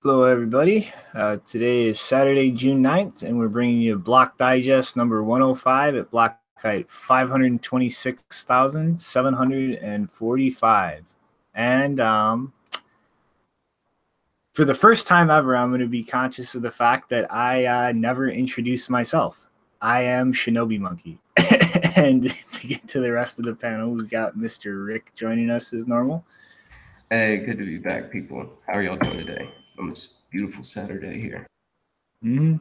Hello, everybody. Today is Saturday, June 9th, and we're bringing you Block Digest number 105 at block height 526,745. And for the first time ever, I'm going to be conscious of the fact that I never introduced myself. I am Shinobi Monkey. And to get to the rest of the panel, we've got Mr. Rick joining us as normal. Hey, good to be back, people. How are y'all doing today on this beautiful Saturday here?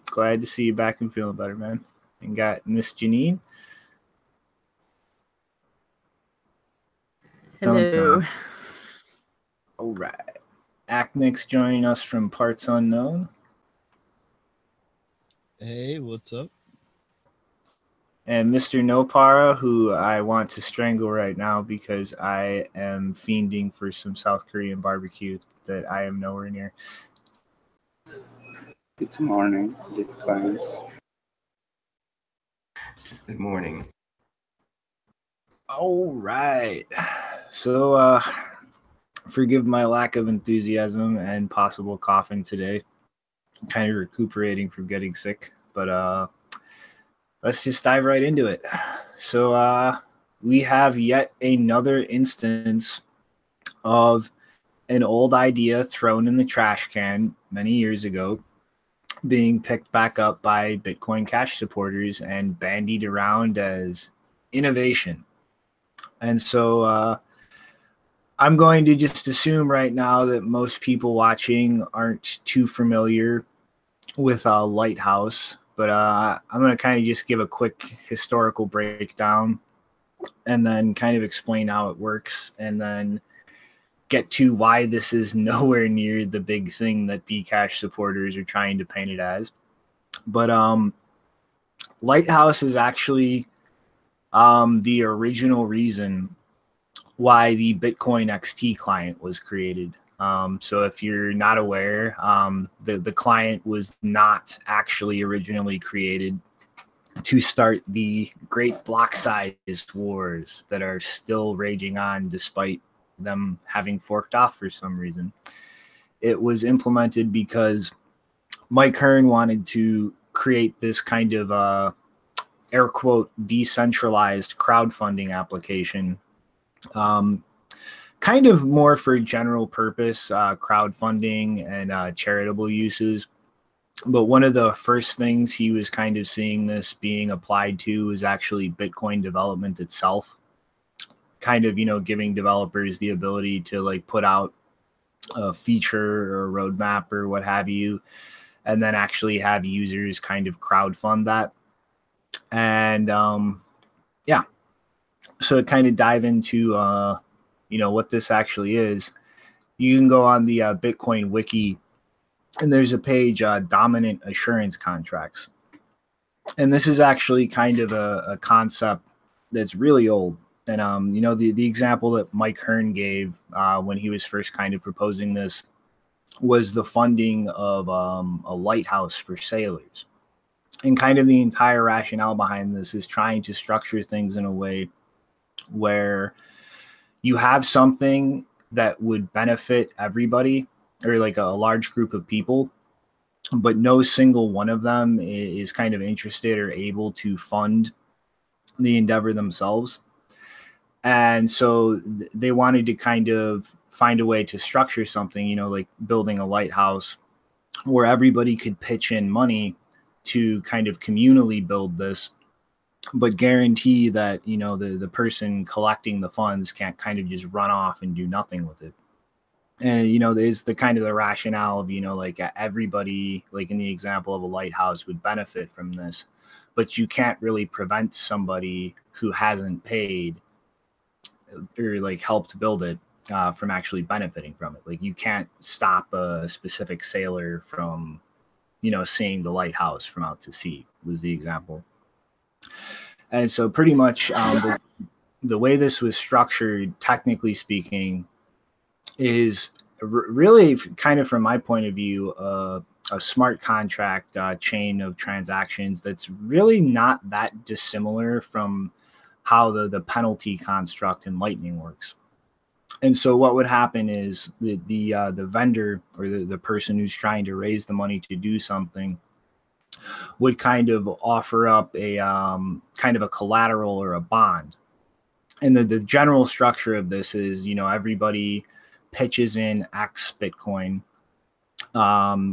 Glad to see you back and feeling better, man. And got Miss Janine. Hello. Dun, dun. All right. Acnix joining us from Parts Unknown. Hey, what's up? And Mr. Nopara, who I want to strangle right now because I am fiending for some South Korean barbecue that I am nowhere near. Good morning, Bitcoins. Good morning. All right. So, forgive my lack of enthusiasm and possible coughing today. I'm kind of recuperating from getting sick, but let's just dive right into it. So we have yet another instance of an old idea thrown in the trash can many years ago being picked back up by Bitcoin Cash supporters and bandied around as innovation. And so I'm going to just assume right now that most people watching aren't too familiar with Lighthouse, but I'm going to kind of just give a quick historical breakdown and then kind of explain how it works and then get to why this is nowhere near the big thing that Bcash supporters are trying to paint it as. But Lighthouse is actually the original reason why the Bitcoin XT client was created. So if you're not aware, the client was not actually originally created to start the great block size wars that are still raging on despite them having forked off for some reason. It was implemented because Mike Hearn wanted to create this kind of air quote decentralized crowdfunding application, kind of more for general purpose crowdfunding and charitable uses. But one of the first things he was kind of seeing this being applied to is actually Bitcoin development itself, kind of, giving developers the ability to like put out a feature or a roadmap or what have you, and then actually have users kind of crowdfund that. And yeah, so to kind of dive into what this actually is, you can go on the Bitcoin wiki and there's a page, dominant assurance contracts. And this is actually kind of a concept that's really old. And, the example that Mike Hearn gave when he was first kind of proposing this was the funding of a lighthouse for sailors. And kind of the entire rationale behind this is trying to structure things in a way where you have something that would benefit everybody or like a large group of people, but no single one of them is kind of interested or able to fund the endeavor themselves. And so they wanted to kind of find a way to structure something, like building a lighthouse where everybody could pitch in money to kind of communally build this, but guarantee that, the person collecting the funds can't kind of just run off and do nothing with it. And, there's the kind of the rationale of, like everybody, like in the example of a lighthouse, would benefit from this, but you can't really prevent somebody who hasn't paid or like helped build it from actually benefiting from it. Like you can't stop a specific sailor from, seeing the lighthouse from out to sea was the example. And so pretty much the way this was structured, technically speaking, is really kind of from my point of view, a smart contract chain of transactions that's really not that dissimilar from how the penalty construct in Lightning works. And so what would happen is the vendor or the person who's trying to raise the money to do something would kind of offer up a kind of a collateral or a bond. And the general structure of this is, everybody pitches in X Bitcoin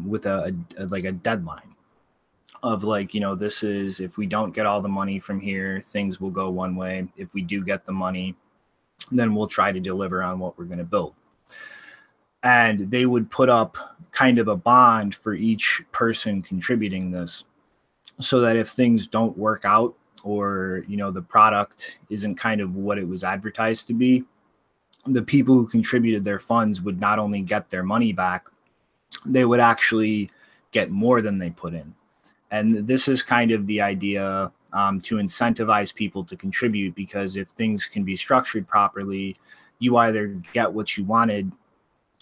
with a deadline of this is, if we don't get all the money from here, things will go one way. If we do get the money, then we'll try to deliver on what we're going to build. And they would put up kind of a bond for each person contributing this, so that if things don't work out, or the product isn't kind of what it was advertised to be, the people who contributed their funds would not only get their money back, they would actually get more than they put in. And this is kind of the idea to incentivize people to contribute, because if things can be structured properly, you either get what you wanted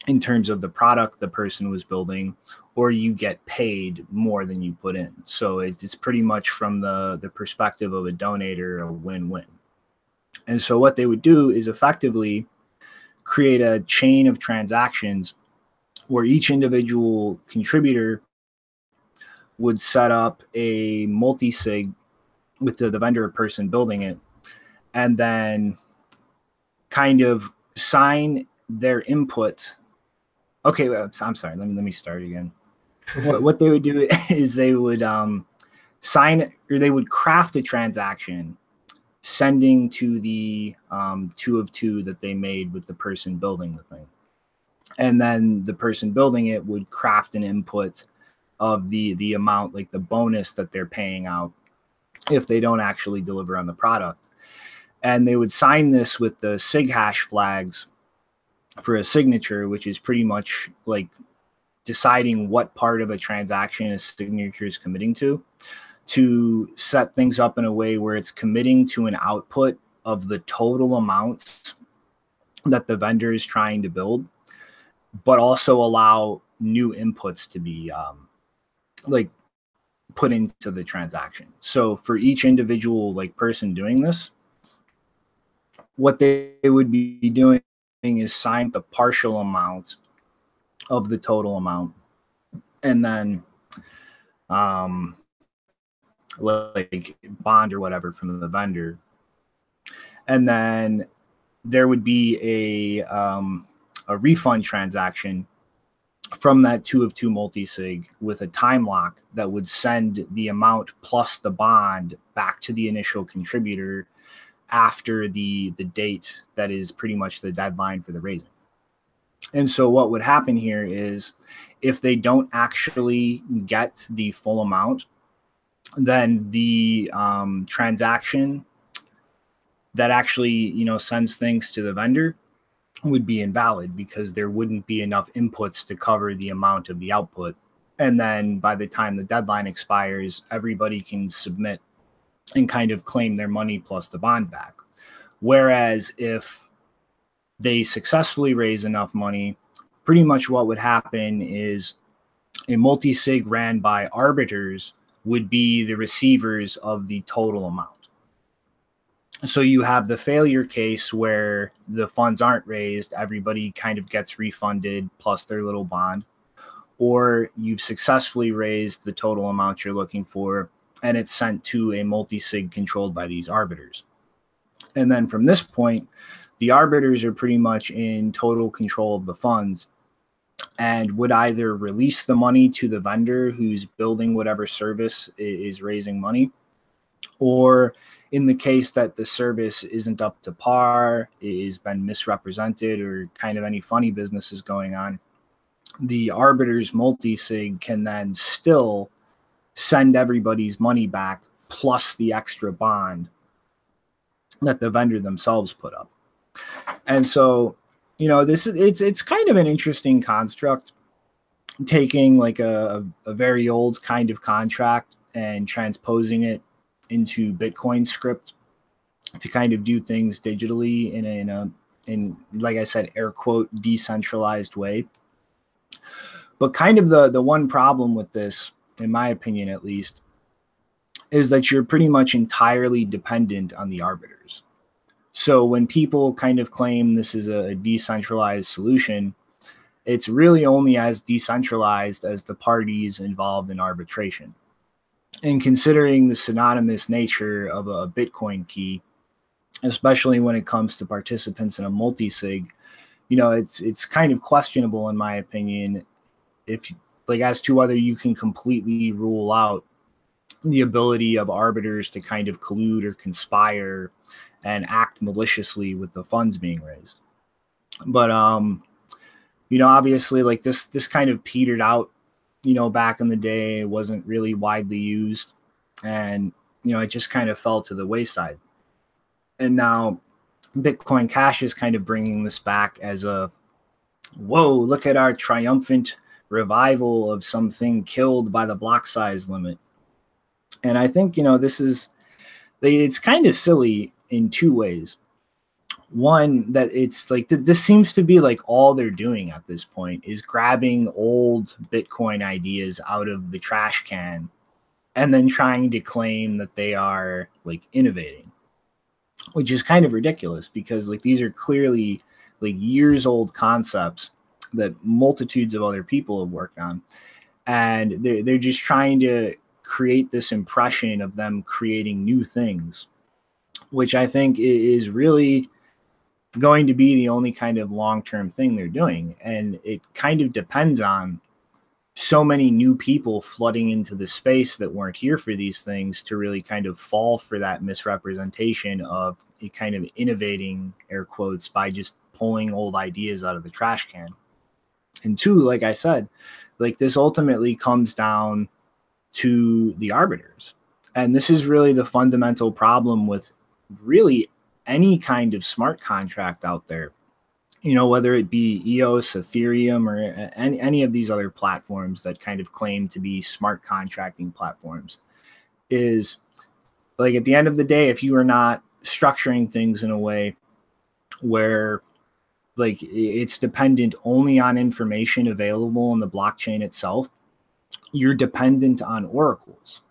in terms of the product the person was building, or you get paid more than you put in. So it's pretty much, from the perspective of a donator, a win-win. And so what they would do is effectively create a chain of transactions where each individual contributor would set up a multi-sig with the vendor person building it, and then kind of sign their input. Okay, I'm sorry. Let me start again. What they would do is they would sign, or they would craft a transaction sending to the 2 of 2 that they made with the person building the thing. And then the person building it would craft an input of the amount, like the bonus that they're paying out if they don't actually deliver on the product. And they would sign this with the sig hash flags for a signature, which is pretty much like deciding what part of a transaction a signature is committing to set things up in a way where it's committing to an output of the total amount that the vendor is trying to build, but also allow new inputs to be put into the transaction. So for each individual person doing this, what they would be doing is sign the partial amount of the total amount, and then like bond or whatever from the vendor. And then there would be a refund transaction from that 2 of 2 multi-sig with a time lock that would send the amount plus the bond back to the initial contributor after the date that is pretty much the deadline for the raising. And so what would happen here is, if they don't actually get the full amount, then the transaction that actually sends things to the vendor would be invalid, because there wouldn't be enough inputs to cover the amount of the output. And then by the time the deadline expires, everybody can submit and kind of claim their money plus the bond back. Whereas if they successfully raise enough money, pretty much what would happen is a multi-sig ran by arbiters would be the receivers of the total amount. So you have the failure case where the funds aren't raised, everybody kind of gets refunded plus their little bond, or you've successfully raised the total amount you're looking for, and it's sent to a multi-sig controlled by these arbiters. And then from this point, the arbiters are pretty much in total control of the funds, and would either release the money to the vendor who's building whatever service is raising money, or in the case that the service isn't up to par, has been misrepresented, or kind of any funny business is going on, the arbiters multi-sig can then still send everybody's money back plus the extra bond that the vendor themselves put up. And so, it's kind of an interesting construct, taking like a very old kind of contract and transposing it into Bitcoin script to kind of do things digitally in like I said, air quote, decentralized way. But kind of the one problem with this, in my opinion at least, is that you're pretty much entirely dependent on the arbiters. So when people kind of claim this is a decentralized solution, it's really only as decentralized as the parties involved in arbitration. And considering the synonymous nature of a Bitcoin key, especially when it comes to participants in a multi-sig, it's kind of questionable, in my opinion, if like as to whether you can completely rule out the ability of arbiters to kind of collude or conspire and act maliciously with the funds being raised. But obviously, like this kind of petered out, back in the day. It wasn't really widely used, and it just kind of fell to the wayside. And now Bitcoin Cash is kind of bringing this back as a, whoa, look at our triumphant revival of something killed by the block size limit. And I think, it's kind of silly in two ways. One, that it's like, this seems to be like all they're doing at this point is grabbing old Bitcoin ideas out of the trash can and then trying to claim that they are like innovating, which is kind of ridiculous because like these are clearly like years old concepts that multitudes of other people have worked on. And they're just trying to create this impression of them creating new things, which I think is really going to be the only kind of long-term thing they're doing. And it kind of depends on so many new people flooding into the space that weren't here for these things to really kind of fall for that misrepresentation of a kind of innovating, air quotes, by just pulling old ideas out of the trash can. And two, like I said, like this ultimately comes down to the arbiters. And this is really the fundamental problem with really any kind of smart contract out there, whether it be EOS, Ethereum, or any of these other platforms that kind of claim to be smart contracting platforms, is like at the end of the day, if you are not structuring things in a way where like it's dependent only on information available in the blockchain itself, you're dependent on oracles.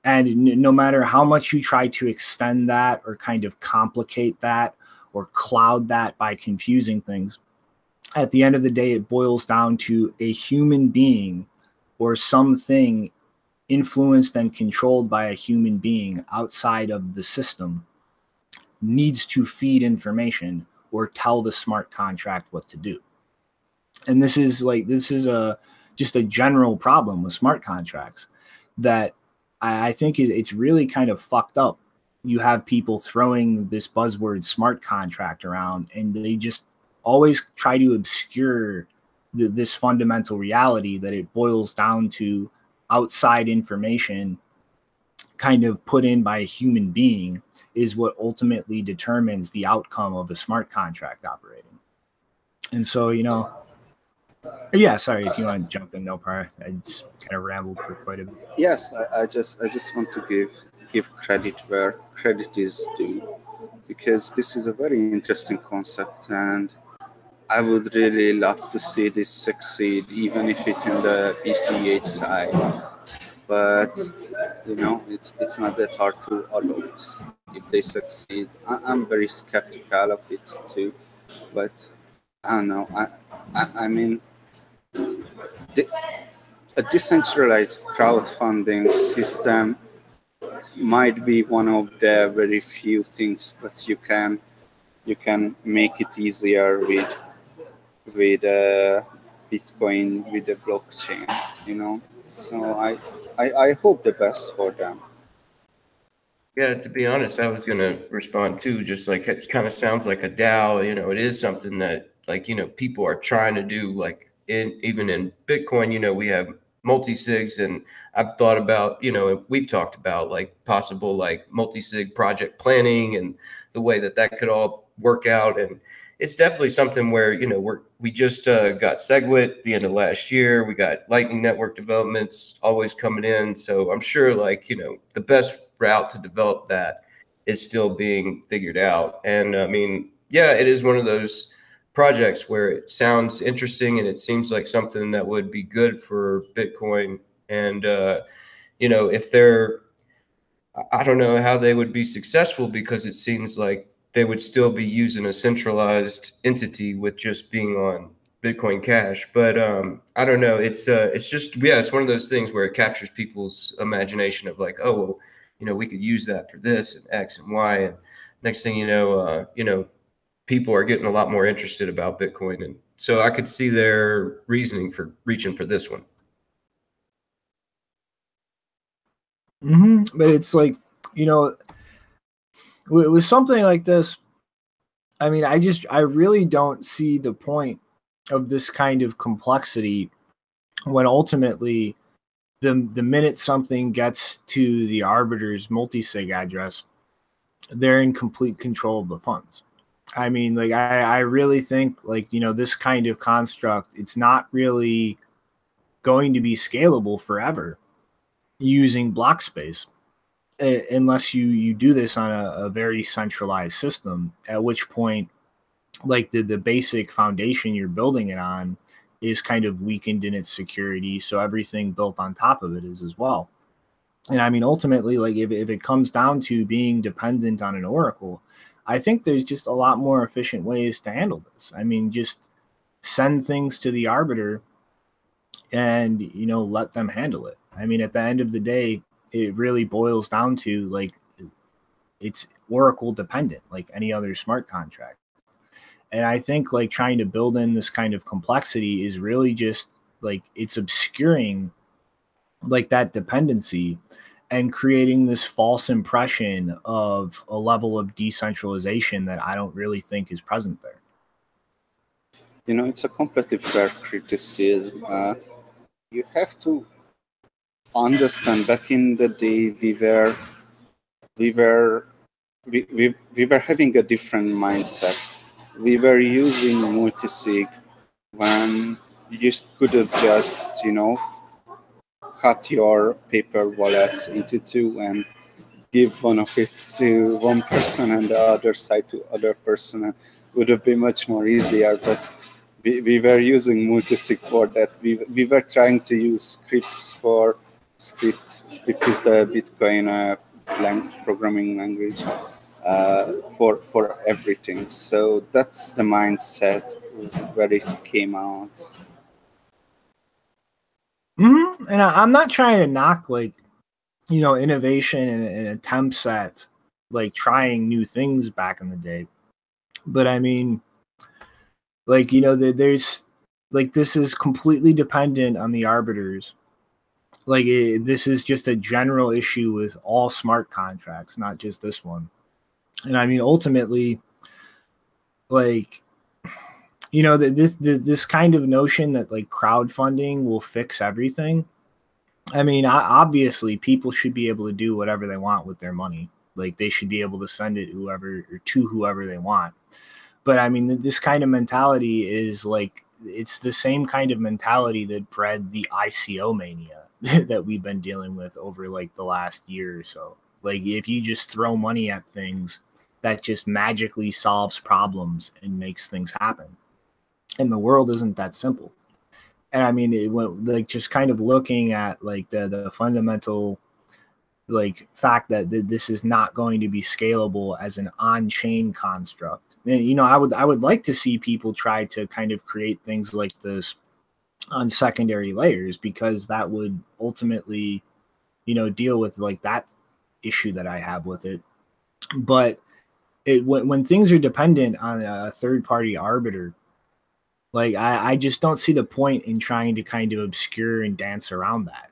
And no matter how much you try to extend that or kind of complicate that or cloud that by confusing things, at the end of the day, it boils down to a human being or something influenced and controlled by a human being outside of the system needs to feed information or tell the smart contract what to do. And this is just a general problem with smart contracts that I think it's really kind of fucked up. You have people throwing this buzzword smart contract around, and they just always try to obscure this fundamental reality that it boils down to outside information kind of put in by a human being is what ultimately determines the outcome of a smart contract operating. And so, yeah, sorry, if you want to jump in, no problem. I just kind of rambled for quite a bit. Yes, I just want to give credit where credit is due, because this is a very interesting concept, and I would really love to see this succeed, even if it's in the BCH side. But it's not that hard to adopt. If they succeed, I'm very skeptical of it too. But I don't know. I mean, a decentralized crowdfunding system might be one of the very few things that you can make it easier with Bitcoin, with the blockchain. So I hope the best for them. Yeah, to be honest, I was going to respond too, just like it kind of sounds like a DAO, it is something that like, people are trying to do, like even in Bitcoin, we have multi-sigs, and I've thought about, we've talked about like possible like multi-sig project planning and the way that could all work out. And it's definitely something where, we just got SegWit the end of last year. We got Lightning Network developments always coming in. So I'm sure like, the best route to develop that is still being figured out. And I mean, yeah, it is one of those projects where it sounds interesting and it seems like something that would be good for Bitcoin. And, if they're, I don't know how they would be successful, because it seems like they would still be using a centralized entity with just being on Bitcoin Cash. But I don't know. It's just, yeah, it's one of those things where it captures people's imagination of like, oh, well, you know, we could use that for this and X and Y. And next thing you know, people are getting a lot more interested about Bitcoin. And so I could see their reasoning for reaching for this one. But it's like, you know, with something like this, I mean, I really don't see the point of this kind of complexity when ultimately the minute something gets to the arbiter's multi-sig address, they're in complete control of the funds. I mean, like, I really think, like, you know, this kind of construct, it's not really going to be scalable forever using block space unless you do this on a very centralized system, at which point, like, the basic foundation you're building it on is kind of weakened in its security, so everything built on top of it is as well. And I mean, ultimately, like, if it comes down to being dependent on an oracle, I think there's just a lot more efficient ways to handle this. I mean, just send things to the arbiter and, you know, let them handle it. I mean, at the end of the day, it really boils down to, like, it's oracle dependent, like any other smart contract. And I think, like, trying to build in this kind of complexity is really just, like, it's obscuring, like, that dependency and creating this false impression of a level of decentralization that I don't really think is present there. You know, it's a completely fair criticism. You have to understand, back in the day, we were having a different mindset. We were using multisig when you could have just, you know, cut your paper wallet into two and give one of it to one person and the other side to other person. And would have been much more easier, but we were using multisig for that. We were trying to use scripts for script is the Bitcoin programming language for everything. So that's the mindset where it came out. And I'm not trying to knock, like, you know, innovation and attempts at, like, trying new things back in the day, but I mean, like, you know, there's, like, this is completely dependent on the arbiters. Like, this is just a general issue with all smart contracts, not just this one. And I mean, ultimately, like, you know, this kind of notion that, like, crowdfunding will fix everything. I mean, obviously, people should be able to do whatever they want with their money. Like, they should be able to send it to whoever they want. But I mean, this kind of mentality is, like, it's the same kind of mentality that bred the ICO mania that we've been dealing with over, like, the last year or so. Like, if you just throw money at things, that just magically solves problems and makes things happen. And the world isn't that simple. And I mean, it went, like, just kind of looking at, like, the fundamental, like, fact that this is not going to be scalable as an on-chain construct. And, you know, I would like to see people try to kind of create things like this on secondary layers, because that would ultimately, you know, deal with, like, that issue that I have with it. But when things are dependent on a third-party arbiter, like, I just don't see the point in trying to kind of obscure and dance around that.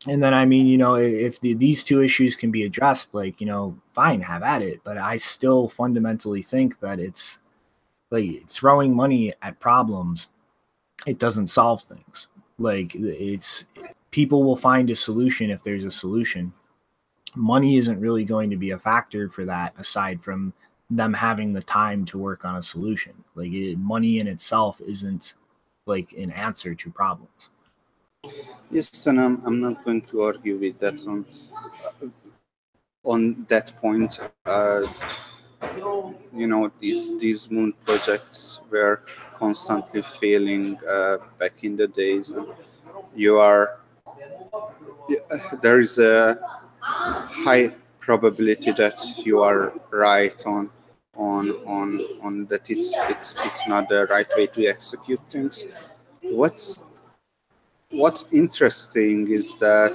And then, I mean, you know, if these two issues can be addressed, like, you know, fine, have at it. But I still fundamentally think that it's, like, throwing money at problems, it doesn't solve things. Like, it's, people will find a solution if there's a solution. Money isn't really going to be a factor for that, aside from them having the time to work on a solution. Like, money in itself isn't, like, an answer to problems. Yes, and I'm not going to argue with that on that point. You know, these moon projects were constantly failing back in the days, and there is a high probability that you are right on on that it's not the right way to execute things. What's interesting is that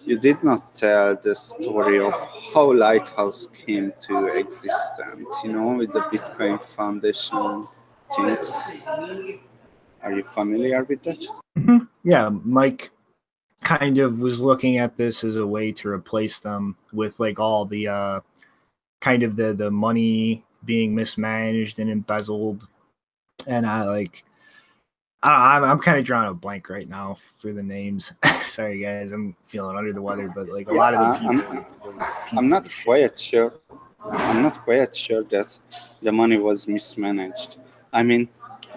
you did not tell the story of how Lighthouse came to existence, with the Bitcoin Foundation things. Are you familiar with that? Yeah, Mike kind of was looking at this as a way to replace them with like all the kind of the money being mismanaged and embezzled. And I'm kind of drawing a blank right now for the names. Sorry guys, I'm feeling under the weather, but like a lot of the people, I'm not quite sure. I'm not quite sure that the money was mismanaged. I mean,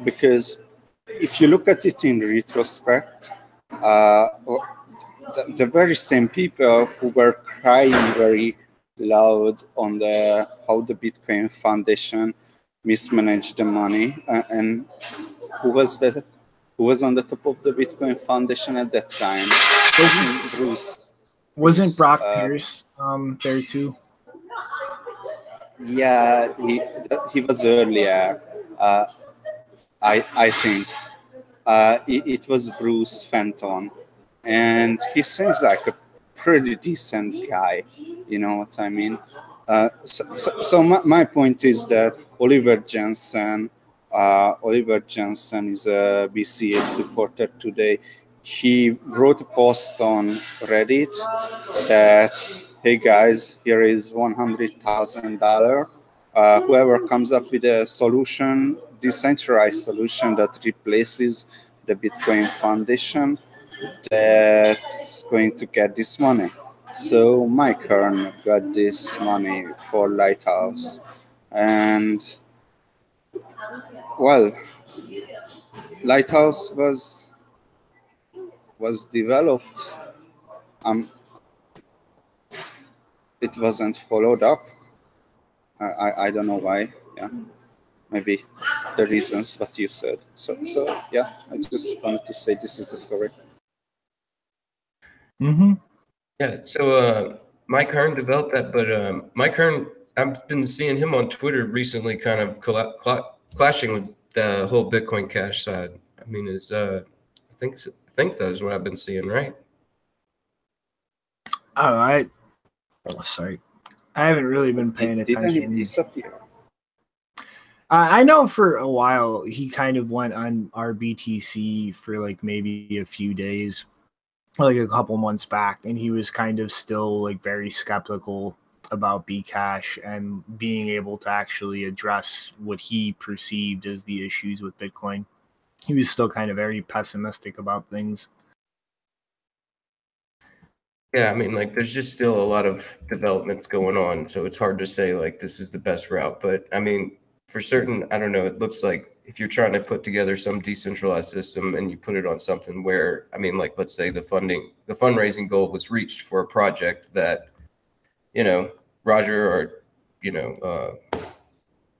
because if you look at it in retrospect, the very same people who were crying very loud on how the Bitcoin Foundation mismanaged the money, and who was on the top of the Bitcoin Foundation at that time? Bruce. Wasn't Brock Pierce there too? Yeah, he was earlier. I think it was Bruce Fenton, and he seems like a pretty decent guy. You know what I mean? So my point is that Oliver Jensen is a BCA supporter today. He wrote a post on Reddit that, hey guys, here is $100,000. Whoever comes up with a solution, decentralized solution that replaces the Bitcoin Foundation, that's going to get this money. So Mike Hearn got this money for Lighthouse, and well, Lighthouse was developed. It wasn't followed up. I don't know why. Yeah, maybe the reasons what you said. So yeah, I just wanted to say this is the story. Yeah. So Mike Hearn developed that, but Mike Hearn, I've been seeing him on Twitter recently, kind of clashing with the whole Bitcoin Cash side. I mean, I think that is what I've been seeing, right? Sorry, I haven't really been paying attention. Didn't he disappear? I know for a while he kind of went on RBTC for like maybe a few days, like a couple months back, and he was kind of still like very skeptical about Bcash and being able to actually address what he perceived as the issues with Bitcoin. He was still kind of very pessimistic about things. Yeah, I mean, like, there's just still a lot of developments going on, so it's hard to say, like, this is the best route. But, I mean, for certain, I don't know, it looks like if you're trying to put together some decentralized system and you put it on something where, I mean, like, let's say the fundraising goal was reached for a project that, Roger or,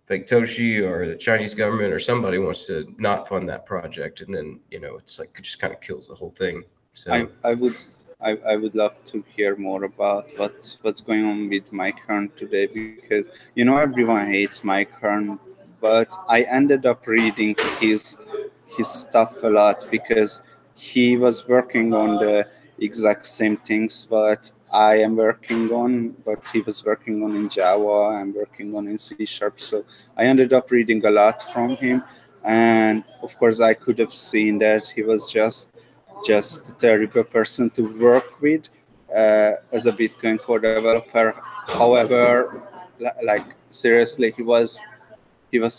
like Toshi or the Chinese government or somebody wants to not fund that project, and then, it's like, it just kind of kills the whole thing. So I would love to hear more about what's going on with Mike Hearn today, because everyone hates Mike Hearn, but I ended up reading his stuff a lot because he was working on the exact same things but I am working on, but he was working on in Java. I'm working on in C#. So I ended up reading a lot from him, and of course I could have seen that he was just a terrible person to work with as a Bitcoin core developer. However, like seriously, he was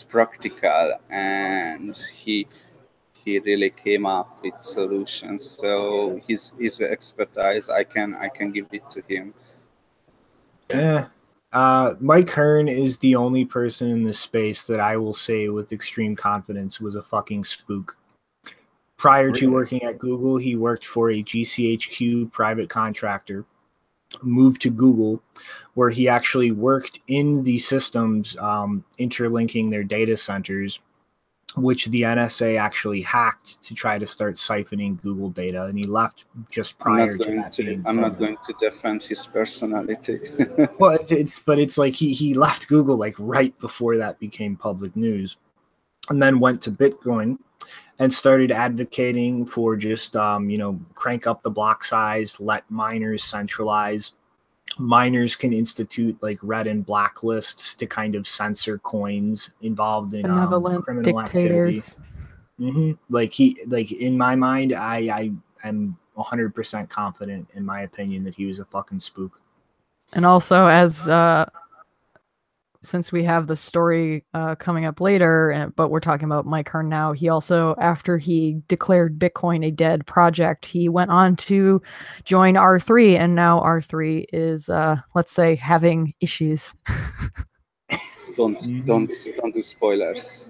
practical, and he really came up with solutions. So his expertise, I can give it to him. Mike Hearn is the only person in this space that I will say with extreme confidence was a fucking spook. Prior to working at Google, he worked for a GCHQ private contractor, moved to Google, where he actually worked in the systems interlinking their data centers which the NSA actually hacked to try to start siphoning Google data, and he left just prior to that being I'm not public. going to defend his personality. Well, it's like he left Google like right before that became public news, and then went to Bitcoin and started advocating for just crank up the block size, let miners centralize. Miners can institute like red and black lists to kind of censor coins involved in Benevolent criminal dictators. activity. Like in my mind, I am 100% confident in my opinion that he was a fucking spook. And also, as since we have the story coming up later, but we're talking about Mike Hearn now, he also, after he declared Bitcoin a dead project, he went on to join R3, and now R3 is, let's say, having issues. Don't do spoilers.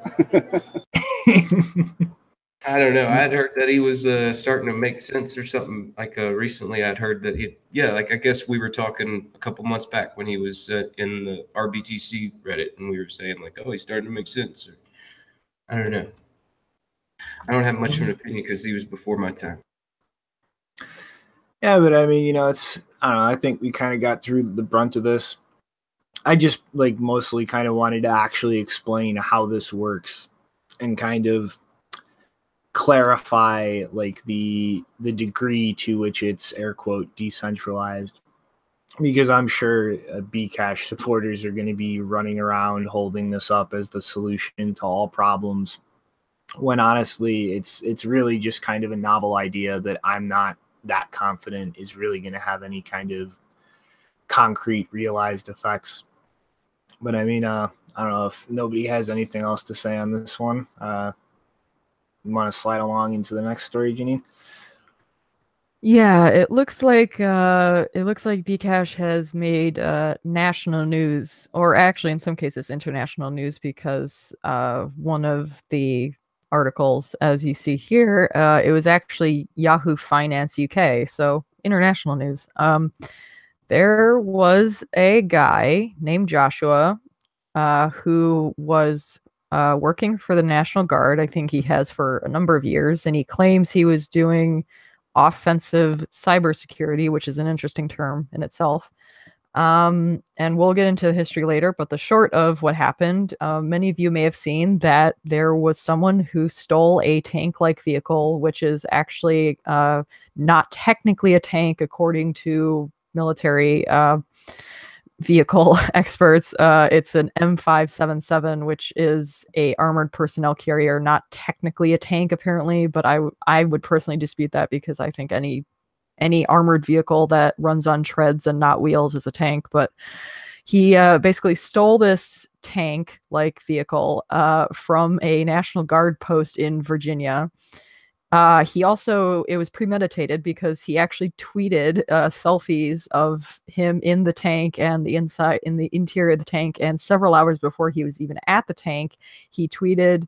I don't know. I'd heard that he was starting to make sense or something. Like recently, I'd heard that like I guess we were talking a couple months back when he was in the RBTC Reddit, and we were saying like, oh, he's starting to make sense. Or, I don't know. I don't have much of an opinion because he was before my time. Yeah, but I mean, I don't know. I think we kind of got through the brunt of this. I just like mostly kind of wanted to actually explain how this works and kind of clarify like the degree to which it's air quote decentralized, because I'm sure Bcash supporters are going to be running around holding this up as the solution to all problems, when honestly it's really just kind of a novel idea that I'm not that confident is really going to have any kind of concrete realized effects. But I mean, I don't know if nobody has anything else to say on this one. You want to slide along into the next story, Janine? Yeah, it looks like Bcash has made national news, or actually in some cases international news, because one of the articles, as you see here, it was actually Yahoo Finance UK, so international news. There was a guy named Joshua who was working for the National Guard. I think he has for a number of years, and he claims he was doing offensive cybersecurity, which is an interesting term in itself. And we'll get into the history later, but the short of what happened, many of you may have seen that there was someone who stole a tank-like vehicle, which is actually not technically a tank according to military vehicle experts. It's an M577, which is a armored personnel carrier, not technically a tank apparently, but I would personally dispute that, because I think any armored vehicle that runs on treads and not wheels is a tank. But he basically stole this tank-like vehicle from a National Guard post in Virginia. It was premeditated, because he actually tweeted selfies of him in the tank and in the interior of the tank. And several hours before he was even at the tank, he tweeted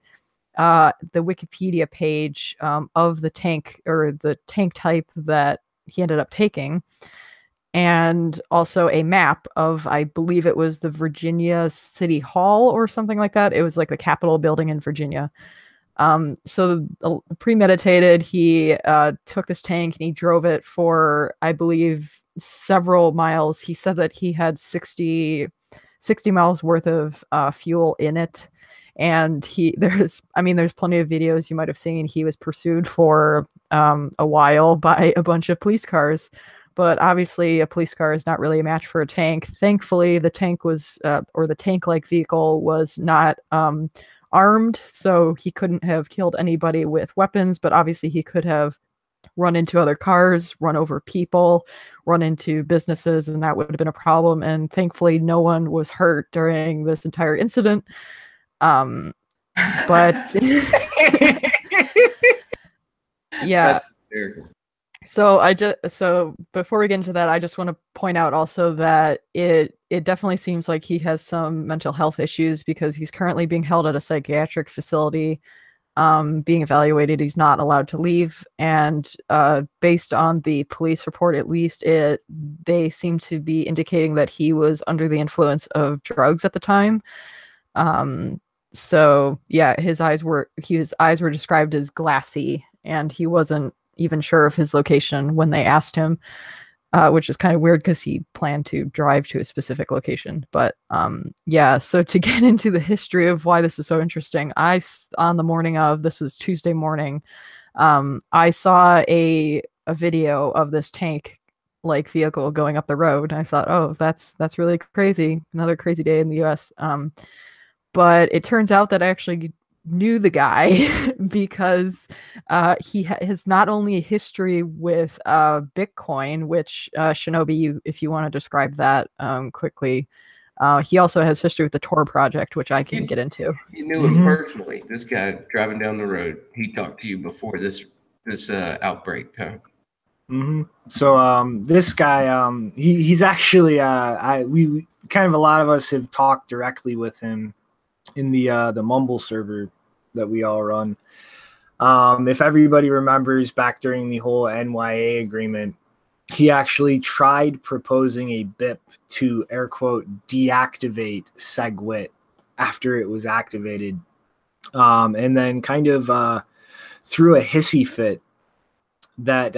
the Wikipedia page of the tank, or the tank type that he ended up taking, and also a map of, I believe it was the Virginia City Hall or something like that. It was like the Capitol building in Virginia. So premeditated, he took this tank and he drove it for, I believe, several miles. He said that he had 60 miles worth of fuel in it. And there's plenty of videos you might have seen. He was pursued for a while by a bunch of police cars. But obviously a police car is not really a match for a tank. Thankfully, the tank was, or the tank-like vehicle was not armed, so he couldn't have killed anybody with weapons, but obviously he could have run into other cars, run over people, run into businesses, and that would have been a problem. And thankfully no one was hurt during this entire incident. But yeah. That's terrible. So before we get into that, I just want to point out also that it definitely seems like he has some mental health issues, because he's currently being held at a psychiatric facility, being evaluated. He's not allowed to leave, and based on the police report, at least, they seem to be indicating that he was under the influence of drugs at the time. So yeah, his eyes were described as glassy, and he wasn't even sure of his location when they asked him, which is kind of weird because he planned to drive to a specific location. But yeah, so to get into the history of why this was so interesting, on the morning of, this was Tuesday morning, I saw a video of this tank like vehicle going up the road. I thought, oh, that's really crazy. Another crazy day in the US. But it turns out that I actually knew the guy because he has not only a history with Bitcoin, which Shinobi, if you want to describe that quickly, he also has history with the Tor project, which I can get into. You knew him personally. This guy driving down the road, he talked to you before this outbreak, huh? So this guy, he's actually we kind of, a lot of us have talked directly with him in the Mumble server that we all run. If everybody remembers, back during the whole NYA agreement, he actually tried proposing a BIP to, air quote, deactivate SegWit after it was activated, and then kind of threw a hissy fit that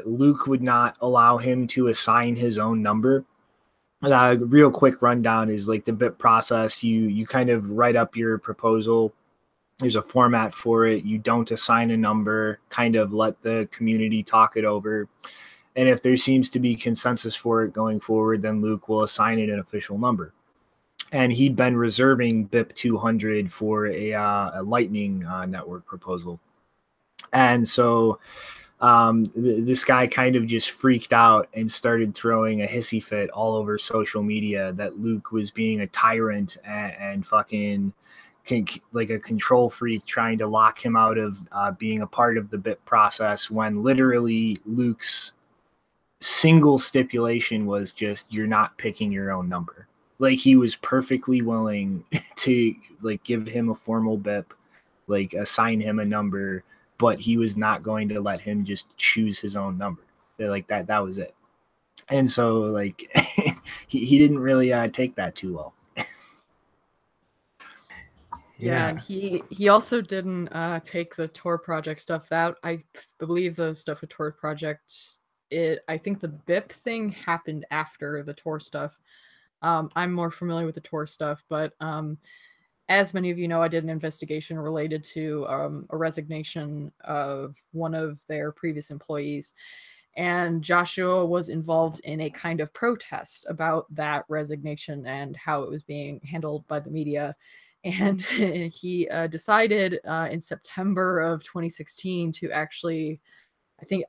Luke would not allow him to assign his own number. Real quick rundown is like the BIP process. You kind of write up your proposal. There's a format for it. You don't assign a number, kind of let the community talk it over. And if there seems to be consensus for it going forward, then Luke will assign it an official number. And he'd been reserving BIP 200 for a Lightning network proposal. And so this guy kind of just freaked out and started throwing a hissy fit all over social media that Luke was being a tyrant and fucking like a control freak, trying to lock him out of being a part of the BIP process, when literally Luke's single stipulation was just, you're not picking your own number. Like, he was perfectly willing to like give him a formal BIP, like assign him a number, but he was not going to let him just choose his own number. Like that was it. And so like he didn't really take that too well. Yeah, and he also didn't take the Tor project stuff. That, I believe, the stuff with Tor project, I think the BIP thing happened after the Tor stuff. I'm more familiar with the Tor stuff, but as many of you know, I did an investigation related to a resignation of one of their previous employees. And Joshua was involved in a kind of protest about that resignation and how it was being handled by the media. And he decided in September of 2016 to actually,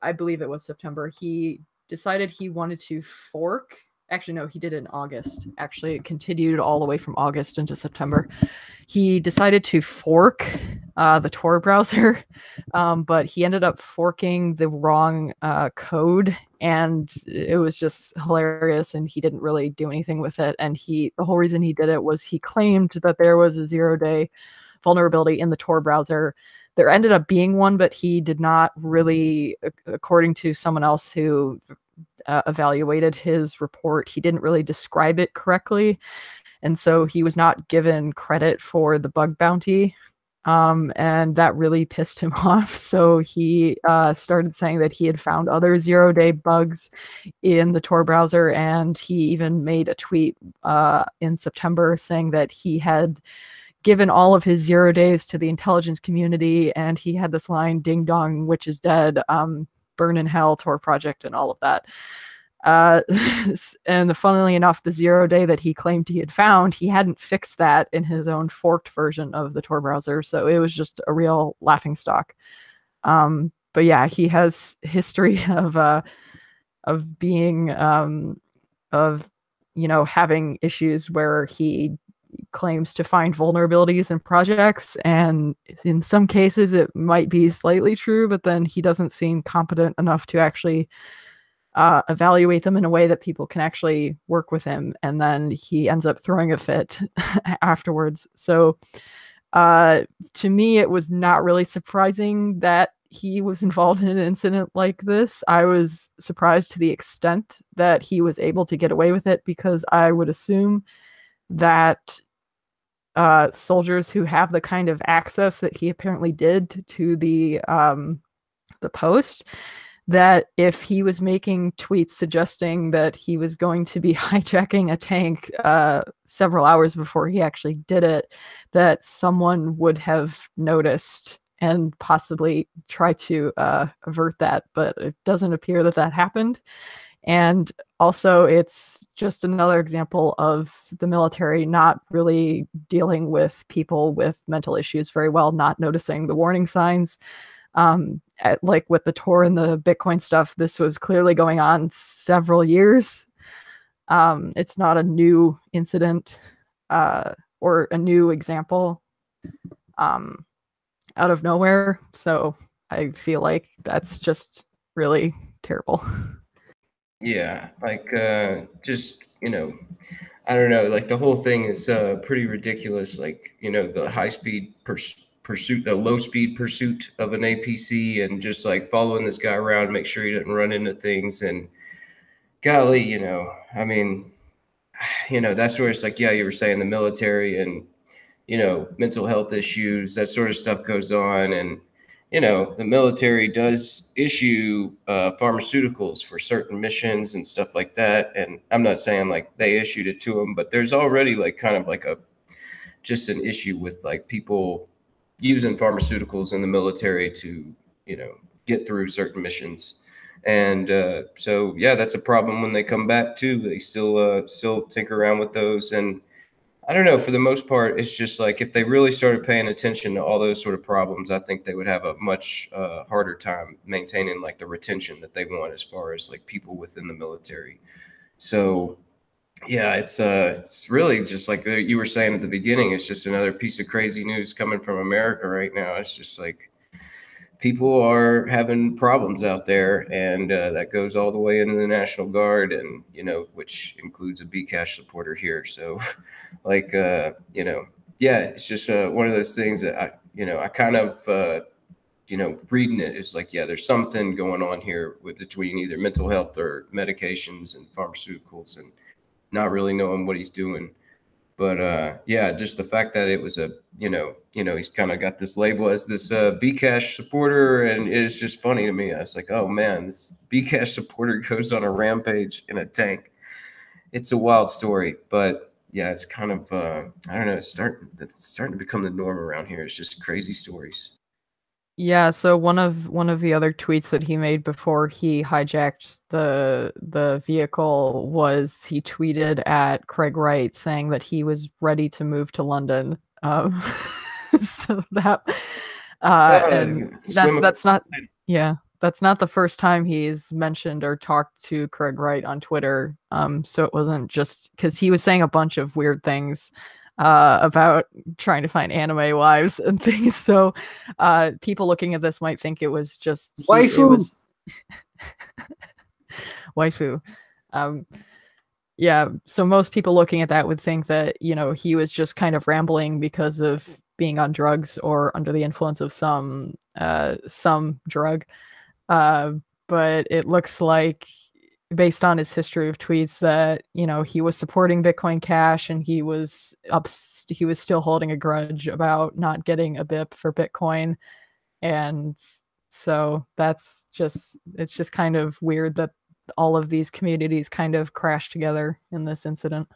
I believe it was September, he decided he wanted to fork. Actually, no, he did it in August. Actually, it continued all the way from August into September. He decided to fork the Tor browser, but he ended up forking the wrong code, and it was just hilarious, and he didn't really do anything with it. And the whole reason he did it was he claimed that there was a 0-day vulnerability in the Tor browser. There ended up being one, but he did not really, according to someone else who evaluated his report, he didn't really describe it correctly. And so he was not given credit for the bug bounty. And that really pissed him off. So he started saying that he had found other 0-day bugs in the Tor browser. And he even made a tweet in September saying that he had given all of his 0 days to the intelligence community. And he had this line, "Ding dong, witch is dead, burn in hell, Tor project," and all of that. And funnily enough, the 0-day that he claimed he had found, he hadn't fixed that in his own forked version of the Tor browser. So it was just a real laughingstock. But yeah, he has history of being having issues where he claims to find vulnerabilities in projects, and in some cases it might be slightly true, but then he doesn't seem competent enough to actually evaluate them in a way that people can actually work with him, and then he ends up throwing a fit afterwards. So to me, it was not really surprising that he was involved in an incident like this. I was surprised to the extent that he was able to get away with it, because I would assume that soldiers who have the kind of access that he apparently did to the post, that if he was making tweets suggesting that he was going to be hijacking a tank several hours before he actually did it, that someone would have noticed and possibly try to avert that. But it doesn't appear that that happened. And also, it's just another example of the military not really dealing with people with mental issues very well, not noticing the warning signs. Like with the Tor and the Bitcoin stuff, this was clearly going on several years. It's not a new incident or a new example out of nowhere. So I feel like that's just really terrible. Yeah, like just, you know, I don't know, like the whole thing is pretty ridiculous. Like, you know, the high speed pursuit, the low speed pursuit of an APC, and just like following this guy around, make sure he doesn't run into things. And golly, you know, I mean, you know, that's where it's like, yeah, you were saying the military and, you know, mental health issues, that sort of stuff goes on. And, you know, the military does issue pharmaceuticals for certain missions and stuff like that. And I'm not saying like they issued it to them, but there's already like kind of like just an issue with like people using pharmaceuticals in the military to, you know, get through certain missions. And so, yeah, that's a problem when they come back too. They still tinker around with those. And I don't know, for the most part, it's just like if they really started paying attention to all those sort of problems, I think they would have a much harder time maintaining like the retention that they want as far as like people within the military. So yeah, it's really just like you were saying at the beginning, it's just another piece of crazy news coming from America right now. It's just like people are having problems out there, and that goes all the way into the National Guard, and, you know, which includes a Bcash supporter here. So like, you know, yeah, it's just one of those things that I kind of, you know, reading it is like, yeah, there's something going on here between either mental health or medications and pharmaceuticals, and not really knowing what he's doing. But yeah, just the fact that it was a, you know, he's kind of got this label as this Bcash supporter, and it's just funny to me. I was like, oh man, this Bcash supporter goes on a rampage in a tank. It's a wild story, but yeah, it's kind of I don't know, it's starting to become the norm around here. It's just crazy stories. Yeah, so one of the other tweets that he made before he hijacked the vehicle was he tweeted at Craig Wright saying that he was ready to move to London. So that and that's not that's not the first time he's mentioned or talked to Craig Wright on Twitter. So it wasn't just because he was saying a bunch of weird things about trying to find anime wives and things. So people looking at this might think it was just waifu. Waifu. Yeah, so most people looking at that would think that, you know, he was just kind of rambling because of being on drugs or under the influence of some drug. But it looks like, based on his history of tweets, that, you know, he was supporting Bitcoin Cash, and he was still holding a grudge about not getting a BIP for Bitcoin. And so it's just kind of weird that all of these communities kind of crashed together in this incident.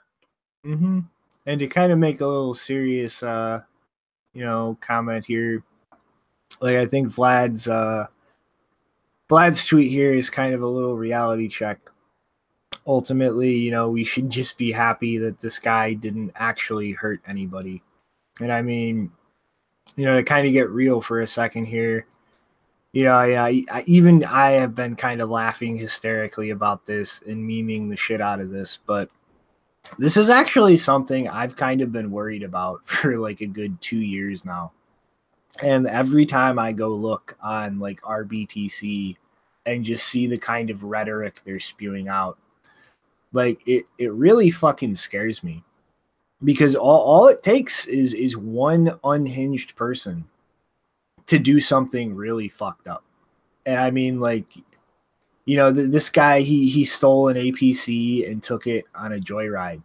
Mm-hmm. And to kind of make a little serious you know, comment here, like I think Vlad's tweet here is kind of a little reality check. Ultimately, you know, we should just be happy that this guy didn't actually hurt anybody. And I mean, you know, to kind of get real for a second here, you know, I have been kind of laughing hysterically about this and memeing the shit out of this, but this is actually something I've kind of been worried about for like a good 2 years now. And every time I go look on like RBTC and just see the kind of rhetoric they're spewing out, like it really fucking scares me, because all it takes is one unhinged person to do something really fucked up. And I mean, like, you know, this guy, he stole an APC and took it on a joyride.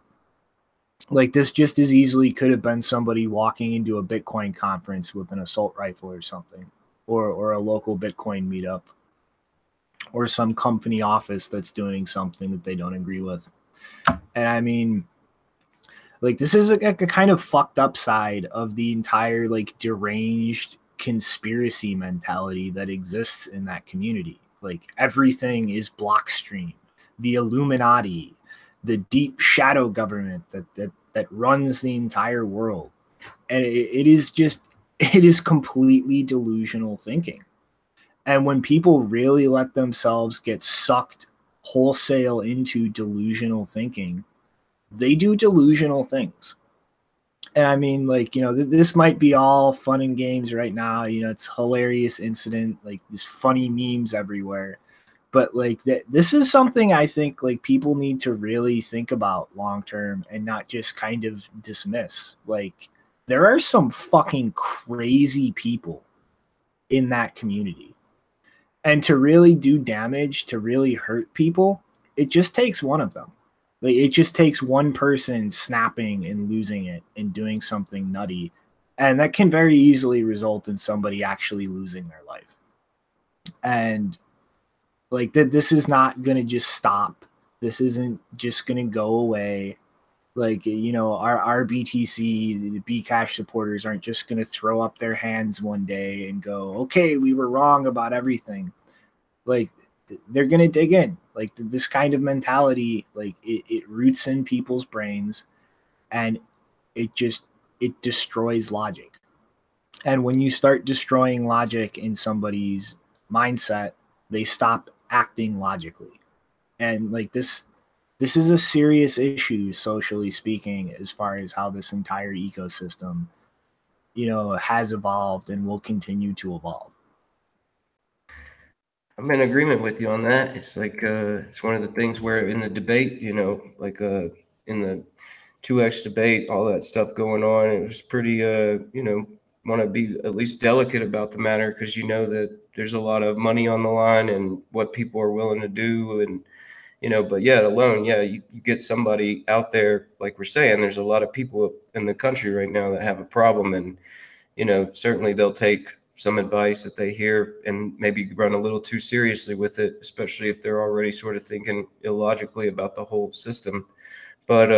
Like, this just as easily could have been somebody walking into a Bitcoin conference with an assault rifle or something, or a local Bitcoin meetup, or some company office that's doing something that they don't agree with. And I mean, like, this is a kind of fucked up side of the entire, like, deranged conspiracy mentality that exists in that community. Like, everything is Blockstream, the Illuminati, the deep shadow government that runs the entire world. And it is completely delusional thinking. And when people really let themselves get sucked wholesale into delusional thinking, they do delusional things. And I mean, like, you know, this might be all fun and games right now. You know, it's hilarious incident, like these funny memes everywhere. But like this is something I think like people need to really think about long term and not just kind of dismiss. Like, there are some fucking crazy people in that community. And to really do damage, to really hurt people, it just takes one of them. Like, it just takes one person snapping and losing it and doing something nutty. And that can very easily result in somebody actually losing their life. And like, this is not going to just stop. This isn't just going to go away. Like, you know, our BTC, the Bcash supporters aren't just going to throw up their hands one day and go, okay, we were wrong about everything. Like, they're going to dig in. Like, this kind of mentality, like, it roots in people's brains, and it destroys logic. And when you start destroying logic in somebody's mindset, they stop acting logically. And like, this is a serious issue, socially speaking, as far as how this entire ecosystem, you know, has evolved and will continue to evolve. I'm in agreement with you on that. It's like it's one of the things where in the debate, you know, like in the 2x debate, all that stuff going on, it was pretty you know, want to be at least delicate about the matter, because you know that there's a lot of money on the line and what people are willing to do. And you know, but yet alone, yeah, you get somebody out there, like we're saying, there's a lot of people in the country right now that have a problem, and you know, certainly they'll take some advice that they hear and maybe run a little too seriously with it, especially if they're already sort of thinking illogically about the whole system. But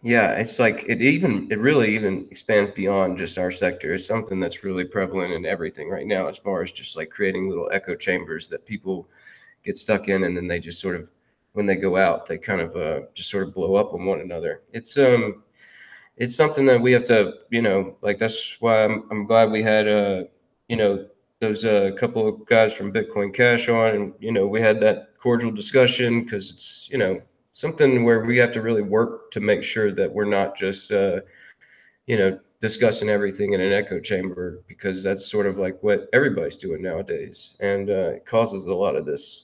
yeah, it's like it really even expands beyond just our sector. It's something that's really prevalent in everything right now, as far as just like creating little echo chambers that people get stuck in, and then they just sort of, when they go out, they kind of just sort of blow up on one another. It's something that we have to, you know, like, that's why I'm glad we had, you know, those couple of guys from Bitcoin Cash on, and, you know, we had that cordial discussion, because it's, you know, something where we have to really work to make sure that we're not just, you know, discussing everything in an echo chamber, because that's sort of like what everybody's doing nowadays. And it causes a lot of this,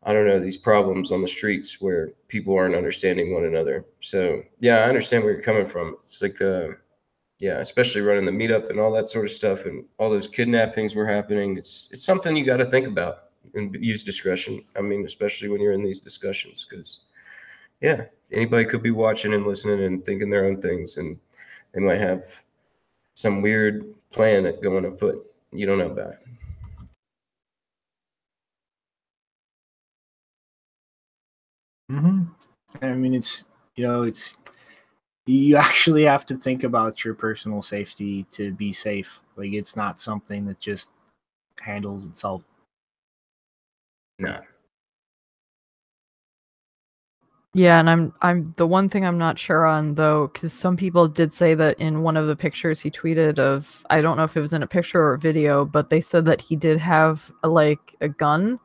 I don't know, these problems on the streets where people aren't understanding one another. So yeah, I understand where you're coming from. It's like, yeah, especially running the meetup and all that sort of stuff, and all those kidnappings were happening. It's something you got to think about and use discretion. I mean, especially when you're in these discussions, because yeah, anybody could be watching and listening and thinking their own things, and they might have some weird plan going afoot. You don't know about it. Mm-hmm. I mean, it's, you know, it's, you actually have to think about your personal safety to be safe. Like, it's not something that just handles itself. No. Yeah, and I'm the one thing I'm not sure on, though, because some people did say that in one of the pictures he tweeted of, I don't know if it was in a picture or a video, but they said that he did have a gun,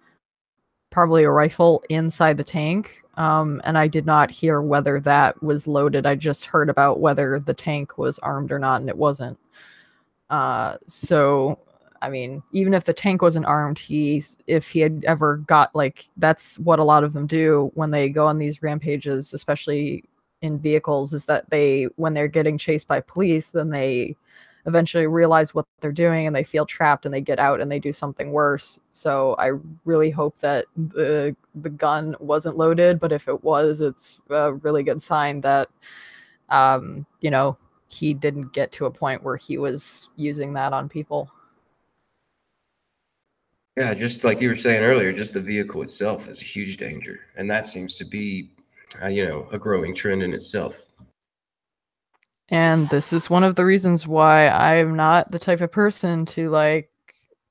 probably a rifle, inside the tank. And I did not hear whether that was loaded. I just heard about whether the tank was armed or not, and it wasn't. So I mean, even if the tank wasn't armed, if he had ever got, like, that's what a lot of them do when they go on these rampages, especially in vehicles, is that when they're getting chased by police, then they eventually realize what they're doing and they feel trapped and they get out and they do something worse. So I really hope that the gun wasn't loaded, but if it was, it's a really good sign that, you know, he didn't get to a point where he was using that on people. Yeah, just like you were saying earlier, just the vehicle itself is a huge danger. And that seems to be, you know, a growing trend in itself. And this is one of the reasons why I'm not the type of person to like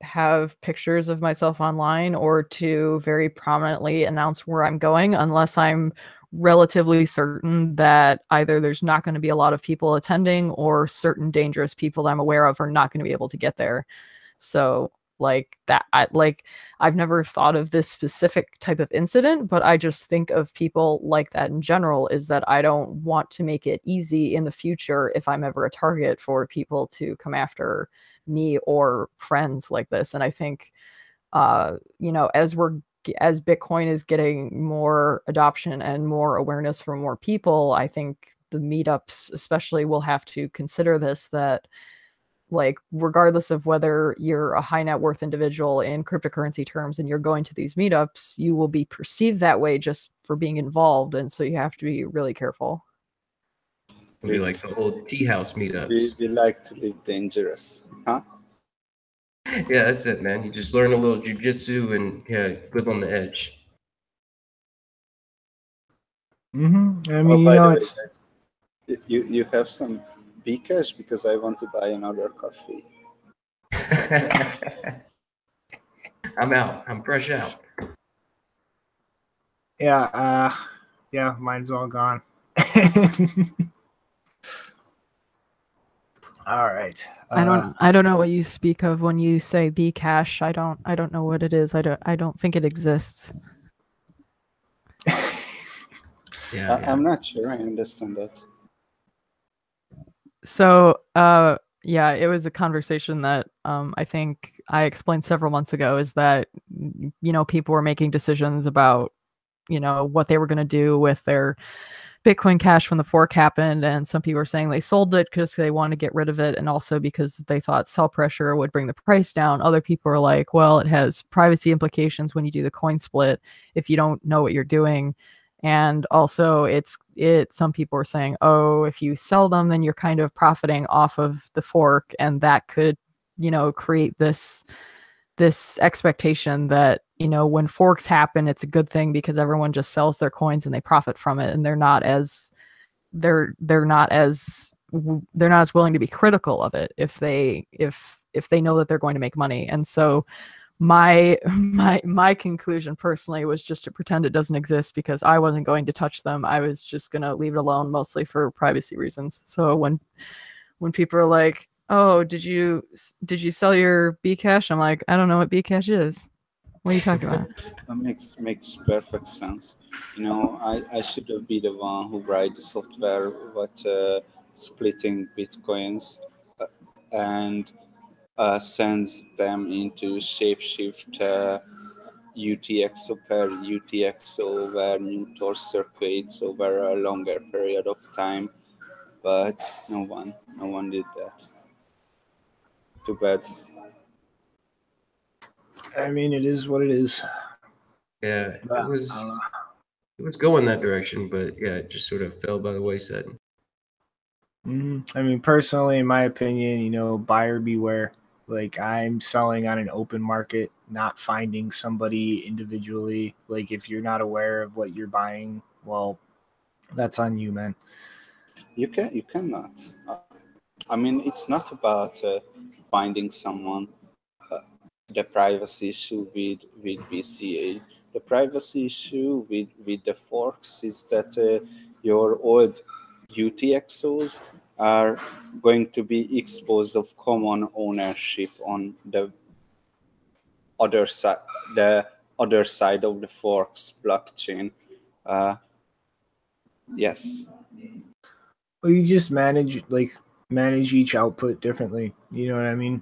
have pictures of myself online or to very prominently announce where I'm going unless I'm relatively certain that either there's not going to be a lot of people attending or certain dangerous people that I'm aware of are not going to be able to get there. So like that, I've never thought of this specific type of incident, but I just think of people like that in general, is that I don't want to make it easy in the future if I'm ever a target for people to come after me or friends like this. And I think, you know, as Bitcoin is getting more adoption and more awareness from more people, I think the meetups especially will have to consider this, that like regardless of whether you're a high net worth individual in cryptocurrency terms and you're going to these meetups, you will be perceived that way just for being involved. And so you have to be really careful. It'll be like the old tea house meetups. We like to live dangerous, huh? Yeah, that's it, man. You just learn a little jujitsu and live on the edge. I mean, By the way, guys, you have some Bcash because I want to buy another coffee. I'm out. I'm fresh out. Yeah, yeah, mine's all gone. All right. I don't know what you speak of when you say Bcash. I don't know what it is. I don't think it exists. Yeah. I'm not sure I understand that. So, yeah, it was a conversation that I think I explained several months ago, is that, you know, people were making decisions about, you know, what they were going to do with their Bitcoin Cash when the fork happened. And some people were saying they sold it because they wanted to get rid of it, and also because they thought sell pressure would bring the price down. Other people are like, well, it has privacy implications when you do the coin split if you don't know what you're doing. And also some people are saying, oh, if you sell them, then you're kind of profiting off of the fork, and that could, you know, create this expectation that, you know, when forks happen, it's a good thing because everyone just sells their coins and they profit from it, and they're not as willing to be critical of it if they know that they're going to make money. And so my conclusion personally was just to pretend it doesn't exist, because I wasn't going to touch them. I was just going to leave it alone, mostly for privacy reasons. So when people are like, oh, did you sell your Bcash? I'm like, I don't know what Bcash is. What are you talking about? That makes perfect sense. You know, I should be the one who write the software what splitting bitcoins and sends them into shapeshift UTXO per UTXO over neutral circuits over a longer period of time, but no one did that. Too bad. I mean, it is what it is. Yeah, it was going that direction, but yeah, it just sort of fell by the wayside. I mean, personally, in my opinion, you know, buyer beware. Like, I'm selling on an open market, not finding somebody individually. Like, if you're not aware of what you're buying, well, that's on you, man. You cannot. I mean, it's not about finding someone. The privacy issue with BCA. The privacy issue with the forks is that your old UTXOs are going to be exposed of common ownership on the other side of the forks blockchain. Yes. Well, you just manage each output differently. You know what I mean?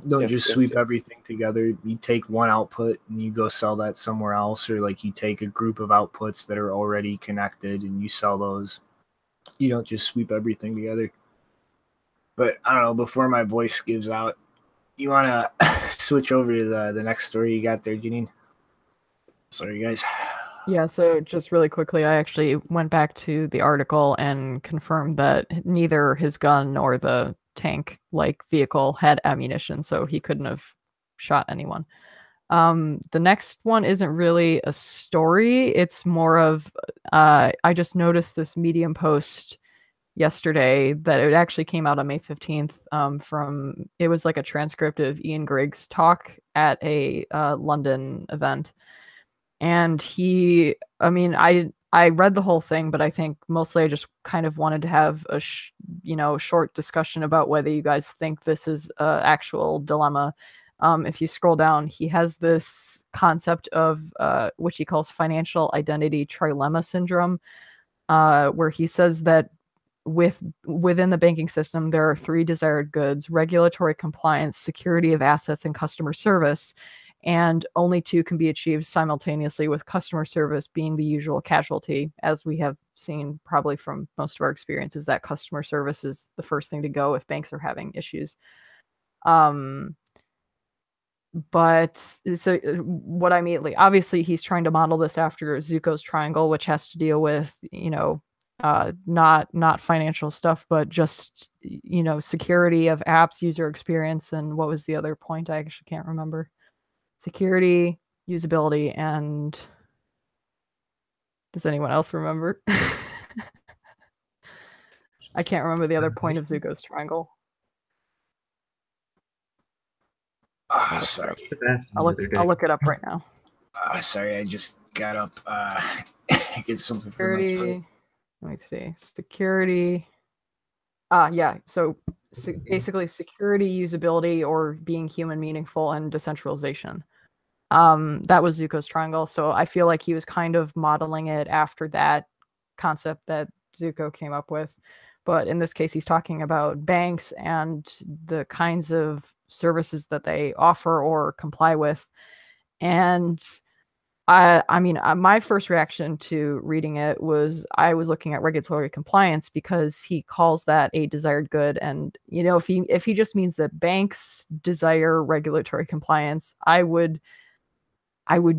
Don't just sweep everything together. You take one output and you go sell that somewhere else, or like you take a group of outputs that are already connected and you sell those. You don't just sweep everything together. But I don't know, before my voice gives out, you want to switch over to the next story you got there, Janine? Sorry, guys. Yeah, so just really quickly, I actually went back to the article and confirmed that neither his gun nor the tank-like vehicle had ammunition, so he couldn't have shot anyone. The next one isn't really a story. It's more of, I just noticed this Medium post yesterday that it actually came out on May 15th it was like a transcript of Ian Griggs' talk at a London event. And I read the whole thing, but I think mostly I just kind of wanted to have a short discussion about whether you guys think this is an actual dilemma. If you scroll down, he has this concept of which he calls financial identity trilemma syndrome, where he says that within the banking system, there are three desired goods: regulatory compliance, security of assets, and customer service. And only two can be achieved simultaneously, with customer service being the usual casualty, as we have seen probably from most of our experiences, that customer service is the first thing to go if banks are having issues. But so what obviously he's trying to model this after Zuko's triangle, which has to deal with, not financial stuff, but just, security of apps, user experience, and what was the other point? I actually can't remember. Security, usability, and does anyone else remember? I can't remember the other point of Zuko's triangle. Sorry. I'll look it up right now. Sorry, I just got up. Get something security. Let me see. Security. Yeah. So basically, security, usability, or being human, meaningful, and decentralization. That was Zuko's triangle. So I feel like he was kind of modeling it after that concept that Zuko came up with. But in this case, he's talking about banks and the kinds of services that they offer or comply with. And my first reaction to reading it was I was looking at regulatory compliance, because he calls that a desired good. And, if he just means that banks desire regulatory compliance, I would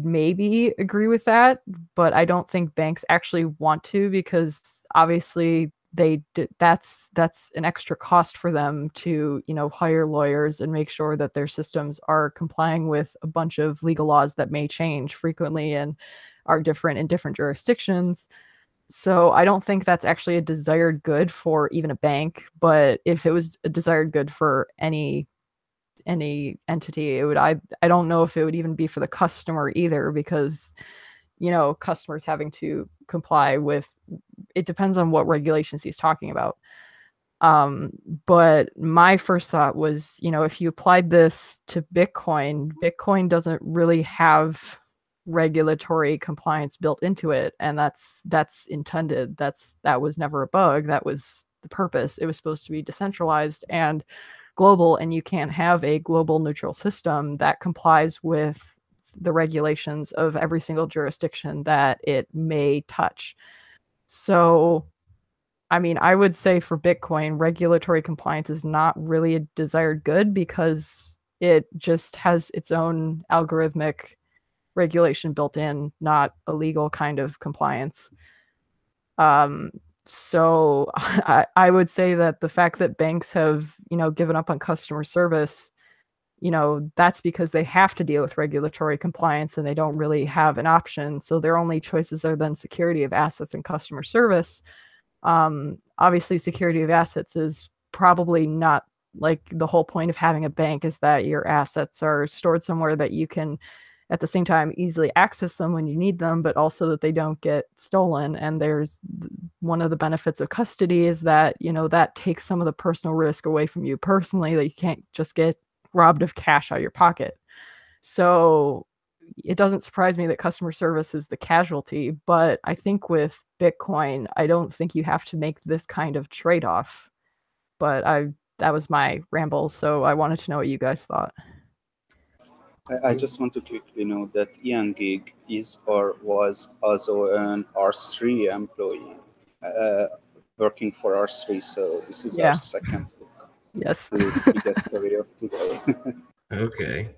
maybe agree with that, but I don't think banks actually want to, because obviously that's an extra cost for them to, hire lawyers and make sure that their systems are complying with a bunch of legal laws that may change frequently and are different in different jurisdictions. So I don't think that's actually a desired good for even a bank, but if it was a desired good for any entity, I don't know if it would even be for the customer either, because customers having to comply with, it depends on what regulations he's talking about. But my first thought was, if you applied this to Bitcoin doesn't really have regulatory compliance built into it, and that's intended. That was never a bug. That was the purpose. It was supposed to be decentralized and global, and you can't have a global neutral system that complies with the regulations of every single jurisdiction that it may touch. So, I would say for Bitcoin, regulatory compliance is not really a desired good, because it just has its own algorithmic regulation built in, not a legal kind of compliance. So I would say that the fact that banks have, given up on customer service, that's because they have to deal with regulatory compliance and they don't really have an option. So their only choices are then security of assets and customer service. Obviously, security of assets is probably not, like, the whole point of having a bank is that your assets are stored somewhere that you can at the same time easily access them when you need them, but also that they don't get stolen. And there's one of the benefits of custody is that, that takes some of the personal risk away from you personally, that you can't just get robbed of cash out of your pocket. So it doesn't surprise me that customer service is the casualty, but I think with Bitcoin, I don't think you have to make this kind of trade-off. But that was my ramble, so I wanted to know what you guys thought. I just want to quickly note that Ian Gig is or was also an R3 employee working for R3, so this is our second book. Yes. The biggest story of today. Okay.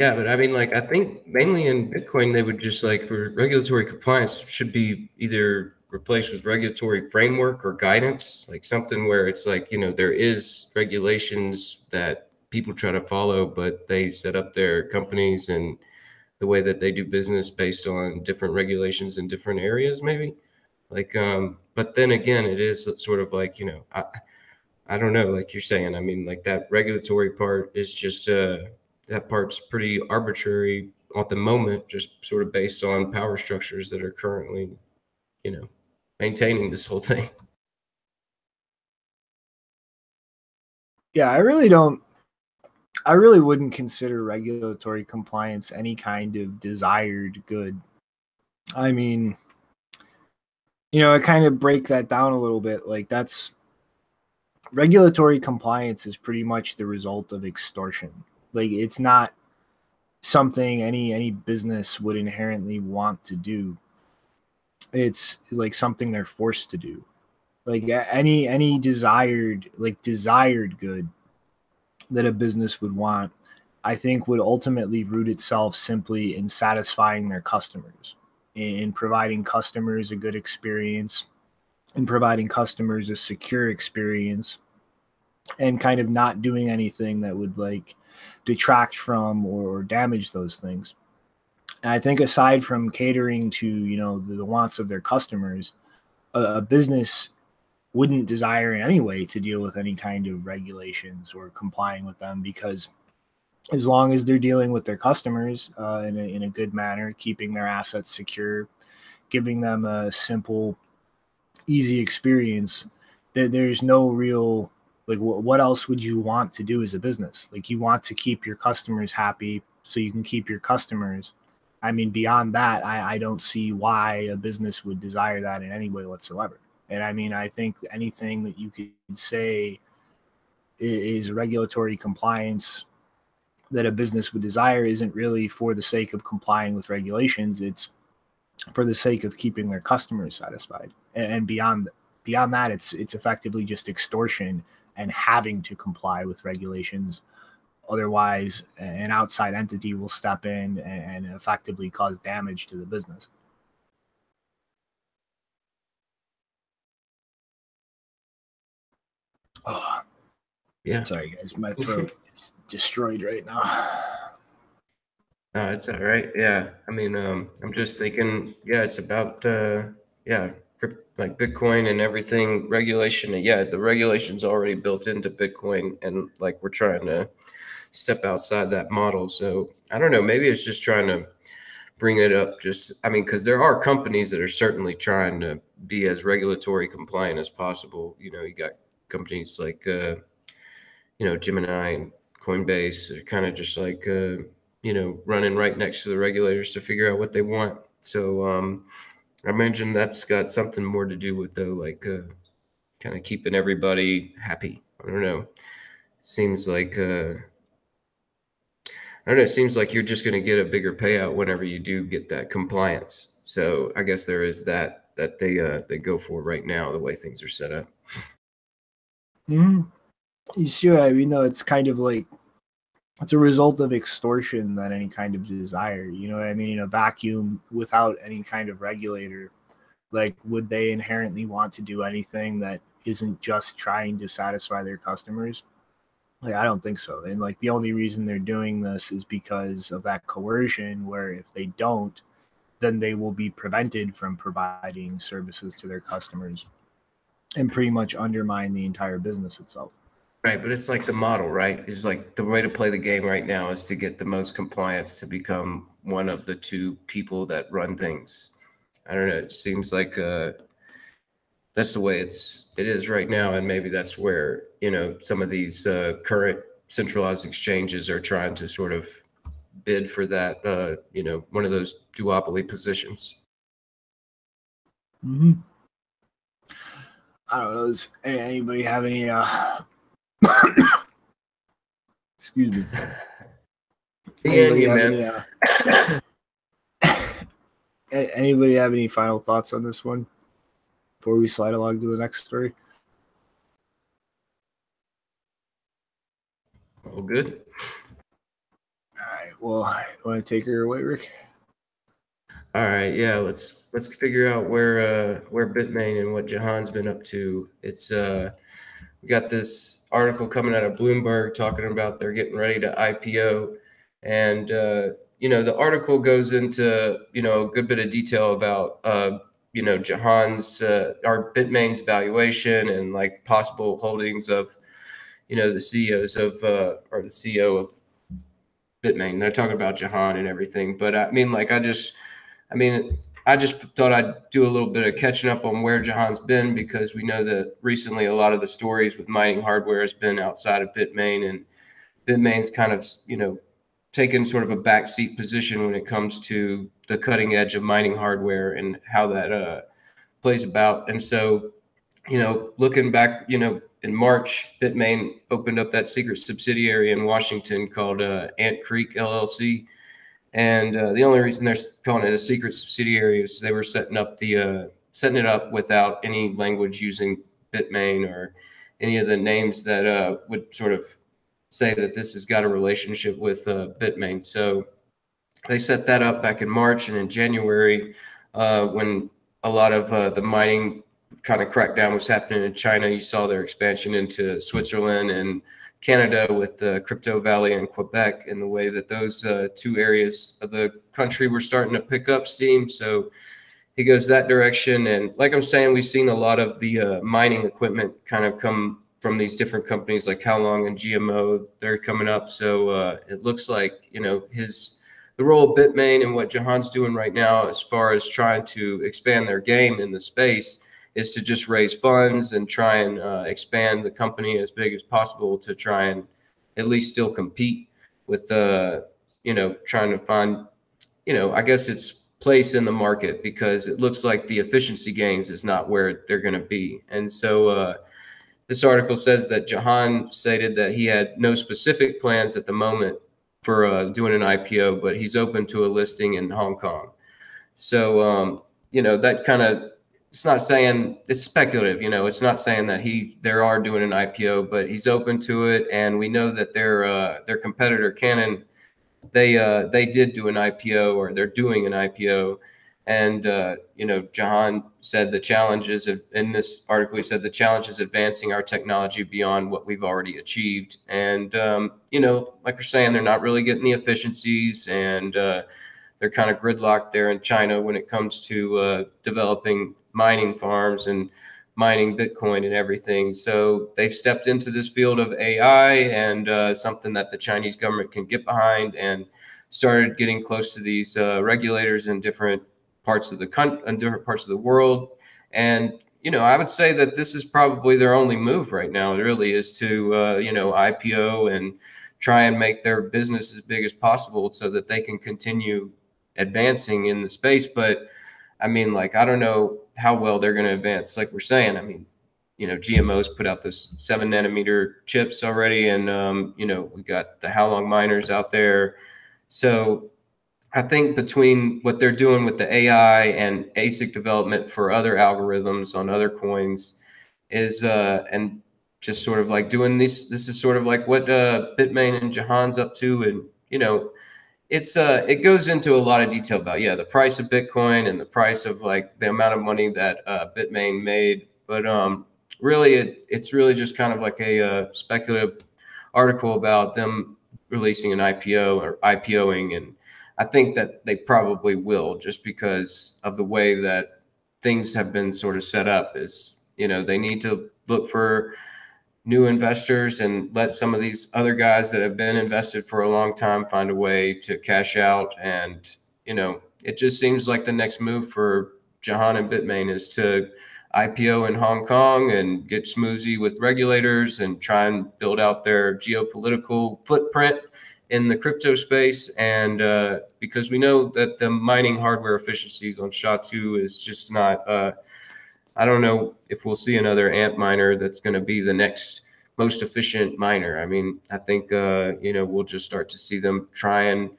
Yeah, but I mean, like, I think mainly in Bitcoin, they would just like for regulatory compliance should be either replaced with regulatory framework or guidance, like something where it's like, you know, there is regulations that people try to follow, but they set up their companies and the way that they do business based on different regulations in different areas, maybe. Like, but then again, it is sort of like, you know, I don't know, like you're saying, I mean, like that regulatory part is just that part's pretty arbitrary at the moment, just sort of based on power structures that are currently, you know, maintaining this whole thing. Yeah, I really wouldn't consider regulatory compliance any kind of desired good. I mean, you know, I kind of break that down a little bit. Like that's regulatory compliance is pretty much the result of extortion. Like it's not something any business would inherently want to do. It's like something they're forced to do. Like any desired good that a business would want, I think would ultimately root itself simply in satisfying their customers, in providing customers a good experience, in providing customers a secure experience, and kind of not doing anything that would like detract from or damage those things. And I think aside from catering to, you know, the wants of their customers, a business wouldn't desire in any way to deal with any kind of regulations or complying with them, because as long as they're dealing with their customers in a good manner, keeping their assets secure, giving them a simple, easy experience, there's no real, like, what else would you want to do as a business? Like, you want to keep your customers happy so you can keep your customers. I mean, beyond that, I don't see why a business would desire that in any way whatsoever. And I mean, I think anything that you could say is regulatory compliance that a business would desire isn't really for the sake of complying with regulations. It's for the sake of keeping their customers satisfied. And beyond that, it's effectively just extortion and having to comply with regulations. Otherwise, an outside entity will step in and effectively cause damage to the business. Oh, Yeah. sorry guys, my throat is destroyed right now. No, it's all right. Yeah. I mean, I'm just thinking, yeah, it's about, yeah, like Bitcoin and everything regulation. Yeah, the regulation's already built into Bitcoin, and like we're trying to step outside that model. So I don't know, maybe it's just trying to bring it up. Just, I mean, because there are companies that are certainly trying to be as regulatory compliant as possible. You know, you got companies like, you know, Gemini and Coinbase are kind of just like, you know, running right next to the regulators to figure out what they want. So I imagine that's got something more to do with, though, like kind of keeping everybody happy. I don't know. Seems like, I don't know. It seems like you're just going to get a bigger payout whenever you do get that compliance. So I guess there is that they go for right now, the way things are set up. Mm-hmm. You see what I mean? Though it's kind of like it's a result of extortion than any kind of desire. You know what I mean? In a vacuum, without any kind of regulator, like, would they inherently want to do anything that isn't just trying to satisfy their customers? Like, I don't think so. And like the only reason they're doing this is because of that coercion, where if they don't, then they will be prevented from providing services to their customers and pretty much undermine the entire business itself. Right, but it's like the model, right? It's like the way to play the game right now is to get the most compliance to become one of the two people that run things. I don't know. It seems like that's the way it is right now, and maybe that's where, you know, some of these current centralized exchanges are trying to sort of bid for that. You know, one of those duopoly positions. Mm-hmm. I don't know. Does anybody have any? Excuse me. Anybody have any, anybody have any final thoughts on this one before we slide along to the next story? All good. All right. Well, you want to take her away, Rick? All right, yeah, let's figure out where Bitmain and what Jihan's been up to. It's we got this article coming out of Bloomberg talking about they're getting ready to IPO, and you know, the article goes into, you know, a good bit of detail about you know, Jihan's or Bitmain's valuation and like possible holdings of, you know, the CEOs of or the CEO of Bitmain. They're talking about Jihan and everything, but I mean, like, I just thought I'd do a little bit of catching up on where Jihan's been, because we know that recently a lot of the stories with mining hardware has been outside of Bitmain, and Bitmain's kind of, you know, taken sort of a backseat position when it comes to the cutting edge of mining hardware and how that plays about. And so, you know, looking back, you know, in March, Bitmain opened up that secret subsidiary in Washington called Ant Creek LLC. And the only reason they're calling it a secret subsidiary is they were setting it up without any language using Bitmain or any of the names that would sort of say that this has got a relationship with Bitmain. So they set that up back in March, and in January, when a lot of the mining kind of crackdown was happening in China, you saw their expansion into Switzerland and Canada with the Crypto Valley and Quebec, and the way that those two areas of the country were starting to pick up steam. So he goes that direction. And like I'm saying, we've seen a lot of the mining equipment kind of come from these different companies like How Long and GMO. They're coming up. So it looks like, you know, the role of Bitmain and what Jihan's doing right now as far as trying to expand their game in the space is to just raise funds and try and expand the company as big as possible to try and at least still compete with, you know, trying to find, you know, I guess its place in the market, because it looks like the efficiency gains is not where they're going to be. And so this article says that Jihan stated that he had no specific plans at the moment for doing an IPO, but he's open to a listing in Hong Kong. So, you know, that kind of, it's not saying, it's speculative, you know, it's not saying that they are doing an IPO, but he's open to it. And we know that their competitor Canon, they did do an IPO, or they're doing an IPO. And, you know, Jihan said the challenges in this article, he said the challenge is advancing our technology beyond what we've already achieved. And, you know, like we're saying, they're not really getting the efficiencies, and they're kind of gridlocked there in China when it comes to developing mining farms and mining Bitcoin and everything. So they've stepped into this field of AI, and something that the Chinese government can get behind, and started getting close to these regulators in different parts of the country and different parts of the world. And, you know, I would say that this is probably their only move right now. It really is to, you know, IPO and try and make their business as big as possible so that they can continue advancing in the space. But I mean, like, I don't know how well they're going to advance. Like we're saying, I mean, you know, GMO's put out this 7-nanometer chips already, and you know, we got the How Long miners out there. So I think between what they're doing with the AI and ASIC development for other algorithms on other coins is and just sort of like doing this is sort of like what Bitmain and Jihan's up to. And, you know, it goes into a lot of detail about, yeah, the price of Bitcoin and the price of like the amount of money that Bitmain made. But really, it's really just kind of like a speculative article about them releasing an IPO or IPOing. And I think that they probably will, just because of the way that things have been sort of set up. Is, you know, they need to look for new investors and let some of these other guys that have been invested for a long time find a way to cash out. And, you know, it just seems like the next move for Jihan and Bitmain is to IPO in Hong Kong and get smoothie with regulators and try and build out their geopolitical footprint in the crypto space. And because we know that the mining hardware efficiencies on SHA-2 is just not, I don't know if we'll see another ANT miner that's going to be the next most efficient miner. I mean, I think, you know, we'll just start to see them try and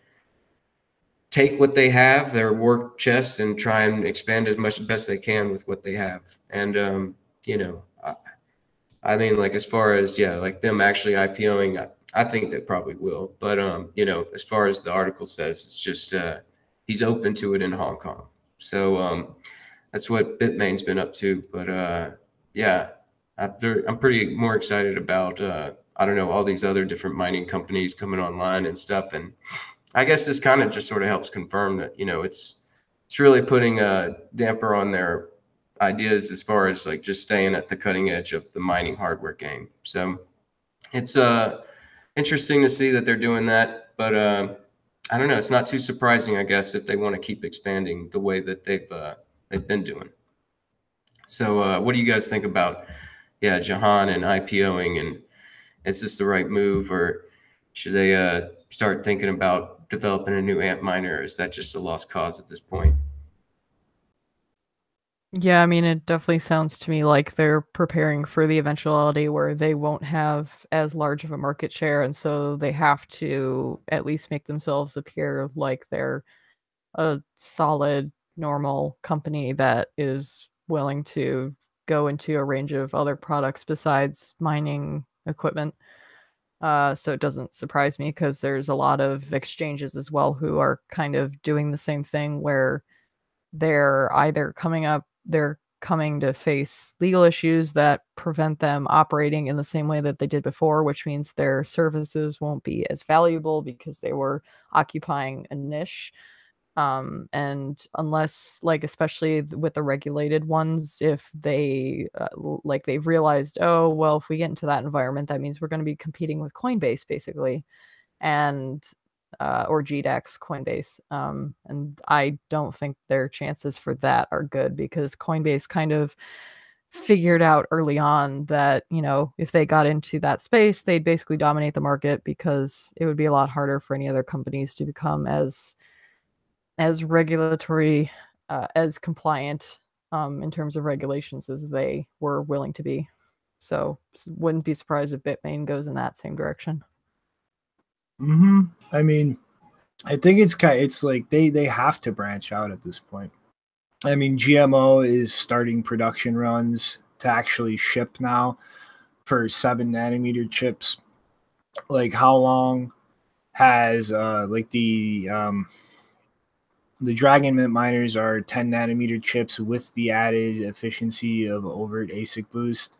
take what they have, their war chest, and try and expand as much as best they can with what they have. And, you know, I mean, like, as far as, yeah, like them actually IPOing, I think they probably will. But you know, as far as the article says, it's just he's open to it in Hong Kong. So that's what Bitmain's been up to. But yeah, I'm pretty more excited about I don't know, all these other different mining companies coming online and stuff. And I guess this kind of just sort of helps confirm that, you know, it's really putting a damper on their ideas as far as like just staying at the cutting edge of the mining hardware game. So it's interesting to see that they're doing that, but I don't know. It's not too surprising, I guess, if they want to keep expanding the way that they've been doing. So what do you guys think about, yeah, Jihan and IPOing, and is this the right move, or should they start thinking about developing a new AMP miner, or is that just a lost cause at this point? Yeah, I mean, it definitely sounds to me like they're preparing for the eventuality where they won't have as large of a market share, and so they have to at least make themselves appear like they're a solid, normal company that is willing to go into a range of other products besides mining equipment. So it doesn't surprise me because there's a lot of exchanges as well who are kind of doing the same thing where they're either they're coming to face legal issues that prevent them operating in the same way that they did before, which means their services won't be as valuable because they were occupying a niche. And unless, like, especially with the regulated ones, if they like they've realized, oh well, if we get into that environment, that means we're going to be competing with Coinbase basically, and or GDAX Coinbase. And I don't think their chances for that are good because Coinbase kind of figured out early on that, you know, if they got into that space, they'd basically dominate the market because it would be a lot harder for any other companies to become as regulatory, as compliant in terms of regulations as they were willing to be. So wouldn't be surprised if Bitmain goes in that same direction. I mean, I think it's like they have to branch out at this point. I mean, GMO is starting production runs to actually ship now for 7-nanometer chips. Like, how long has like the Dragon Mint miners are 10-nanometer chips with the added efficiency of overt ASIC boost.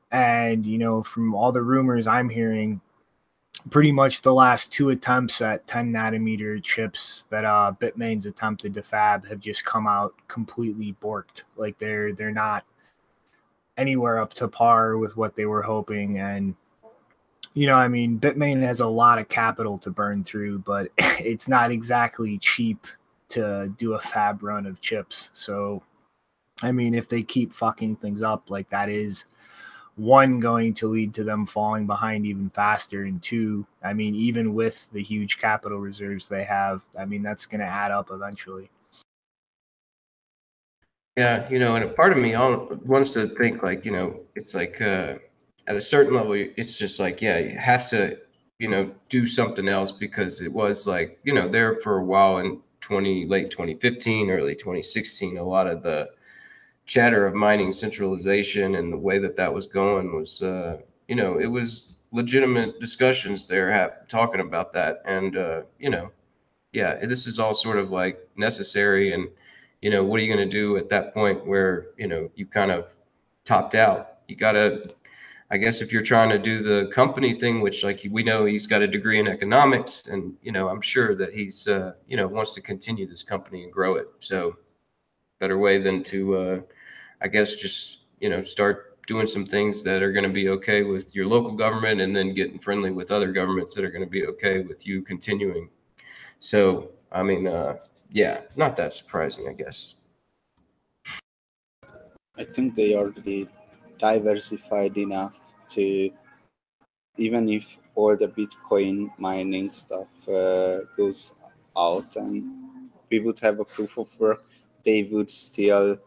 And, you know, from all the rumors I'm hearing, pretty much the last 2 attempts at 10-nanometer chips that Bitmain's attempted to fab have just come out completely borked. Like, they're not anywhere up to par with what they were hoping. And, you know, I mean, Bitmain has a lot of capital to burn through, but it's not exactly cheap to do a fab run of chips. So, I mean, if they keep fucking things up, like, that is, one, going to lead to them falling behind even faster, and two, I mean, even with the huge capital reserves they have, I mean, that's going to add up eventually. Yeah, you know, and a part of me wants to think like, you know, it's like at a certain level, it's just like, yeah, it has to, you know, do something else because it was like, you know, there for a while in late 2015, early 2016, a lot of the chatter of mining centralization and the way that that was going was, you know, it was legitimate discussions there talking about that. And, you know, yeah, this is all sort of like necessary. And, you know, what are you going to do at that point where, you know, you kind of topped out? You got to, I guess, if you're trying to do the company thing, which, like, we know he's got a degree in economics, and, you know, I'm sure that he's, you know, wants to continue this company and grow it. So better way than to, I guess, just, you know, start doing some things that are going to be okay with your local government, and then getting friendly with other governments that are going to be okay with you continuing. So, I mean, yeah, not that surprising, I guess. I think they already diversified enough to, even if all the Bitcoin mining stuff goes out and we would have a proof of work, they would still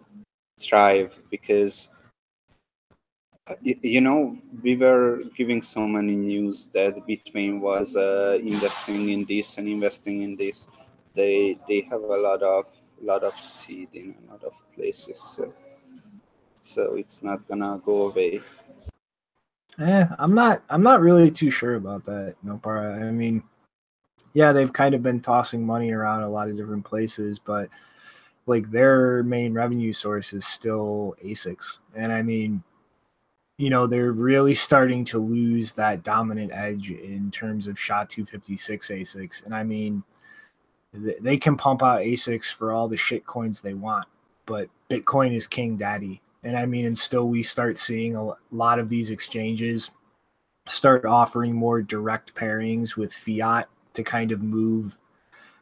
thrive because, you know, we were giving so many news that Bitmain was investing in this and investing in this. They have a lot of seed in a lot of places, so it's not gonna go away. I'm not really too sure about that, Nopara. I mean, yeah, they've kind of been tossing money around a lot of different places, but like their main revenue source is still ASICs. And I mean, they're really starting to lose that dominant edge in terms of SHA-256 ASICs. And I mean, they can pump out ASICs for all the shit coins they want, but Bitcoin is king daddy. And I mean, and still we start seeing a lot of these exchanges start offering more direct pairings with fiat to kind of move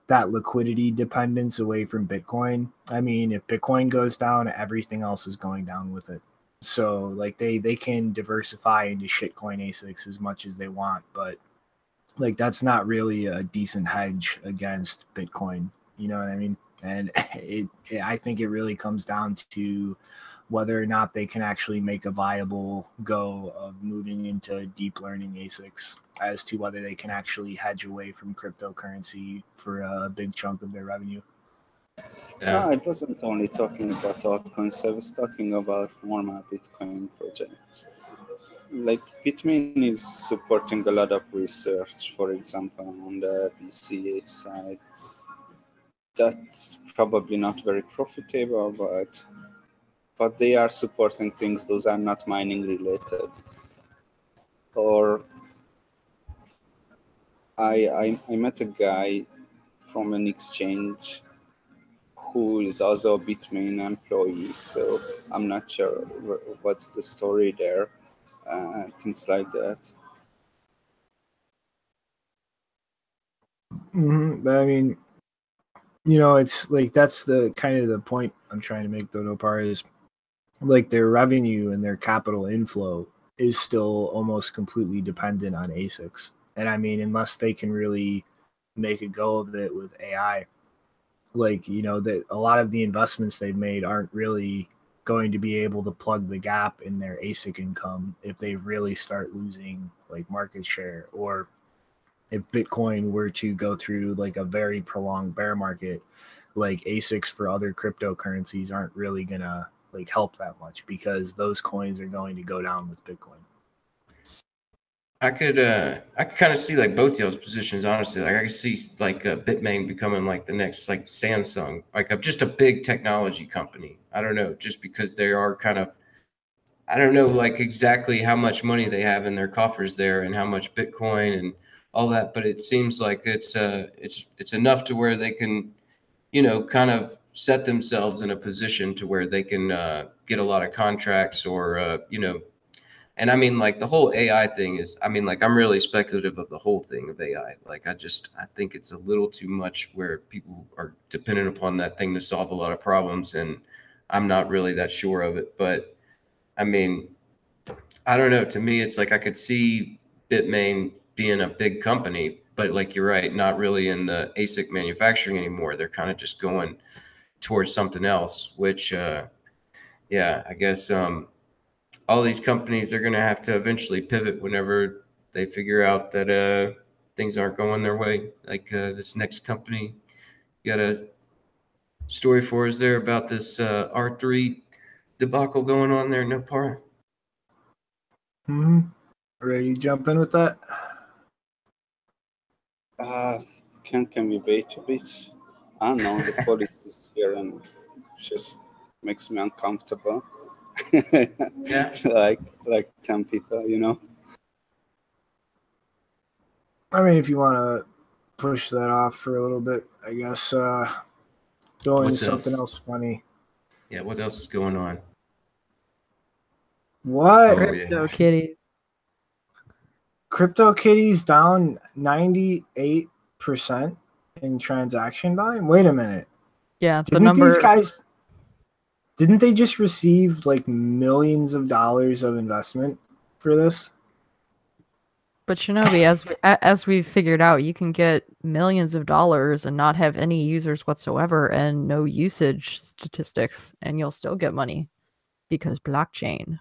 that liquidity dependence away from Bitcoin. I mean, if Bitcoin goes down, everything else is going down with it. So like they can diversify into shitcoin ASICs as much as they want, but like that's not really a decent hedge against Bitcoin. You know what I mean? And I think it really comes down to whether or not they can actually make a viable go of moving into deep learning ASICs, as to whether they can actually hedge away from cryptocurrency for a big chunk of their revenue. No, I wasn't only talking about altcoins. I was talking about normal Bitcoin projects. Like Bitmain is supporting a lot of research, for example, on the BCA side. That's probably not very profitable, but they are supporting things. Those are not mining related. Or I met a guy from an exchange who is also a Bitmain employee, so I'm not sure what's the story there, things like that. But I mean, it's like that's the kind of the point I'm trying to make, though, Nopar, is like their revenue and their capital inflow is still almost completely dependent on ASICs. And I mean, unless they can really make a go of it with AI, like, that a lot of the investments they've made aren't really going to be able to plug the gap in their ASIC income if they really start losing like market share, or if Bitcoin were to go through like a very prolonged bear market, like ASICs for other cryptocurrencies aren't really gonna like help that much, because those coins are going to go down with Bitcoin. I could kind of see like both y'all's positions, honestly. Like I could see like Bitmain becoming like the next like Samsung, like just a big technology company. I don't know, just because they are kind of, I don't know like exactly how much money they have in their coffers there and how much Bitcoin and all that, but it seems like it's enough to where they can, kind of set themselves in a position to where they can get a lot of contracts or and I mean, like the whole AI thing is, I mean, like I'm really speculative of the whole thing of AI. Like I think it's a little too much where people are dependent upon that thing to solve a lot of problems. And I'm not really that sure of it. But I mean, I don't know. To me, it's like I could see Bitmain being a big company, but like you're right, not really in the ASIC manufacturing anymore. They're kind of just going towards something else, which, yeah, I guess all these companies are going to have to eventually pivot whenever they figure out that things aren't going their way. Like this next company, got a story for us there about this R3 debacle going on there, no par. Ready to jump in with that? Can we wait a bit? I don't know, the police is here and just makes me uncomfortable. Yeah. like 10 people, I mean, if you want to push that off for a little bit, I guess go into something else funny. Yeah, what else is going on? What? CryptoKitties. CryptoKitties down 98% in transaction volume? Wait a minute. Yeah, the number. These guys, didn't they just receive like millions of dollars of investment for this? But Shinobi, as we've figured out, you can get millions of dollars and not have any users whatsoever and no usage statistics, and you'll still get money because blockchain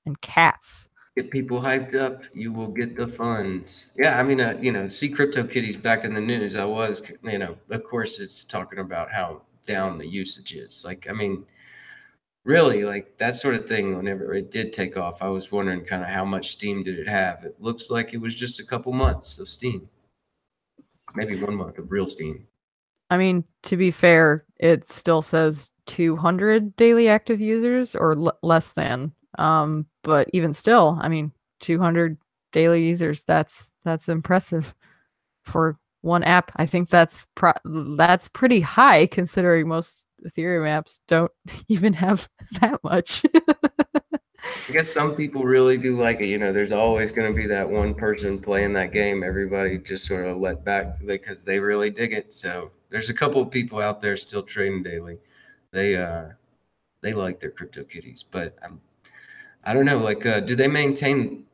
and cats. Get people hyped up, you will get the funds. Yeah, I mean, see CryptoKitties back in the news. I was, of course, it's talking about how down the usage is. Like, I mean, Really, like that sort of thing, whenever it did take off, I was wondering kind of how much steam did it have. It looks like it was just a couple months of steam, maybe 1 month of real steam. I mean, to be fair, it still says 200 daily active users or less than. But even still, I mean, 200 daily users, that's impressive for one app. I think that's pretty high considering most Ethereum apps don't even have that much. I guess some people really do like it. You know, there's always going to be that one person playing that game. Everybody just sort of let back because they really dig it. So there's a couple of people out there still trading daily. They like their CryptoKitties, but I don't know. Like, do they maintain?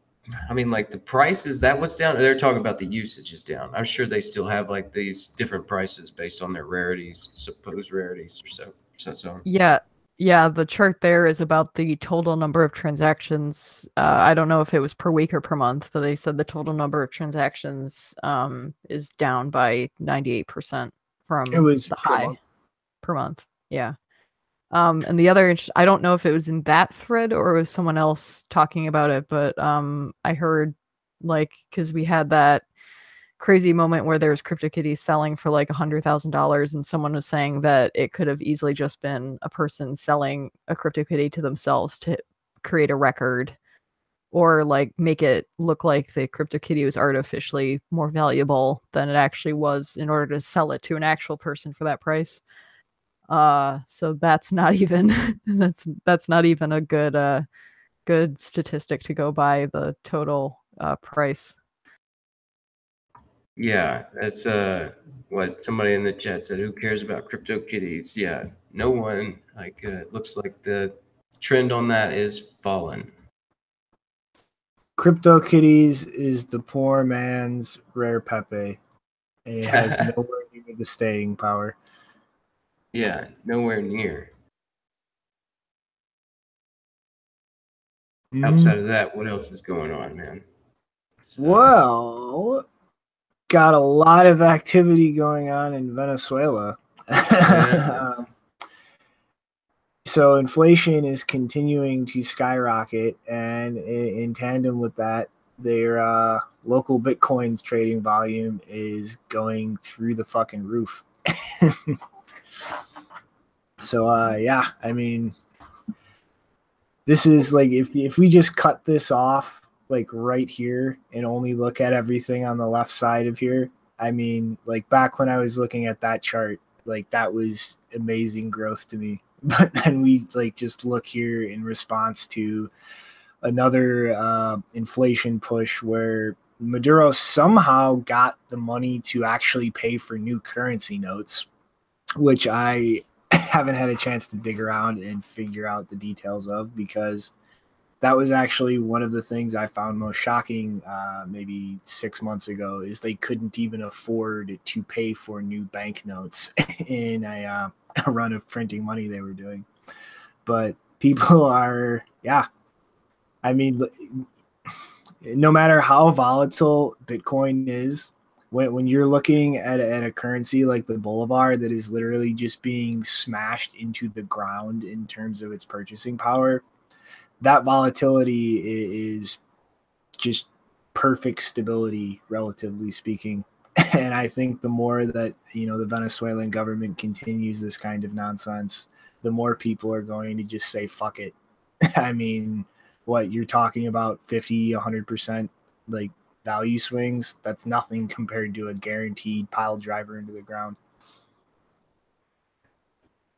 I mean, like the price, is that what's down? They're talking about the usage is down. I'm sure they still have like these different prices based on their rarities, supposed rarities, or so. Yeah, the chart there is about the total number of transactions. I don't know if it was per week or per month, but they said the total number of transactions is down by 98% from It was the per high month. per month. Yeah. And the other, I don't know if it was in that thread or it was someone else talking about it, but I heard like, because we had that crazy moment where there was CryptoKitties selling for like $100,000 and someone was saying that it could have easily just been a person selling a CryptoKitty to themselves to create a record or like make it look like the CryptoKitty was artificially more valuable than it actually was in order to sell it to an actual person for that price. So that's not even that's not even a good statistic to go by the total price. Yeah, that's what somebody in the chat said. Who cares about CryptoKitties? Yeah, no one. Like, it looks like the trend on that is falling. CryptoKitties is the poor man's rare Pepe, and it has nowhere near the staying power. Yeah, nowhere near. Outside of that, what else is going on, man? Well, got a lot of activity going on in Venezuela. Yeah. So inflation is continuing to skyrocket, and in tandem with that, their local Bitcoin's trading volume is going through the fucking roof. So yeah, I mean, this is like if we just cut this off like right here and only look at everything on the left side of here, I mean, like back when I was looking at that chart, like that was amazing growth to me. But then we like just look here in response to another inflation push where Maduro somehow got the money to actually pay for new currency notes, which I haven't had a chance to dig around and figure out the details of, because that was actually one of the things I found most shocking maybe 6 months ago, is they couldn't even afford to pay for new banknotes in a run of printing money they were doing. But people are, yeah, I mean, no matter how volatile Bitcoin is, when you're looking at a currency like the Bolivar that is literally just being smashed into the ground in terms of its purchasing power, that volatility is just perfect stability, relatively speaking. And I think the more that, you know, the Venezuelan government continues this kind of nonsense, the more people are going to just say, fuck it. I mean, what you're talking about, 50, 100% like value swings, that's nothing compared to a guaranteed pile driver into the ground.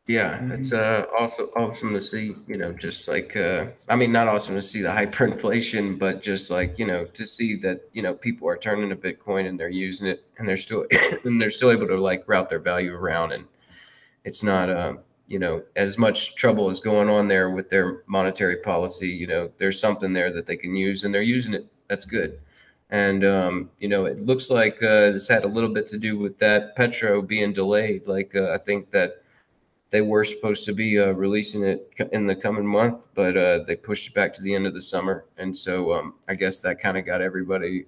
Yeah, it's also awesome to see, you know, just like I mean, not awesome to see the hyperinflation, but just like, you know, to see that, you know, people are turning to Bitcoin and they're using it and they're still and they're still able to like route their value around, and it's not you know, as much trouble is going on there with their monetary policy. You know, there's something there that they can use and they're using it. That's good. And you know, it looks like this had a little bit to do with that Petro being delayed. Like I think that they were supposed to be releasing it in the coming month, but they pushed it back to the end of the summer. And so I guess that kind of got everybody,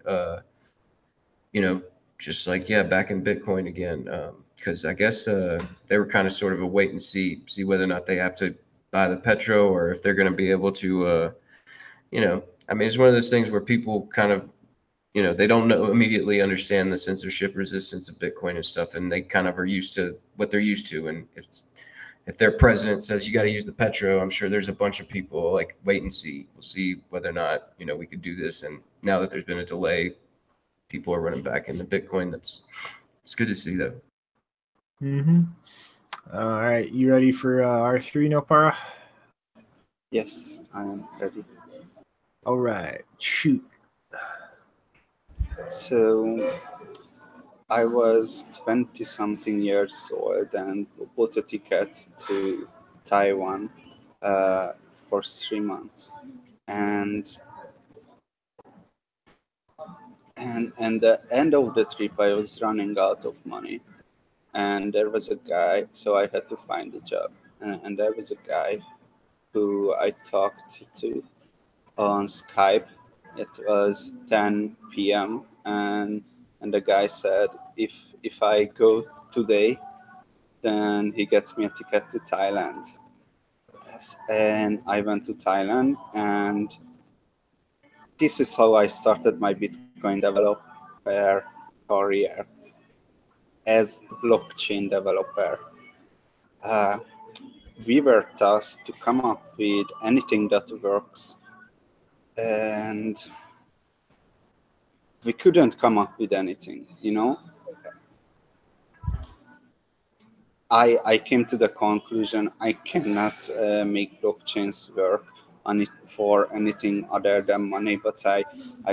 you know, just like, yeah, back in Bitcoin again. Because I guess they were kind of sort of a wait and see whether or not they have to buy the petro, or if they're going to be able to, you know, I mean, it's one of those things where people kind of, you know, they don't immediately understand the censorship resistance of Bitcoin and stuff, and they kind of are used to what they're used to. And if their president says you got to use the petro, I'm sure there's a bunch of people like, wait and see. We'll see whether or not, you know, we could do this. And now that there's been a delay, people are running back into Bitcoin. It's good to see, though. All right, you ready for R3, Nopara? Yes, I am ready. All right, shoot. So I was 20-something years old and bought a ticket to Taiwan for 3 months. And the end of the trip, I was running out of money. And there was a guy, so I had to find a job. And there was a guy who I talked to on Skype. It was 10 p.m. and the guy said, if I go today, then he gets me a ticket to Thailand. And I went to Thailand, and this is how I started my Bitcoin developer career as a blockchain developer. We were tasked to come up with anything that works, and we couldn't come up with anything, you know. I came to the conclusion I cannot make blockchains work on it for anything other than money, but I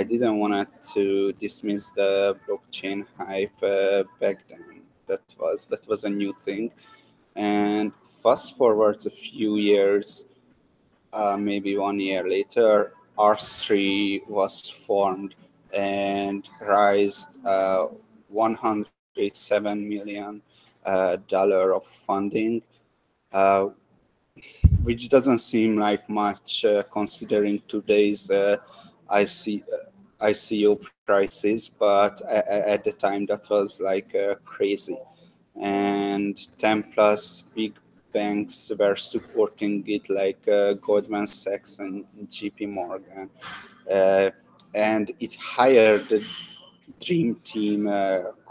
didn't want to dismiss the blockchain hype back then. That was a new thing. And fast forward a few years, maybe 1 year later, R3 was formed and raised $107 million of funding, which doesn't seem like much considering today's ICO prices, but at the time that was like crazy. And 10 plus big banks were supporting it, like Goldman Sachs and JP Morgan. And it hired the dream team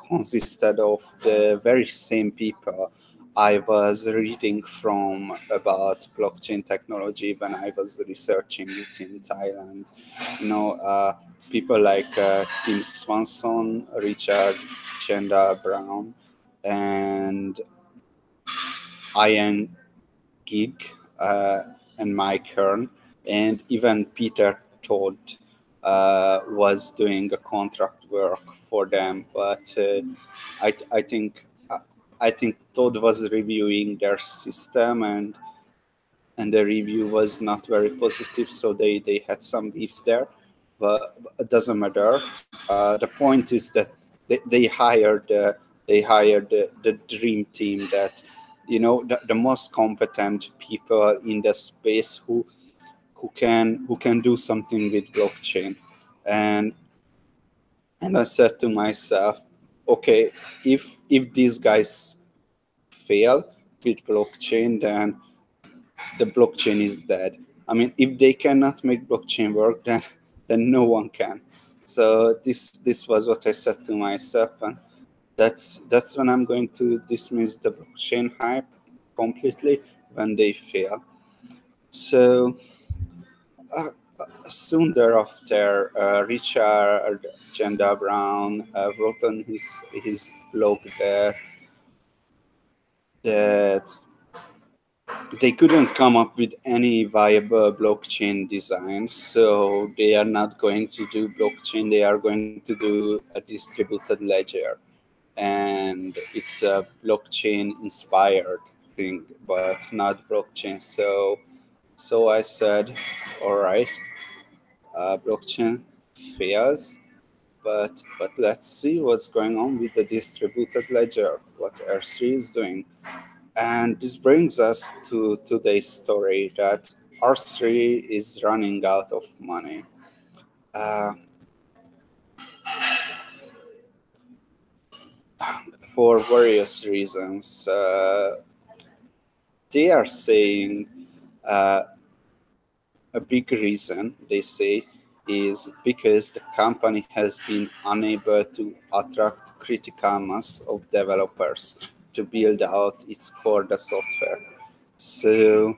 consisted of the very same people I was reading from about blockchain technology when I was researching it in Thailand. You know, people like Tim Swanson, Richard Chenda Brown, and Ian Gig, and Mike Hearn, and even Peter Todd was doing a contract work for them. But I think Todd was reviewing their system, and the review was not very positive, so they had some beef there. But it doesn't matter. The point is that they hired the dream team, that, you know, the most competent people in the space who can do something with blockchain. And I said to myself, okay, if these guys fail with blockchain, then the blockchain is dead. I mean, if they cannot make blockchain work, then no one can. So this was what I said to myself, and that's when I'm going to dismiss the blockchain hype completely, when they fail. So soon thereafter, Richard Chenda Brown wrote on his blog that they couldn't come up with any viable blockchain design, so they are not going to do blockchain. They are going to do a distributed ledger, and it's a blockchain-inspired thing, but not blockchain. So I said, all right, blockchain fails, but let's see what's going on with the distributed ledger, what R3 is doing. And this brings us to today's story, that R3 is running out of money. For various reasons. They are saying A big reason, they say, is because the company has been unable to attract critical mass of developers to build out its core software. So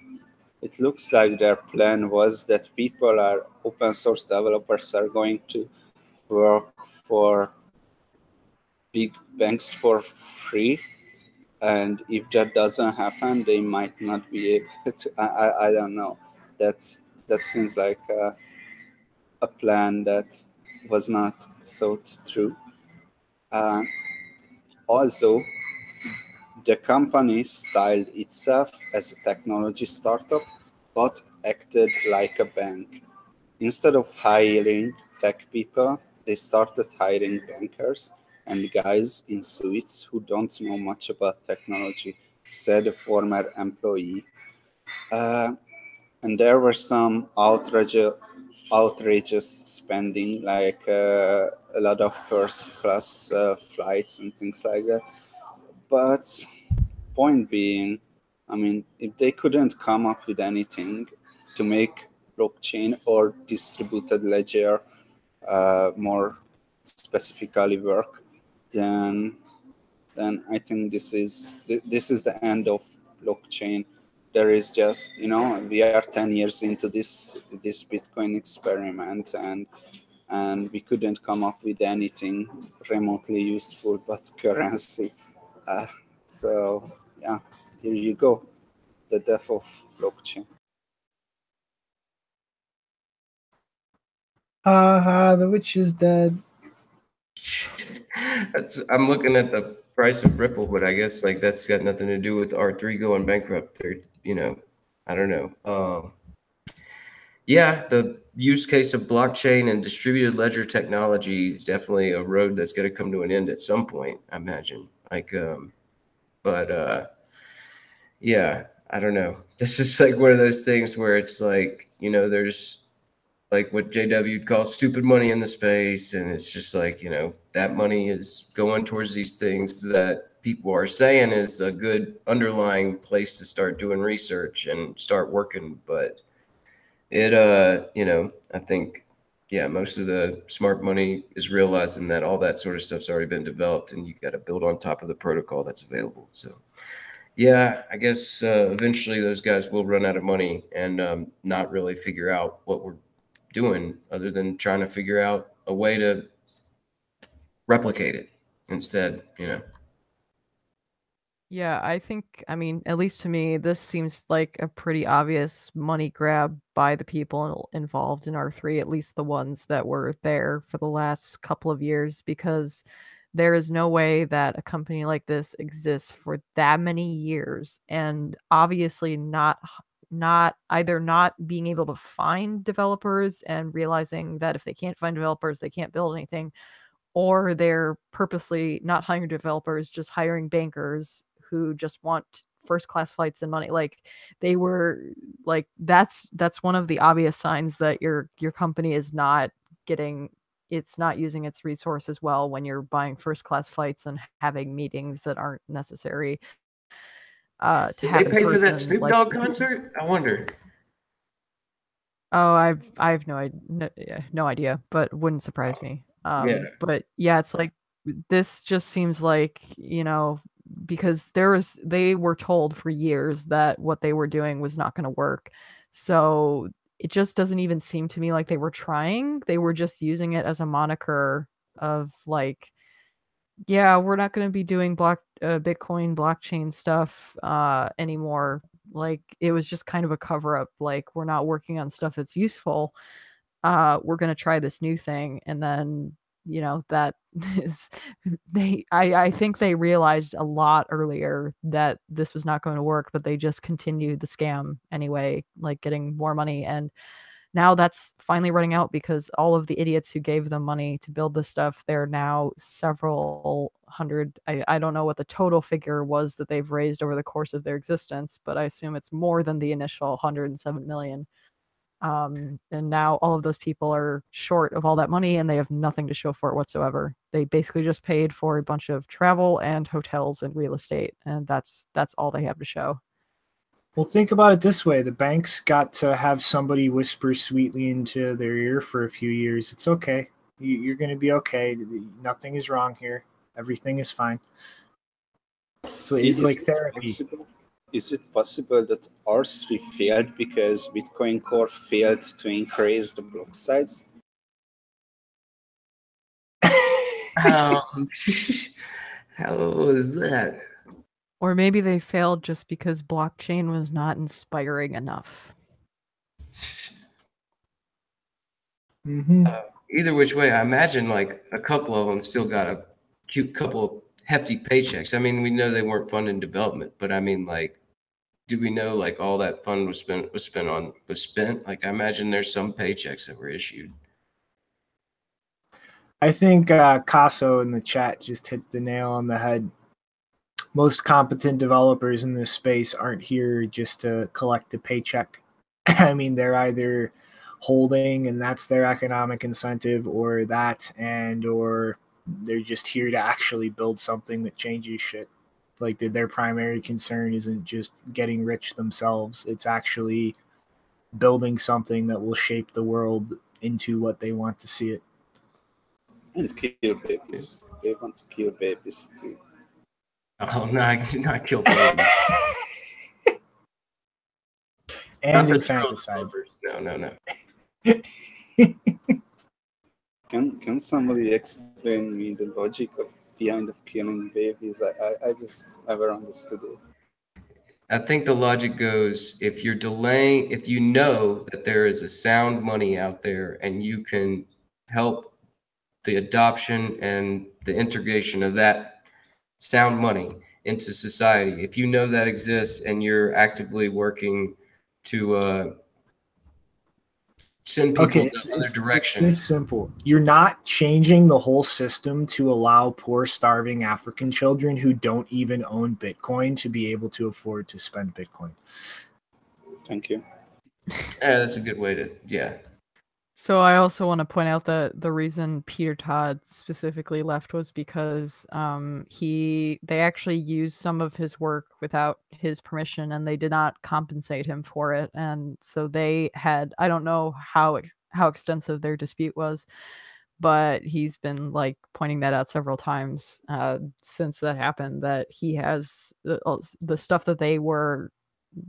it looks like their plan was that open source developers are going to work for big banks for free. And if that doesn't happen, they might not be able to, I don't know. That seems like a plan that was not thought through. Also, the company styled itself as a technology startup, but acted like a bank. Instead of hiring tech people, they started hiring bankers and guys in suits who don't know much about technology, said a former employee. And there were some outrageous spending, like a lot of first-class flights and things like that. But point being, I mean, if they couldn't come up with anything to make blockchain or distributed ledger more specifically work, then I think this is the end of blockchain. There is just, we are 10 years into this Bitcoin experiment, and we couldn't come up with anything remotely useful but currency. So yeah, here you go, the death of blockchain. The witch is dead. I'm looking at the price of Ripple, but I guess like that's got nothing to do with R3 going bankrupt. Or, I don't know. Yeah, the use case of blockchain and distributed ledger technology is definitely a road that's going to come to an end at some point, I imagine. Yeah, I don't know. This is like one of those things where it's like, there's like what JW would call stupid money in the space. And it's just like, that money is going towards these things that people are saying is a good underlying place to start doing research and start working. But it, I think, yeah, most of the smart money is realizing that all that sort of stuff's already been developed and you got to build on top of the protocol that's available. So yeah, I guess eventually those guys will run out of money and not really figure out what we're doing other than trying to figure out a way to replicate it instead, Yeah, I mean, at least to me, this seems like a pretty obvious money grab by the people involved in R3, at least the ones that were there for the last couple of years, because there is no way that a company like this exists for that many years and obviously not either not being able to find developers and realizing that if they can't find developers, they can't build anything, or they're purposely not hiring developers, just hiring bankers who just want first class flights and money. Like they were like that's one of the obvious signs that your company is not using its resources well when you're buying first class flights and having meetings that aren't necessary to Did have they in pay for that person. Snoop Dogg concert? I wonder. Oh, I have no idea, but wouldn't surprise me. Yeah. But yeah, it's like this just seems like, because they were told for years that what they were doing was not going to work. So it just doesn't even seem to me like they were trying. They were just using it as a moniker of like, yeah, we're not going to be doing Bitcoin blockchain stuff anymore. Like it was just kind of a cover up. Like we're not working on stuff that's useful. We're going to try this new thing. And then, that is, I think they realized a lot earlier that this was not going to work, but they just continued the scam anyway, like getting more money. And now that's finally running out because all of the idiots who gave them money to build this stuff, they're now several hundred. I don't know what the total figure was that they've raised over the course of their existence, but I assume it's more than the initial 107 million. And now all of those people are short of all that money and they have nothing to show for it whatsoever. They basically just paid for a bunch of travel and hotels and real estate, and that's all they have to show. Well, think about it this way. The banks got to have somebody whisper sweetly into their ear for a few years. It's okay. You're going to be okay. Nothing is wrong here. Everything is fine. So it's like therapy. Is it possible that R3 failed because Bitcoin Core failed to increase the block size? How is that? Or maybe they failed just because blockchain was not inspiring enough. Mm-hmm. Either which way, I imagine like a couple of them still got a cute couple of hefty paychecks. I mean, we know they weren't funding development, but I mean, like, do we know like all that fund was spent? Like, I imagine there's some paychecks that were issued. I think Caso in the chat just hit the nail on the head. Most competent developers in this space aren't here just to collect a paycheck. I mean, they're either holding and that's their economic incentive, or they're just here to actually build something that changes shit. Like their primary concern isn't just getting rich themselves. It's actually building something that will shape the world into what they want to see it. And kill babies. They want to kill babies too. Oh, no, I did not kill babies. And Not the infanticide. No. Can somebody explain me the logic behind of killing babies? I just never understood it. I think the logic goes, if you're delaying, if you know that there is a sound money out there and you can help the adoption and the integration of that sound money into society, if you know that exists and you're actively working to send people in other directions. It's simple. You're not changing the whole system to allow poor, starving African children who don't even own Bitcoin to be able to afford to spend Bitcoin. Thank you. Yeah, that's a good way to, yeah. So I also want to point out that the reason Peter Todd specifically left was because they actually used some of his work without his permission, and they did not compensate him for it. And so they had, I don't know how extensive their dispute was, but he's been like pointing that out several times since that happened, that he has the stuff that they were,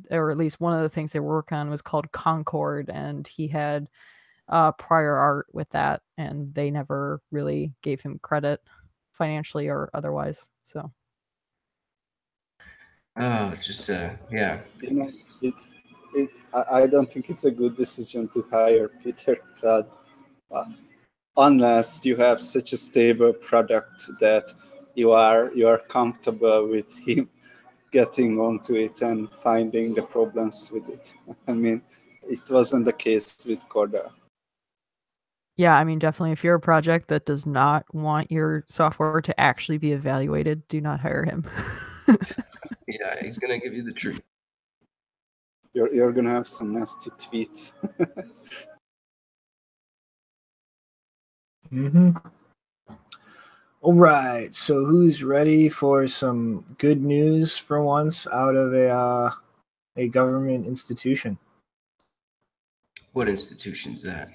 or at least one of the things they were working on was called Concord, and he had prior art with that, and they never really gave him credit financially or otherwise. So Just yeah. You know, I don't think it's a good decision to hire Peter Todd unless you have such a stable product that you are comfortable with him getting onto it and finding the problems with it. I mean, it wasn't the case with Corda. yeah, I mean, definitely if you're a project that does not want your software to actually be evaluated, do not hire him. Yeah, he's gonna give you the truth. You're gonna have some nasty tweets. Mm-hmm. All right, so who's ready for some good news for once out of a government institution? What institution's that?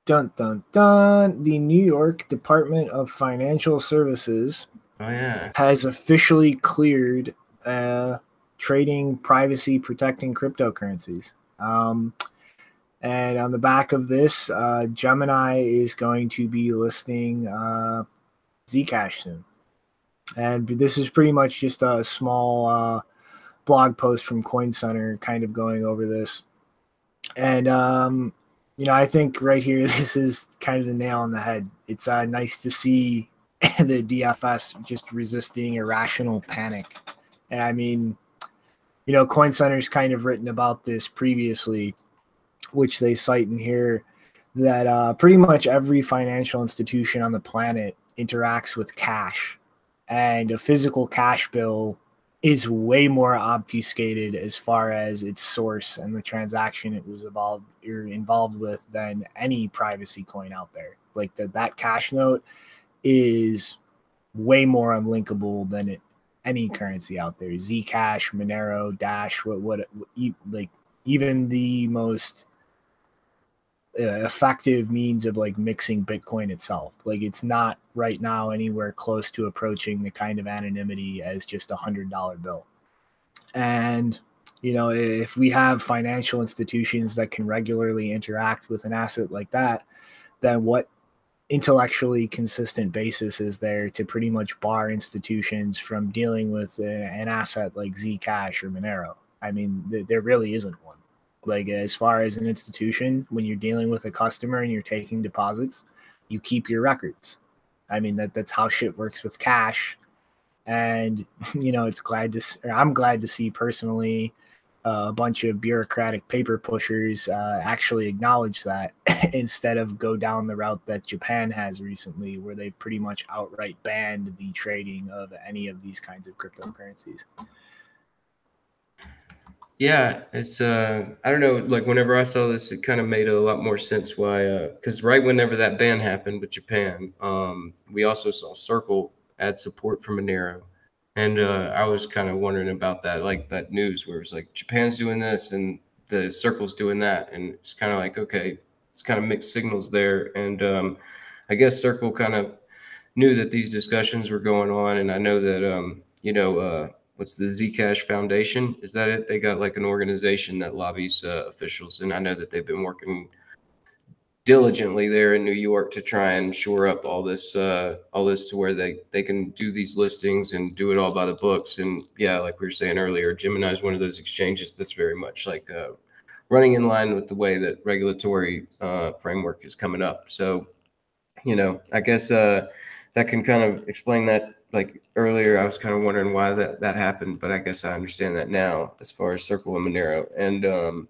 Dun dun dun! The New York Department of Financial Services has officially cleared trading privacy protecting cryptocurrencies. And on the back of this, Gemini is going to be listing Zcash soon. And this is pretty much just a small blog post from Coin Center kind of going over this. And, I think right here, this is kind of the nail on the head. It's nice to see the DFS just resisting irrational panic. And I mean, Coin Center's kind of written about this previously, which they cite in here, that pretty much every financial institution on the planet interacts with cash, and a physical cash bill is way more obfuscated as far as its source and the transaction it was involved with than any privacy coin out there. Like that cash note is way more unlinkable than any currency out there, Zcash, Monero, Dash, like even the most effective means of like mixing Bitcoin itself. Like it's not right now anywhere close to approaching the kind of anonymity as just $100 bill. And if we have financial institutions that can regularly interact with an asset like that, then what intellectually consistent basis is there to pretty much bar institutions from dealing with an asset like Zcash or Monero? I mean, there really isn't one. Like as far as an institution, when you're dealing with a customer and you're taking deposits, you keep your records. I mean, that's how shit works with cash. And I'm glad to see personally a bunch of bureaucratic paper pushers actually acknowledge that instead of go down the route that Japan has recently, where they've pretty much outright banned the trading of any of these kinds of cryptocurrencies. Yeah, it's I don't know, like whenever I saw this, it kind of made a lot more sense why, because right whenever that ban happened with Japan, we also saw Circle add support for Monero. And I was kind of wondering about that, like that news where it's like Japan's doing this and the Circle's doing that. And it's kind of like, okay, it's kind of mixed signals there. And I guess Circle kind of knew that these discussions were going on. And I know that, what's the Zcash Foundation? Is that it? They got like an organization that lobbies officials. And I know that they've been working diligently there in New York to try and shore up all this to where they can do these listings and do it all by the books. And yeah, like we were saying earlier, Gemini is one of those exchanges that's very much like running in line with the way that regulatory framework is coming up. So, I guess that can kind of explain that. Like earlier, I was kind of wondering why that happened, but I guess I understand that now as far as Circle and Monero. And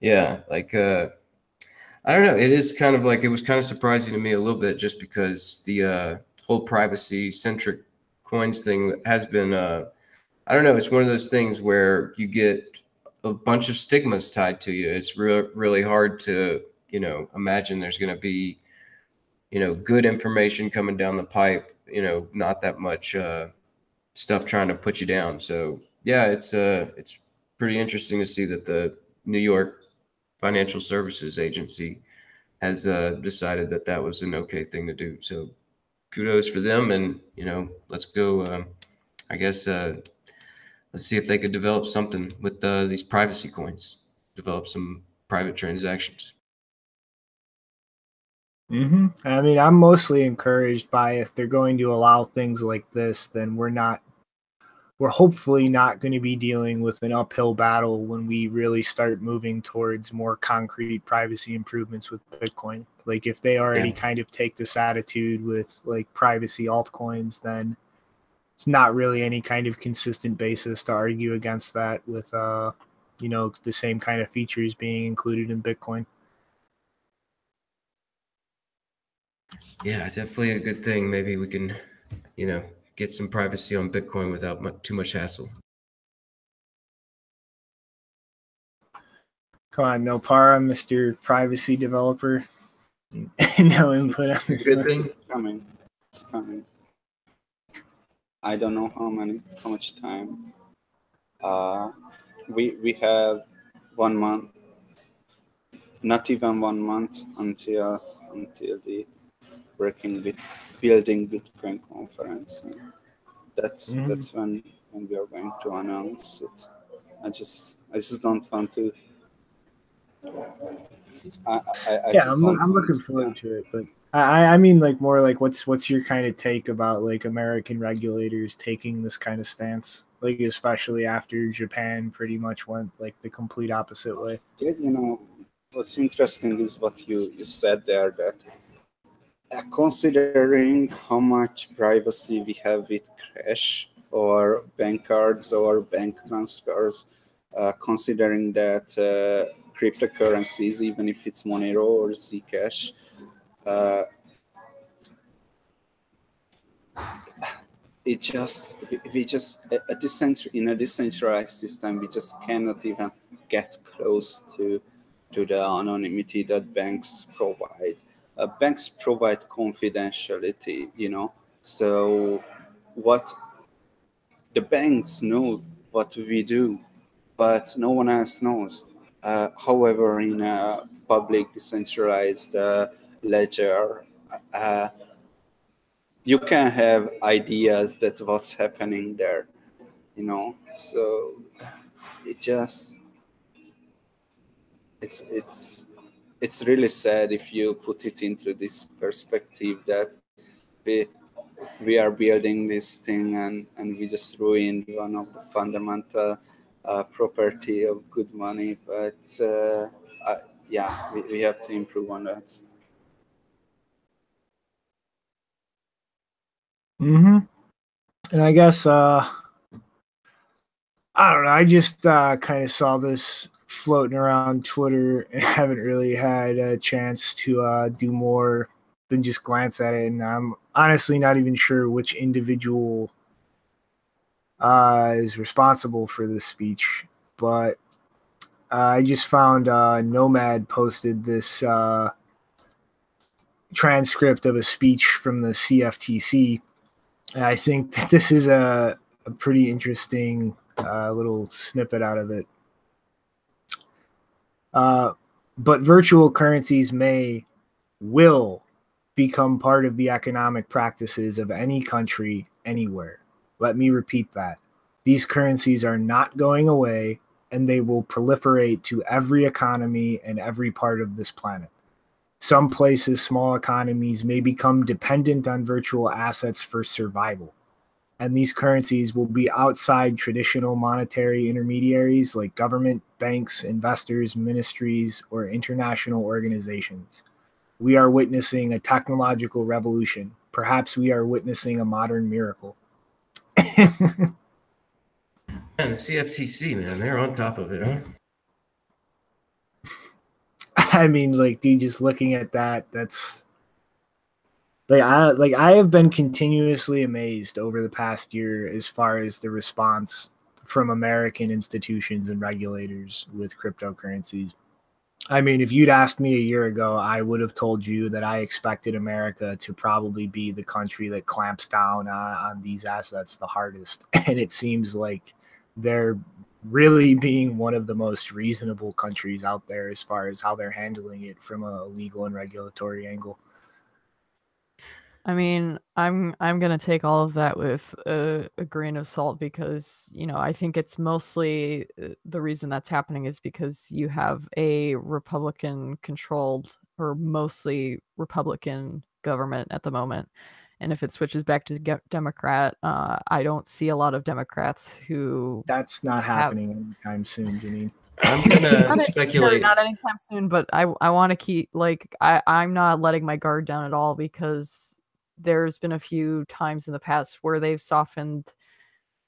yeah, like I don't know. It is kind of like, it was kind of surprising to me a little bit just because the whole privacy centric coins thing has been, I don't know. It's one of those things where you get a bunch of stigmas tied to you. It's really hard to, imagine there's going to be, good information coming down the pipe, not that much stuff trying to put you down. So yeah, it's pretty interesting to see that the New York Financial Services Agency has decided that that was an okay thing to do. So kudos for them. And, let's go, I guess, let's see if they could develop something with these privacy coins, develop some private transactions. I mean, I'm mostly encouraged by if they're going to allow things like this, then we're hopefully not going to be dealing with an uphill battle when we really start moving towards more concrete privacy improvements with Bitcoin. Like if they already kind of take this attitude with like privacy altcoins, then it's not really any kind of consistent basis to argue against that with, the same kind of features being included in Bitcoin. Yeah, it's definitely a good thing. Maybe we can, get some privacy on Bitcoin without too much hassle. Come on, no para, Mr. Privacy Developer. No input on this. It's coming. It's coming. I don't know how much time. We have 1 month, not even 1 month until the building Bitcoin conference. And that's when we are going to announce it. I just don't want to. I'm looking forward to it, but I mean, like more like what's your kind of take about like American regulators taking this kind of stance, like especially after Japan pretty much went like the complete opposite way. Yeah, what's interesting is what you said there, that considering how much privacy we have with cash or bank cards or bank transfers, considering that cryptocurrencies, even if it's Monero or Zcash, in a decentralized system, we just cannot even get close to the anonymity that banks provide. Banks provide confidentiality, so what the banks know what we do, but no one else knows. However, in a public decentralized ledger, you can have ideas that what's happening there, you know. So it just it's really sad if you put it into this perspective that we we are building this thing and we just ruined one of the fundamental property of good money. But yeah, we have to improve on that. And I guess I don't know. I just kind of saw this floating around Twitter and haven't really had a chance to do more than just glance at it. And I'm honestly not even sure which individual is responsible for this speech. But I just found Nomad posted this transcript of a speech from the CFTC. And I think that this is a pretty interesting little snippet out of it. But virtual currencies will become part of the economic practices of any country, anywhere. Let me repeat that. These currencies are not going away, and they will proliferate to every economy and every part of this planet. Some places, small economies may become dependent on virtual assets for survival. And these currencies will be outside traditional monetary intermediaries like government, banks, investors, ministries, or international organizations. We are witnessing a technological revolution. Perhaps we are witnessing a modern miracle. And the CFTC, man, they're on top of it, huh? I mean, like, dude, just looking at that, that's I have been continuously amazed over the past year as far as the response from American institutions and regulators with cryptocurrencies. I mean, if you'd asked me a year ago, I would have told you that I expected America to probably be the country that clamps down on these assets the hardest. And it seems like they're really being one of the most reasonable countries out there as far as how they're handling it from a legal and regulatory angle. I mean, I'm gonna take all of that with a grain of salt because, you know, I think it's mostly the reason that's happening is because you have a Republican-controlled or mostly Republican government at the moment, and if it switches back to Democrat, I don't see a lot of Democrats who. That's not happening anytime soon, Janine. I'm gonna speculate. Not anytime soon, but I want to keep I'm not letting my guard down at all because there's been a few times in the past where they've softened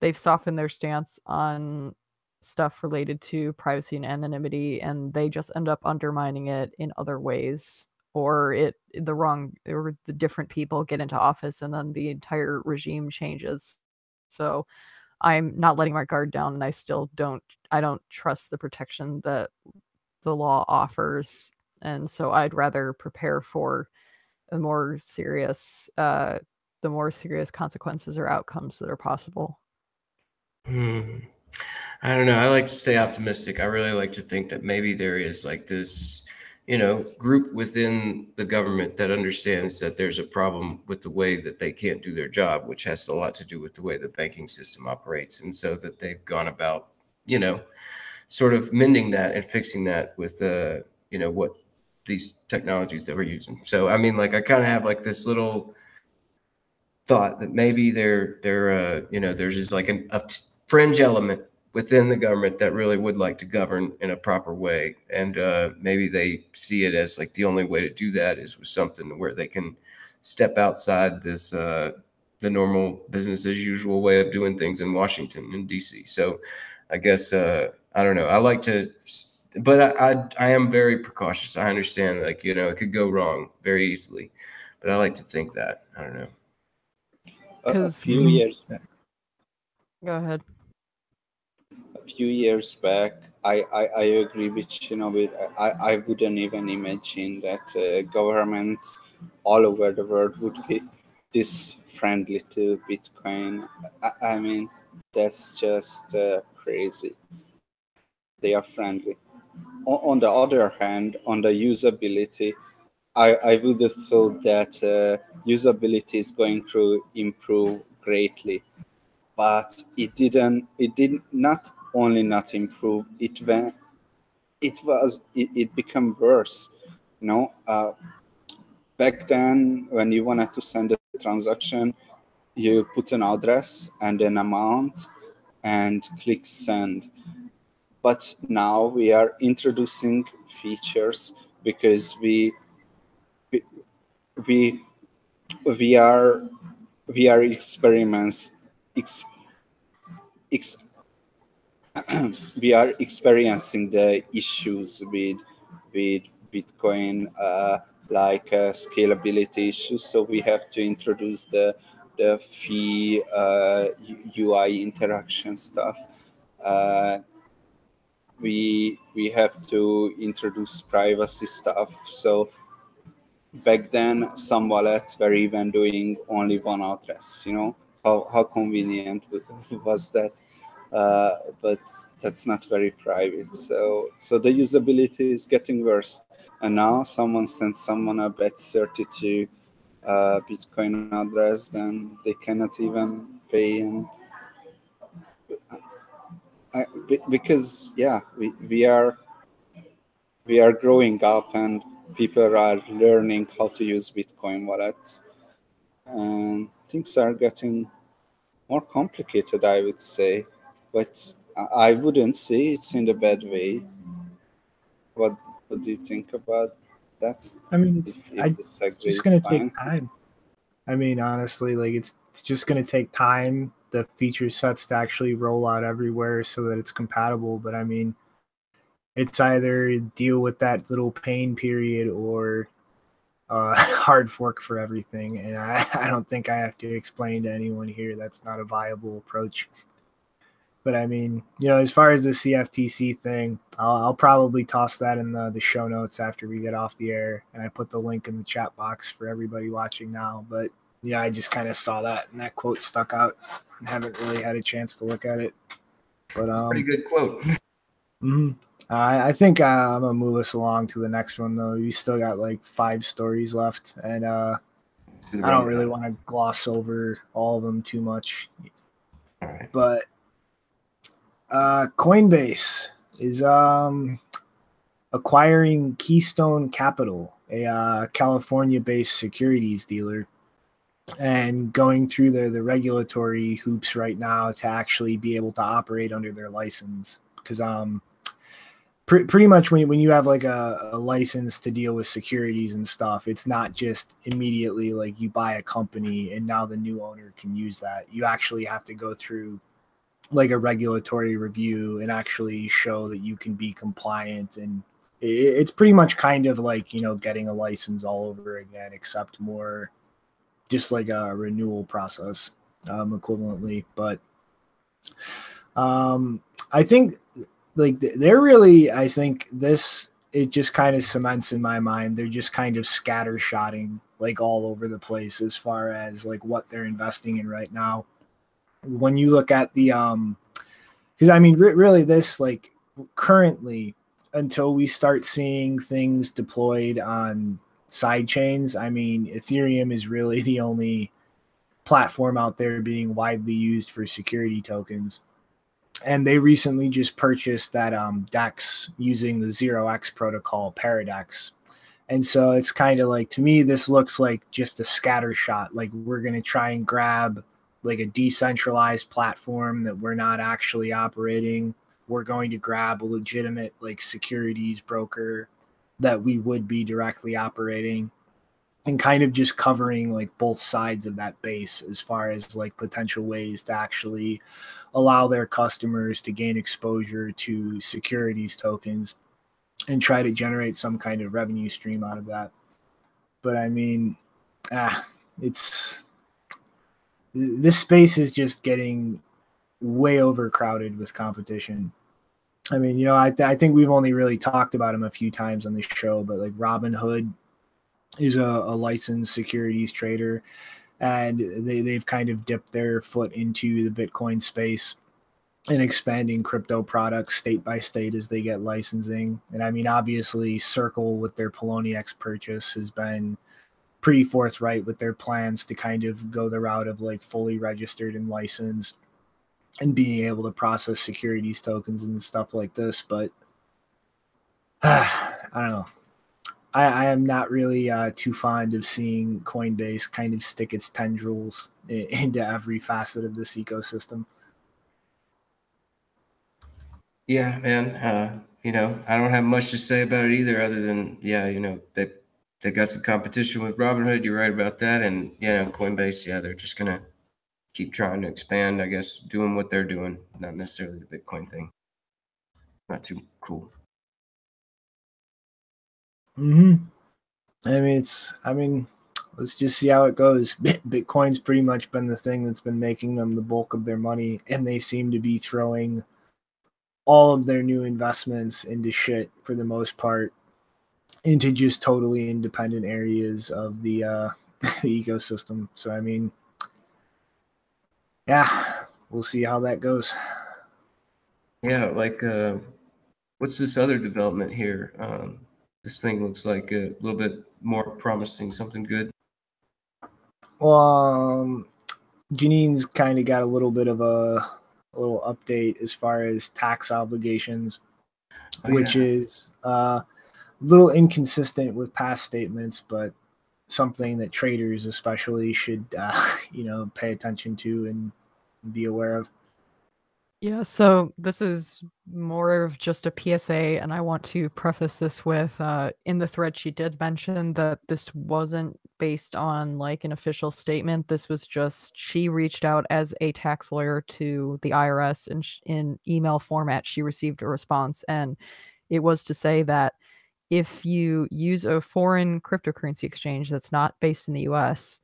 their stance on stuff related to privacy and anonymity, and they just end up undermining it in other ways, or the different people get into office and then the entire regime changes. So I'm not letting my guard down, and I don't trust the protection that the law offers, and so I'd rather prepare for the more serious consequences or outcomes that are possible. I don't know. I like to stay optimistic. I really like to think that maybe there is like this, group within the government that understands that there's a problem with the way that they can't do their job, which has a lot to do with the way the banking system operates. And so that they've gone about, sort of mending that and fixing that with, what these technologies that we're using. So, I mean, like, I kind of have like this little thought that maybe there's just like a fringe element within the government that really would like to govern in a proper way. And maybe they see it as like the only way to do that is with something where they can step outside this, the normal business as usual way of doing things in Washington and DC. So I guess, I don't know. I like to, but I am very precautious. I understand, like, it could go wrong very easily, but I like to think that. I don't know. A few years back. Go ahead. A few years back, I agree with I wouldn't even imagine that governments all over the world would be this friendly to Bitcoin. I mean, that's just crazy. They are friendly. On the other hand, on the usability, I would have thought that usability is going to improve greatly, but it didn't. It did not only not improve. It became worse. You know, back then when you wanted to send a transaction, you put an address and an amount and click send. But now we are introducing features because we are experiments ex, ex, we are experiencing the issues with Bitcoin, like scalability issues. So we have to introduce the fee UI interaction stuff. We have to introduce privacy stuff. So back then, some wallets were even doing only one address. You know how convenient was that? But that's not very private. So the usability is getting worse. And now someone sends someone a Bet32 Bitcoin address, then they cannot even pay. And because we are growing up and people are learning how to use Bitcoin wallets, and things are getting more complicated, I would say. But I wouldn't say it's in a bad way. What do you think about that? I mean, If the it's segue just is going to fine. take time. I mean, honestly, like it's just going to take time, the feature sets to actually roll out everywhere so that it's compatible. But I mean, it's either deal with that little pain period or hard fork for everything. And I don't think I have to explain to anyone here that's not a viable approach. But I mean, you know, as far as the CFTC thing, I'll probably toss that in the show notes after we get off the air. And I put the link in the chat box for everybody watching now. But, yeah, I just kind of saw that and that quote stuck out. I haven't really had a chance to look at it. But Pretty good quote. I think I'm going to move us along to the next one, though. We still got like 5 stories left. And I don't really want to gloss over all of them too much. All right. But Coinbase is acquiring Keystone Capital, a California-based securities dealer, and going through the regulatory hoops right now to actually be able to operate under their license. Because pretty much when you have like a license to deal with securities and stuff, it's not just immediately like you buy a company and now the new owner can use that. You actually have to go through like a regulatory review and actually show that you can be compliant. And it's pretty much kind of like, you know, getting a license all over again, except more just like a renewal process equivalently. But I think like they're really, I think this, it just kind of cements in my mind, they're just kind of scattershotting like all over the place as far as like what they're investing in right now. When you look at the because I mean really this like currently until we start seeing things deployed on side chains, I mean Ethereum is really the only platform out there being widely used for security tokens. And they recently just purchased that DEX using the 0x protocol Paradex. And so it's kind of like, to me, this looks like just a scatter shot. Like we're going to try and grab like a decentralized platform that we're not actually operating. We're going to grab a legitimate like securities broker that we would be directly operating, and kind of just covering like both sides of that base as far as like potential ways to actually allow their customers to gain exposure to securities tokens and try to generate some kind of revenue stream out of that. But I mean, this space is just getting way overcrowded with competition. I mean, you know, I think we've only really talked about him a few times on the show, but like Robinhood is a licensed securities trader. and they've kind of dipped their foot into the Bitcoin space and expanding crypto products state by state as they get licensing. And I mean, obviously, Circle with their Poloniex purchase has been pretty forthright with their plans to kind of go the route of like fully registered and licensed and being able to process securities tokens and stuff like this. But I don't know. I am not really too fond of seeing Coinbase kind of stick its tendrils into every facet of this ecosystem. Yeah, man. You know, I don't have much to say about it either, other than, yeah, you know, they got some competition with Robinhood. You're right about that. And, you know, Coinbase, yeah, they're just going to keep trying to expand, I guess, doing what they're doing, not necessarily the Bitcoin thing. Not too cool. I mean, let's just see how it goes. Bitcoin's pretty much been the thing that's been making them the bulk of their money, and they seem to be throwing all of their new investments into shit for the most part, into just totally independent areas of the ecosystem. So I mean, yeah, we'll see how that goes. Yeah, like what's this other development here? This thing looks like a little bit more promising, something good. Well, Janine's kind of got a little bit of a little update as far as tax obligations, which is a little inconsistent with past statements, but something that traders especially should, pay attention to and be aware of. Yeah, so this is more of just a PSA, and I want to preface this with in the thread she did mention that this wasn't based on like an official statement. This was just she reached out as a tax lawyer to the IRS, and in email format she received a response, and it was to say that if you use a foreign cryptocurrency exchange that's not based in the US,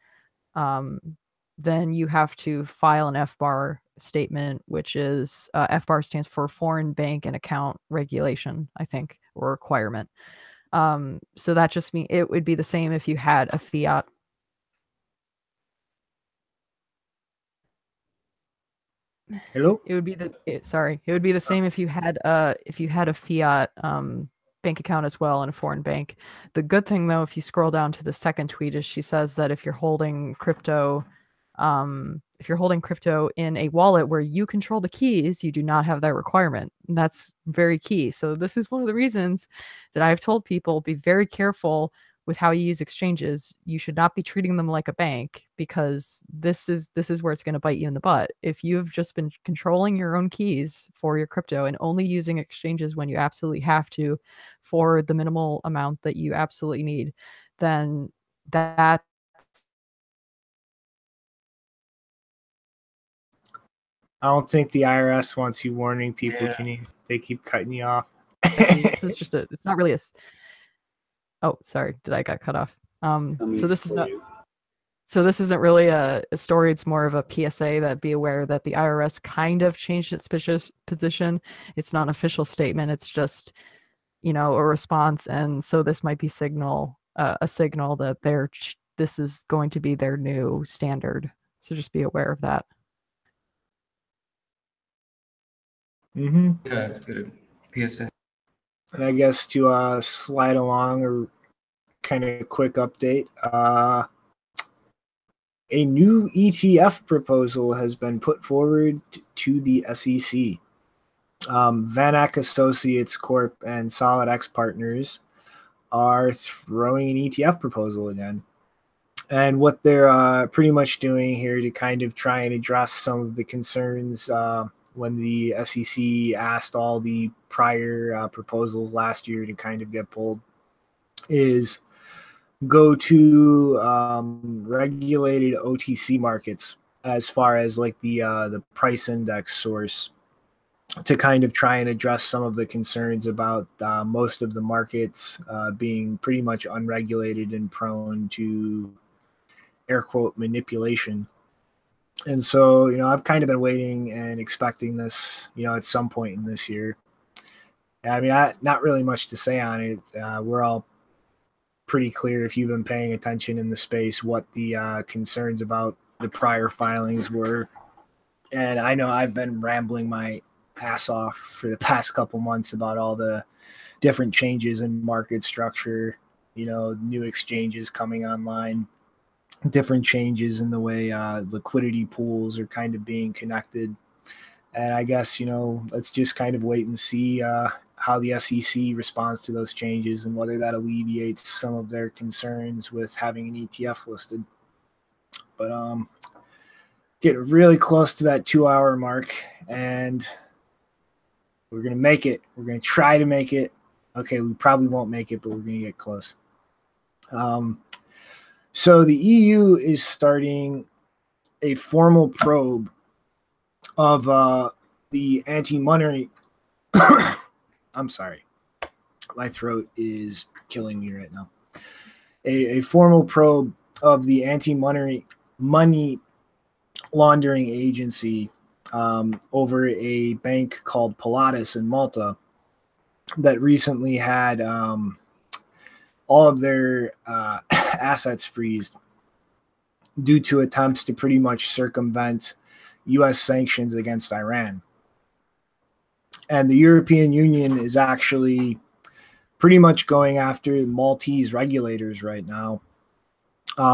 then you have to file an FBAR statement, which is FBAR stands for Foreign Bank and Account Regulation, I think, or requirement. So that just means it would be the same if you had a fiat. Hello? It would be it would be the same if you had a fiat bank account as well in a foreign bank. The good thing though, if you scroll down to the second tweet, is she says that if you're holding crypto in a wallet where you control the keys, you do not have that requirement. And that's very key. So this is one of the reasons that I've told people be very careful with how you use exchanges. You should not be treating them like a bank, because this is where it's going to bite you in the butt. If you've just been controlling your own keys for your crypto and only using exchanges when you absolutely have to for the minimal amount that you absolutely need, then that I don't think the IRS wants you warning people, Janine. They keep cutting you off. this is just it's not really a. Oh, sorry, did I got cut off? So this is not. So this isn't really a story. It's more of a PSA that be aware that the IRS kind of changed its position. It's not an official statement. It's just, a response. And so this might be a signal that this is going to be their new standard. So just be aware of that. Mm-hmm. Yeah, it's good. PSA. And I guess to slide along a kind of quick update, a new ETF proposal has been put forward to the SEC. Van Eck Associates Corp and SolidX Partners are throwing an ETF proposal again. And what they're pretty much doing here to kind of try and address some of the concerns when the SEC asked all the prior proposals last year to kind of get pulled is go to regulated OTC markets as far as like the price index source, to kind of try and address some of the concerns about most of the markets being pretty much unregulated and prone to air quote manipulation. And so, I've kind of been waiting and expecting this, at some point in this year. I mean, not really much to say on it. We're all pretty clear if you've been paying attention in the space what the concerns about the prior filings were. And I know I've been rambling my ass off for the past couple months about all the different changes in market structure, new exchanges coming online, different changes in the way liquidity pools are kind of being connected. And I guess, let's just kind of wait and see how the SEC responds to those changes and whether that alleviates some of their concerns with having an ETF listed. But getting really close to that 2-hour mark, and we're going to make it. We're going to try to make it. Okay, we probably won't make it, but we're going to get close. So the EU is starting a formal probe of the anti-money. I'm sorry. My throat is killing me right now. A formal probe of the anti-money laundering agency over a bank called Pilatus in Malta that recently had all of their assets freezed due to attempts to pretty much circumvent U.S. sanctions against Iran. And the European Union is actually pretty much going after Maltese regulators right now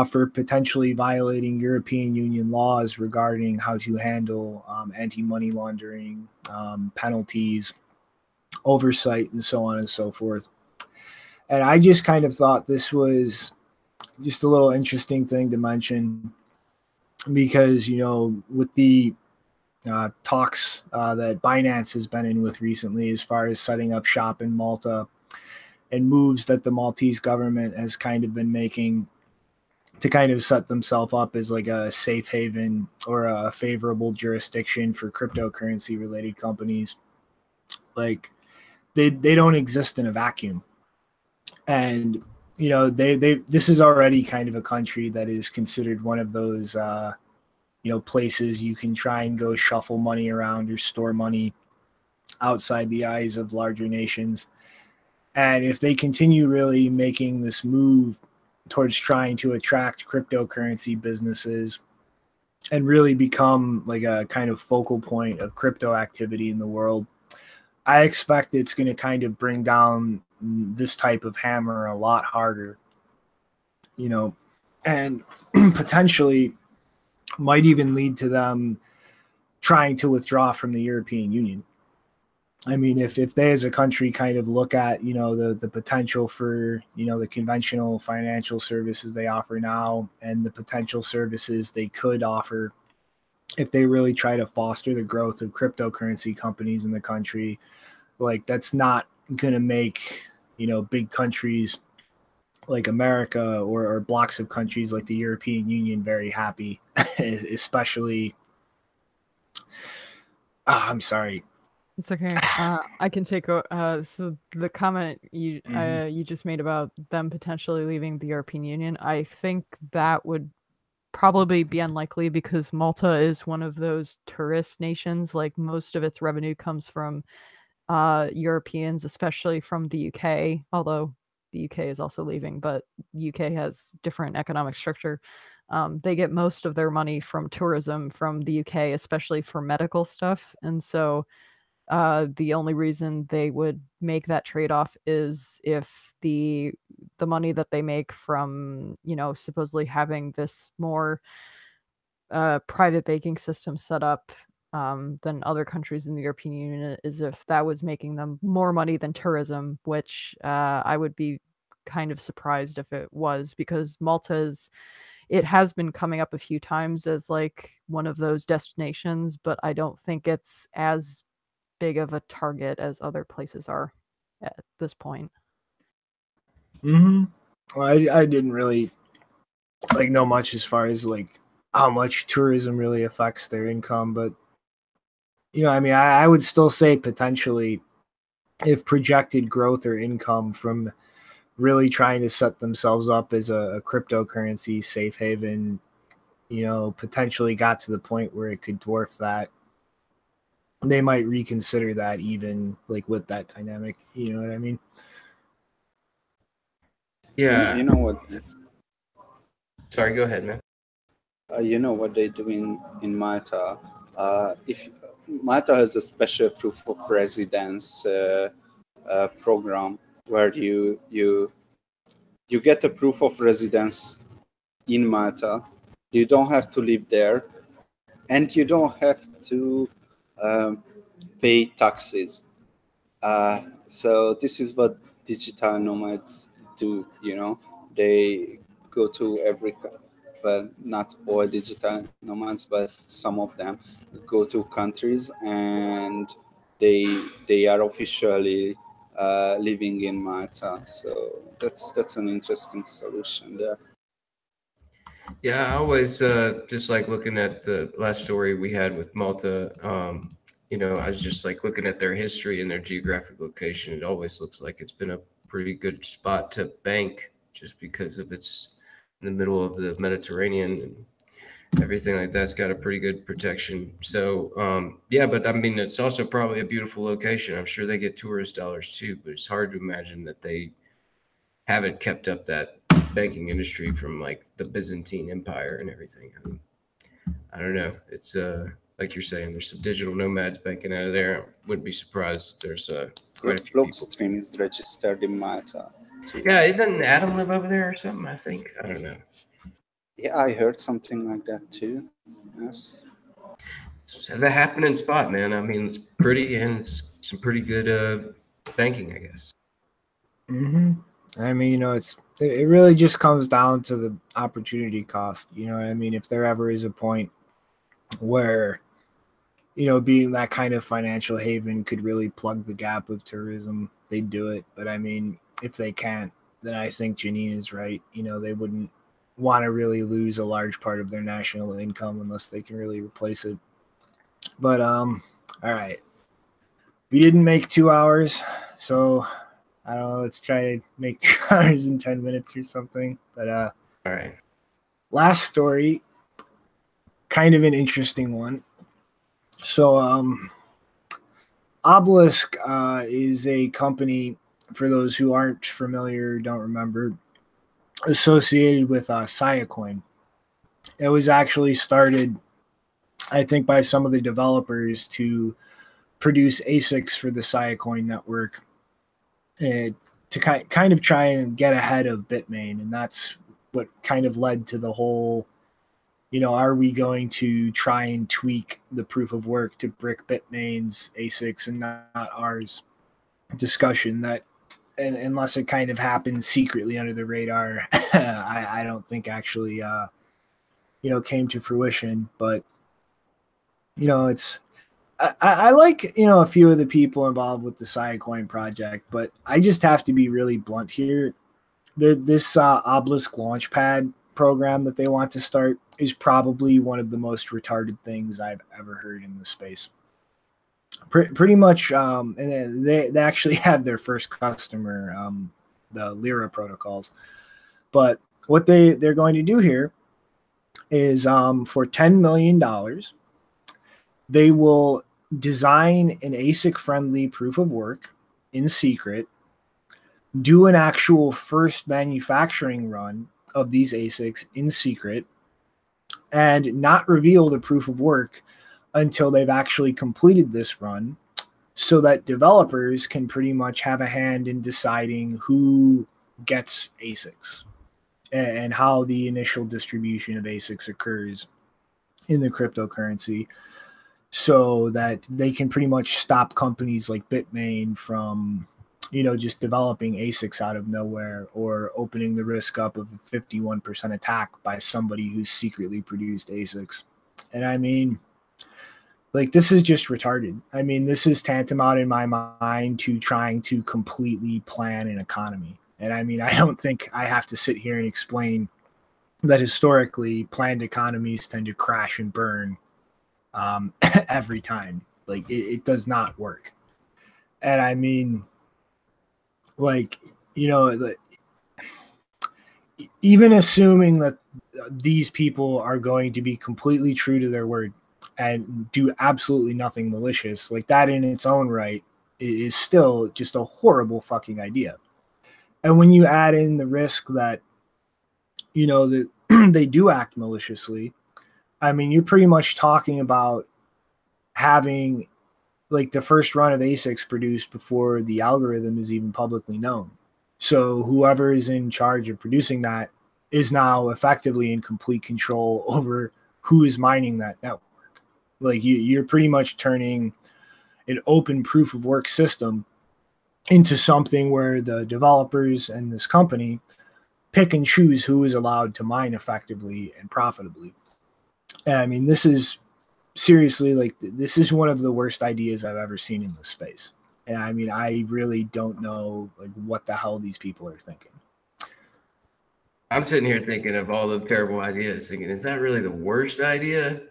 for potentially violating European Union laws regarding how to handle anti-money laundering, penalties, oversight, and so on and so forth. And I just kind of thought this was just a little interesting thing to mention because, with the talks that Binance has been in with recently as far as setting up shop in Malta and moves that the Maltese government has kind of been making to kind of set themselves up as like a safe haven or a favorable jurisdiction for cryptocurrency related companies. Like they don't exist in a vacuum. And, this is already kind of a country that is considered one of those, places you can try and go shuffle money around or store money outside the eyes of larger nations. And if they continue really making this move towards trying to attract cryptocurrency businesses and really become like a kind of focal point of crypto activity in the world, I expect it's going to kind of bring down this type of hammer a lot harder, and potentially might even lead to them trying to withdraw from the European Union. I mean, if they as a country kind of look at, the potential for, the conventional financial services they offer now and the potential services they could offer if they really try to foster the growth of cryptocurrency companies in the country, like that's not going to make, big countries like America or blocks of countries like the European Union very happy, especially. I'm sorry. It's okay. I can take so the comment you just made about them potentially leaving the European Union, I think that would probably be unlikely because Malta is one of those tourist nations. Like most of its revenue comes from Europeans, especially from the UK, although the UK is also leaving, but UK has different economic structure. They get most of their money from tourism from the UK, especially for medical stuff. And so the only reason they would make that trade-off is if the money that they make from, supposedly having this more private banking system set up than other countries in the European Union is if that was making them more money than tourism, which I would be kind of surprised if it was, because it has been coming up a few times as like one of those destinations, but I don't think it's as big of a target as other places are at this point. Well, I didn't really know much as far as like how much tourism really affects their income, but I would still say potentially if projected growth or income from really trying to set themselves up as a cryptocurrency safe haven, potentially got to the point where it could dwarf that, they might reconsider that even like with that dynamic. You know what I mean? Yeah. You know what? Sorry, go ahead, man. You know what they do in Malta? If Malta has a special proof of residence program where you get a proof of residence in Malta. You don't have to live there, and you don't have to pay taxes. So this is what digital nomads do. They go to well, not all digital nomads, but some of them go to countries, and they are officially living in Malta. So that's an interesting solution there. Yeah, I always just like looking at the last story we had with Malta. I was just like looking at their history and their geographic location. It always looks like it's been a pretty good spot to bank just because of it's in the middle of the Mediterranean and everything like that's got a pretty good protection. So, yeah, but I mean, it's also probably a beautiful location. I'm sure they get tourist dollars too, but it's hard to imagine that they haven't kept up that banking industry from like the Byzantine Empire and everything. I mean, I don't know. It's like you're saying, there's some digital nomads banking out of there. Wouldn't be surprised. There's quite a few people. Blockstream is registered in Malta. Yeah, even Adam live over there or something. I think I don't know. Yeah, I heard something like that too. Yes. It's the happening spot, man. I mean, it's pretty and it's some pretty good banking, I guess. Mm-hmm. I mean, it really just comes down to the opportunity cost. You know what I mean? If there ever is a point where, being that kind of financial haven could really plug the gap of tourism, they'd do it. But I mean, if they can't, then I think Janine is right. They wouldn't want to really lose a large part of their national income unless they can really replace it. But all right. We didn't make 2 hours, so I don't know, let's try to make 2 hours and 10 minutes or something. But all right. Last story, kind of an interesting one. So Obelisk is a company, for those who aren't familiar, don't remember, associated with Siacoin. It was actually started, I think, by some of the developers to produce ASICs for the Siacoin network, to kind of try and get ahead of Bitmain. And that's what kind of led to the whole, are we going to try and tweak the proof of work to brick Bitmain's ASICs and not ours discussion that, and unless it kind of happens secretly under the radar, I don't think actually, came to fruition. But, it's, I like, a few of the people involved with the Siacoin project, but I just have to be really blunt here. This Obelisk launchpad program that they want to start is probably one of the most retarded things I've ever heard in the space. Pretty much, and they actually have their first customer, the Lyra protocols. But what they're going to do here is for $10 million, they will design an ASIC-friendly proof of work in secret, do an actual first manufacturing run of these ASICs in secret, and not reveal the proof of work until they've actually completed this run, so that developers can pretty much have a hand in deciding who gets ASICs and how the initial distribution of ASICs occurs in the cryptocurrency, so that they can pretty much stop companies like Bitmain from, just developing ASICs out of nowhere, or opening the risk up of a 51% attack by somebody who's secretly produced ASICs. And I mean, like, this is just retarded. I mean, this is tantamount in my mind to trying to completely plan an economy. And I mean, I don't think I have to sit here and explain that historically planned economies tend to crash and burn every time. Like, it does not work. And I mean, like, even assuming that these people are going to be completely true to their word and do absolutely nothing malicious, like, that in its own right is still just a horrible fucking idea. And when you add in the risk that, you know, that they do act maliciously, I mean, you're pretty much talking about having like the first run of ASICs produced before the algorithm is even publicly known. So whoever is in charge of producing that is now effectively in complete control over who is mining that network. Like you're pretty much turning an open proof of work system into something where the developers and this company pick and choose who is allowed to mine effectively and profitably. And I mean, this is seriously, like, this is one of the worst ideas I've ever seen in this space. And I mean, I really don't know like what the hell these people are thinking. I'm sitting here thinking of all the terrible ideas, thinking, is that really the worst idea?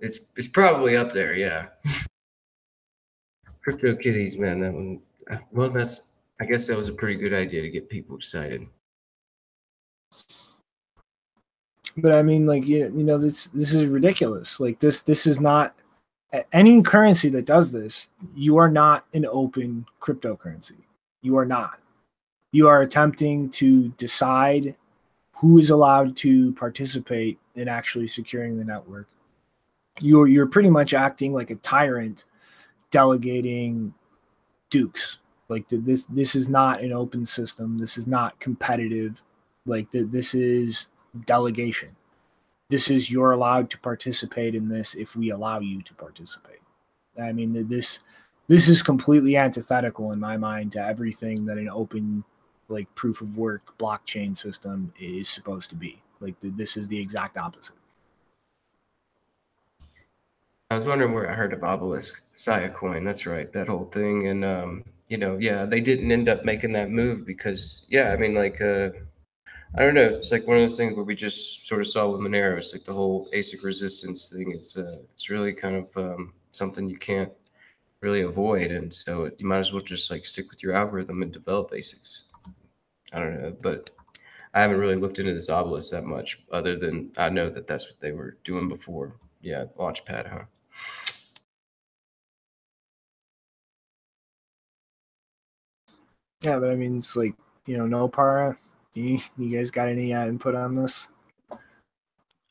It's probably up there, yeah. CryptoKitties, man, that one. Well, I guess that was a pretty good idea to get people excited. But I mean, like, you know, this is ridiculous. Like this is not any currency that does this. You are not an open cryptocurrency. You are not. You are attempting to decide who is allowed to participate in actually securing the network. You're pretty much acting like a tyrant, delegating dukes. Like this is not an open system. This is not competitive. Like this is delegation. This is you're allowed to participate in this if we allow you to participate. I mean, this is completely antithetical in my mind to everything that an open, like, proof of work blockchain system is supposed to be. Like this is the exact opposite. I was wondering where I heard of Obelisk, Saya coin. That's right, that whole thing. And you know, yeah, they didn't end up making that move because, yeah, I mean, like, I don't know. It's like one of those things where we just sort of saw with Monero. It's like the whole ASIC resistance thing. It's really kind of something you can't really avoid, and so you might as well just like stick with your algorithm and develop ASICs. I don't know, but I haven't really looked into this Obelisk that much, other than I know that that's what they were doing before. Yeah, launchpad, huh? Yeah, but I mean, it's like, you know, no para. You guys got any input on this?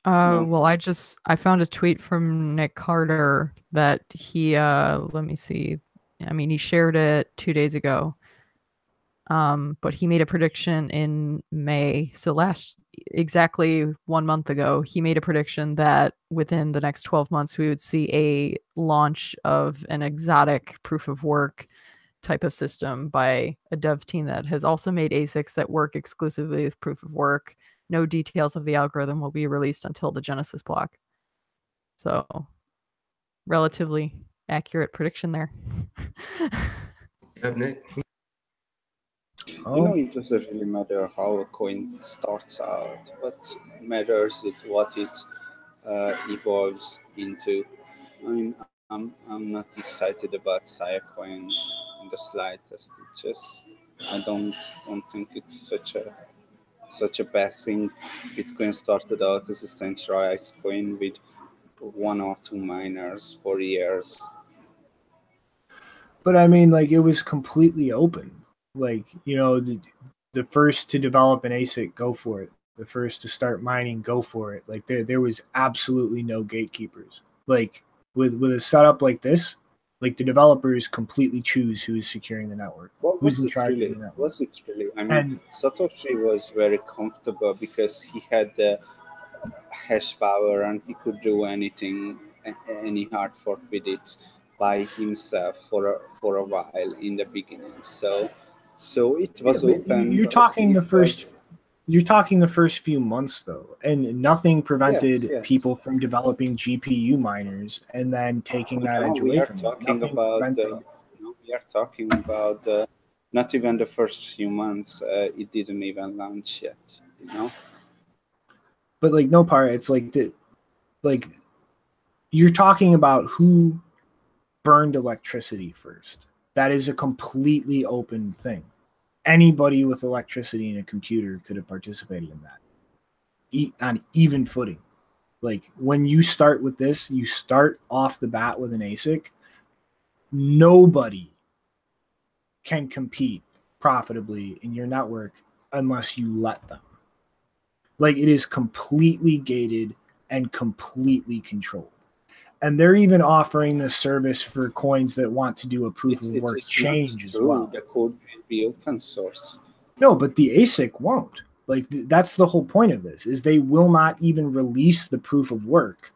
Well, I found a tweet from Nick Carter that he let me see. I mean, he shared it 2 days ago. But he made a prediction in May. So exactly 1 month ago, he made a prediction that within the next 12 months, we would see a launch of an exotic proof of work type of system by a dev team that has also made ASICs that work exclusively with proof of work. No details of the algorithm will be released until the Genesis block. So, relatively accurate prediction there. Nick? You know, it doesn't really matter how a coin starts out, but matters it what it evolves into. I mean, I'm not excited about Saya coin in the slightest. It just I don't think it's such a bad thing. Bitcoin started out as a centralized coin with 1 or 2 miners for years. But I mean, like, it was completely open. Like, you know, the first to develop an ASIC, go for it. The first to start mining, go for it. Like there was absolutely no gatekeepers. Like with a setup like this, like the developers completely choose who is securing the network. Well, who's in charge of the network. Was it really? I mean, Satoshi was very comfortable because he had the hash power and he could do anything, any hard fork with it by himself for a while in the beginning. So it was open. You're talking the first few months though, and nothing prevented people from developing GPU miners and then taking that edge away from them. We are talking about not even the first few months. It didn't even launch yet, you know. But like no part, it's like you're talking about who burned electricity first. That is a completely open thing. Anybody with electricity in a computer could have participated in that on even footing. Like when you start with this, you start off the bat with an ASIC. Nobody can compete profitably in your network unless you let them. Like, it is completely gated and completely controlled. And they're even offering this service for coins that want to do a proof of work change as well. The code will be open source. No, but the ASIC won't. Like, that's the whole point of this, is they will not even release the proof of work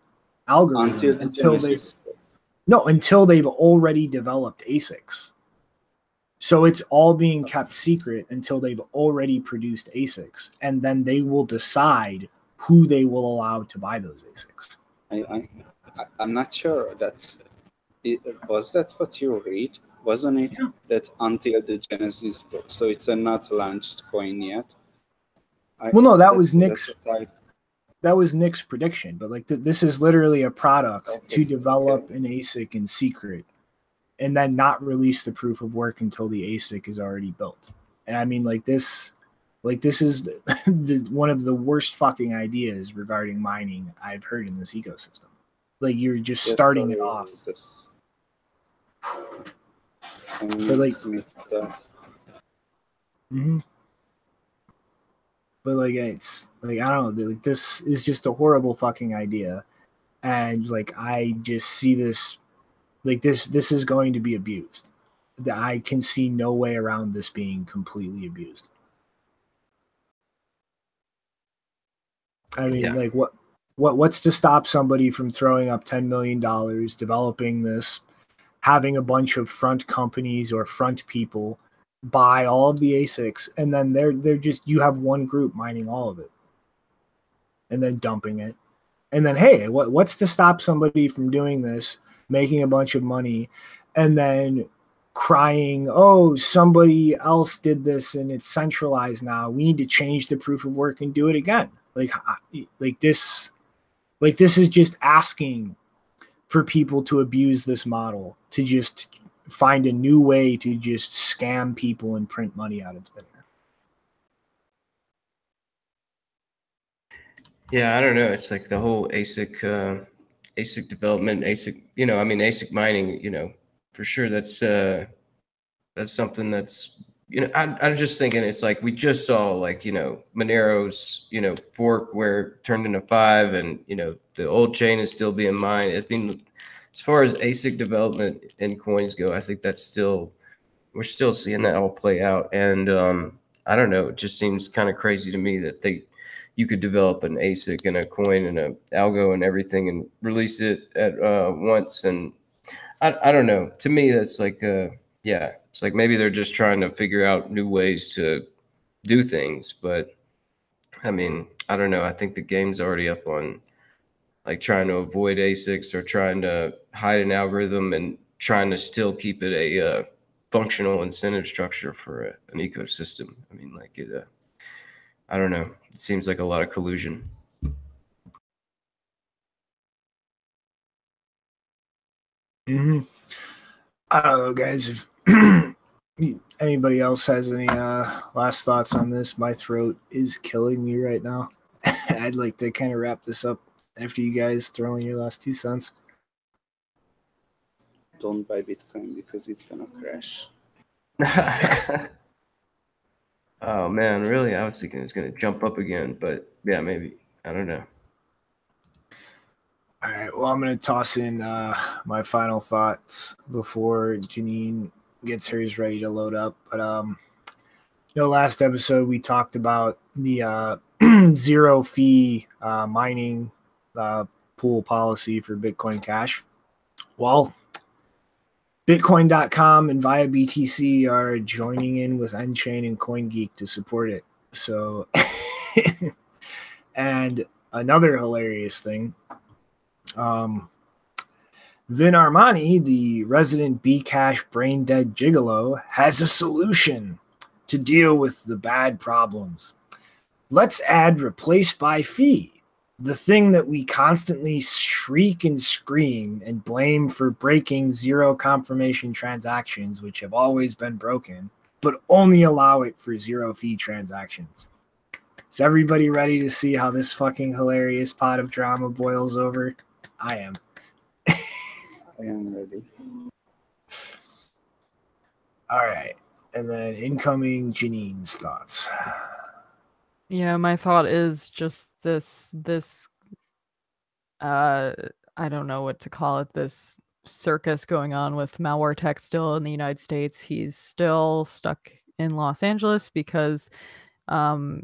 algorithm until they've already developed ASICs. So it's all being kept secret until they've already produced ASICs, and then they will decide who they will allow to buy those ASICs. I'm not sure was that what you read? Wasn't it? Yeah. That's until the Genesis book. So it's a not launched coin yet. Well, no, that was Nick's. That was Nick's prediction, but like this is literally a product to develop an ASIC in secret, and then not release the proof of work until the ASIC is already built. And I mean, this is one of the worst fucking ideas regarding mining I've heard in this ecosystem. Like, you're just starting it off. But like, but like, it's like, I don't know, like, this is just a horrible fucking idea, and like, I just see this, like, this is going to be abused. I can see no way around this being completely abused. I mean, like, what's to stop somebody from throwing up $10 million, developing this, having a bunch of front companies or front people buy all of the ASICs, and then they're just, you have one group mining all of it and then dumping it. And then, hey, what's to stop somebody from doing this, making a bunch of money, and then crying, oh, somebody else did this and it's centralized now, we need to change the proof of work and do it again. Like this is just asking for people to abuse this model, to just find a new way to just scam people and print money out of thin air. Yeah, I don't know. It's like the whole ASIC development, ASIC, ASIC mining, for sure that's something that's, I was just thinking, it's like, we just saw, like, Monero's, fork where it turned into 5, and, the old chain is still being mined. It's been, as far as ASIC development and coins go, I think that's still, we're still seeing that all play out. And I don't know, it just seems kind of crazy to me that you could develop an ASIC and a coin and an algo and everything and release it at once. And I don't know. To me, that's like, it's like maybe they're just trying to figure out new ways to do things. But I mean, I don't know. I think the game's already up on, like, trying to avoid ASICs or trying to hide an algorithm and trying to still keep it a functional incentive structure for an ecosystem. I mean, like, I don't know. It seems like a lot of collusion. I don't know, guys. If anybody else has any last thoughts on this, my throat is killing me right now. I'd like to kind of wrap this up after you guys throw in your last 2 cents. Don't buy Bitcoin because it's gonna crash. Oh man, really? I was thinking it's gonna jump up again, but yeah, maybe. I don't know. All right. Well, I'm gonna toss in my final thoughts before Janine gets hers ready to load up. But last episode we talked about the zero fee mining pool policy for Bitcoin Cash. Well, Bitcoin.com and via BTC are joining in with Nchain and CoinGeek to support it. So, and another hilarious thing, Vin Armani, the resident Bcash brain dead gigolo, has a solution to deal with the bad problems. Let's add replace by fee, the thing that we constantly shriek and scream and blame for breaking zero confirmation transactions, which have always been broken, but only allow it for zero fee transactions. Is everybody ready to see how this fucking hilarious pot of drama boils over? I am. I am ready. All right. And then incoming Janine's thoughts. Yeah, my thought is just this I don't know what to call it, this circus going on with malware tech still in the United States. He's still stuck in Los Angeles because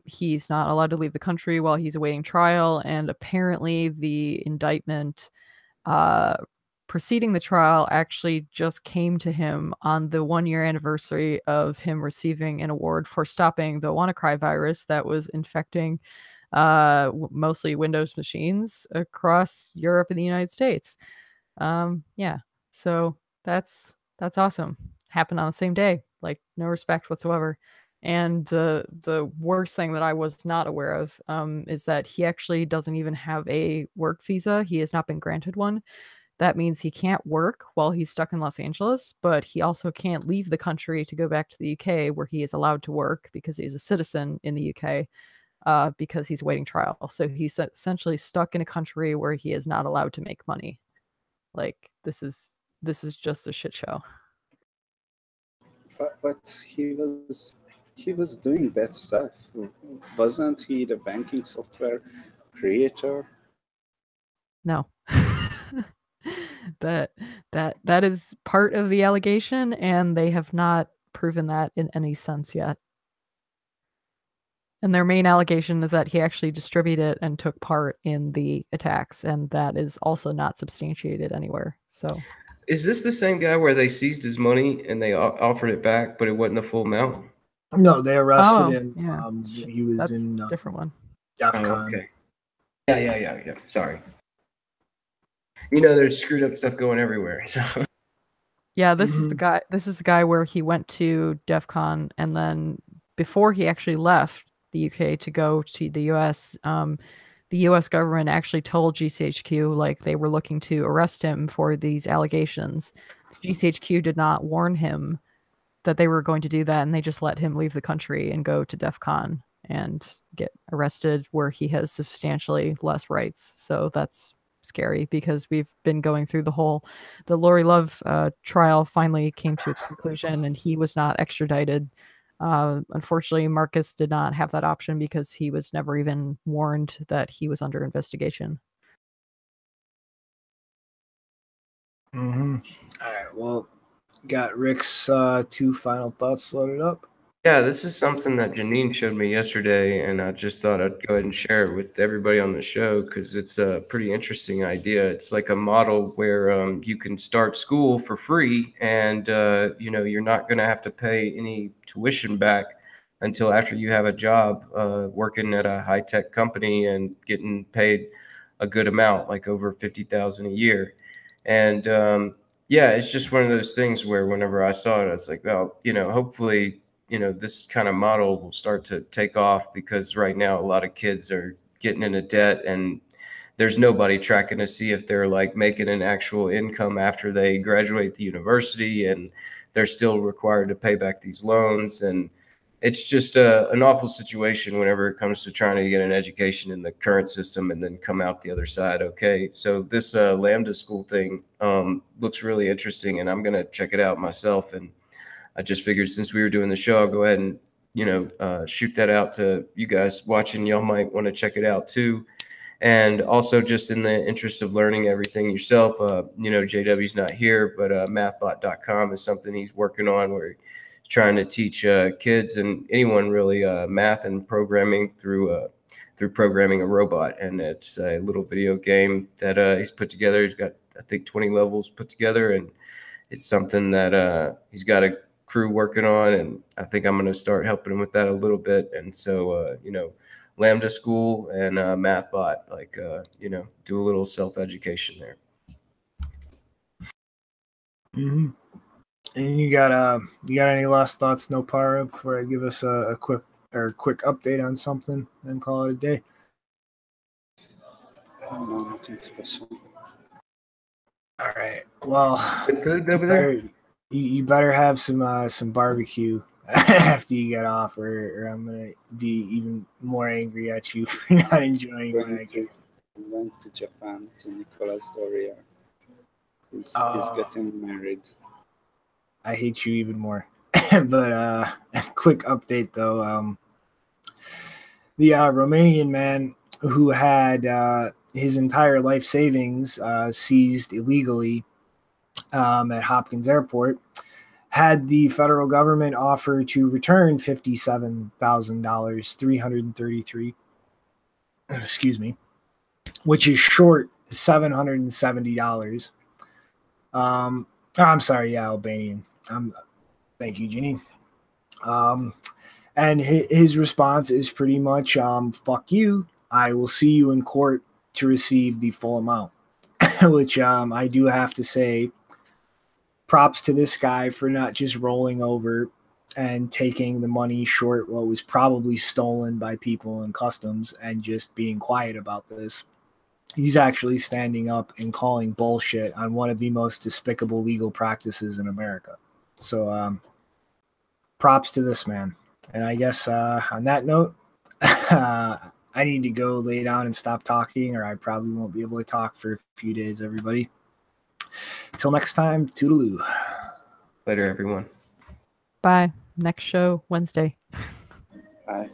he's not allowed to leave the country while he's awaiting trial, and apparently the indictment preceding the trial actually just came to him on the 1-year anniversary of him receiving an award for stopping the WannaCry virus that was infecting mostly Windows machines across Europe and the United States. Yeah, so that's awesome. Happened on the same day, like no respect whatsoever. And the worst thing that I was not aware of is that he actually doesn't even have a work visa. He has not been granted one. That means he can't work while he's stuck in Los Angeles, but he also can't leave the country to go back to the UK where he is allowed to work because he's a citizen in the UK because he's awaiting trial. So he's essentially stuck in a country where he is not allowed to make money. Like this is just a shit show. But he was doing bad stuff. Wasn't he the banking software creator? No. that is part of the allegation, and they have not proven that in any sense yet. And their main allegation is that he actually distributed and took part in the attacks, and that is also not substantiated anywhere. So, Is this the same guy where they seized his money and they offered it back, but it wasn't the full amount? No, they arrested him. Yeah. He was That's in a different one. DEF Oh, CON. okay. Yeah. Sorry. You know, there's screwed up stuff going everywhere. So yeah, this is the guy. This is the guy where he went to DEF CON, and then before he actually left the UK to go to the US, the US government actually told GCHQ like they were looking to arrest him for these allegations. GCHQ did not warn him that they were going to do that, and they just let him leave the country and go to DEF CON and get arrested where he has substantially less rights. So that's scary because we've been going through the Lori Love trial finally came to its conclusion, and he was not extradited. Unfortunately, Marcus did not have that option because he was never even warned that he was under investigation. All right. Well, got Rick's 2 final thoughts loaded up. yeah, this is something that Janine showed me yesterday, and I just thought I'd go ahead and share it with everybody on the show because it's a pretty interesting idea. It's like a model where you can start school for free, and you're not going to have to pay any tuition back until after you have a job working at a high-tech company and getting paid a good amount, like over $50,000 a year. And yeah, it's just one of those things where whenever I saw it, I was like, well, hopefully this kind of model will start to take off because right now a lot of kids are getting into debt and there's nobody tracking to see if they're like making an actual income after they graduate the university, and they're still required to pay back these loans. And it's just an awful situation whenever it comes to trying to get an education in the current system and then come out the other side. Okay. So this Lambda school thing looks really interesting, and I'm going to check it out myself. And I just figured since we were doing the show, I'll go ahead and, shoot that out to you guys watching. Y'all might want to check it out too. And also just in the interest of learning everything yourself, JW's not here, but mathbot.com is something he's working on where he's trying to teach kids and anyone really math and programming through programming a robot. And it's a little video game that he's put together. He's got, I think, 20 levels put together, and it's something that he's got a crew working on, and I think I'm going to start helping him with that a little bit. And so, Lambda School and MathBot, do a little self-education there. Mm-hmm. And you got any last thoughts, Nopara, before I give us a quick update on something, then call it a day? No, nothing special. All right. Well, Good food over there? You better have some barbecue after you get off, or I'm gonna be even more angry at you for not enjoying it. Went to Japan to Nicolas Doria. He's getting married. I hate you even more. But quick update though. The Romanian man who had his entire life savings seized illegally at Hopkins Airport had the federal government offer to return $57,000, 333, excuse me, which is short $770. I'm sorry, yeah, Albanian. Thank you, Ginny. And his response is pretty much, fuck you. I will see you in court to receive the full amount, which I do have to say, props to this guy for not just rolling over and taking the money short what was probably stolen by people in customs and just being quiet about this. He's actually standing up and calling bullshit on one of the most despicable legal practices in America. So props to this man. And I guess on that note, I need to go lay down and stop talking, or I probably won't be able to talk for a few days, everybody. Till next time, toodaloo. Later, everyone. Bye. Next show, Wednesday. Bye.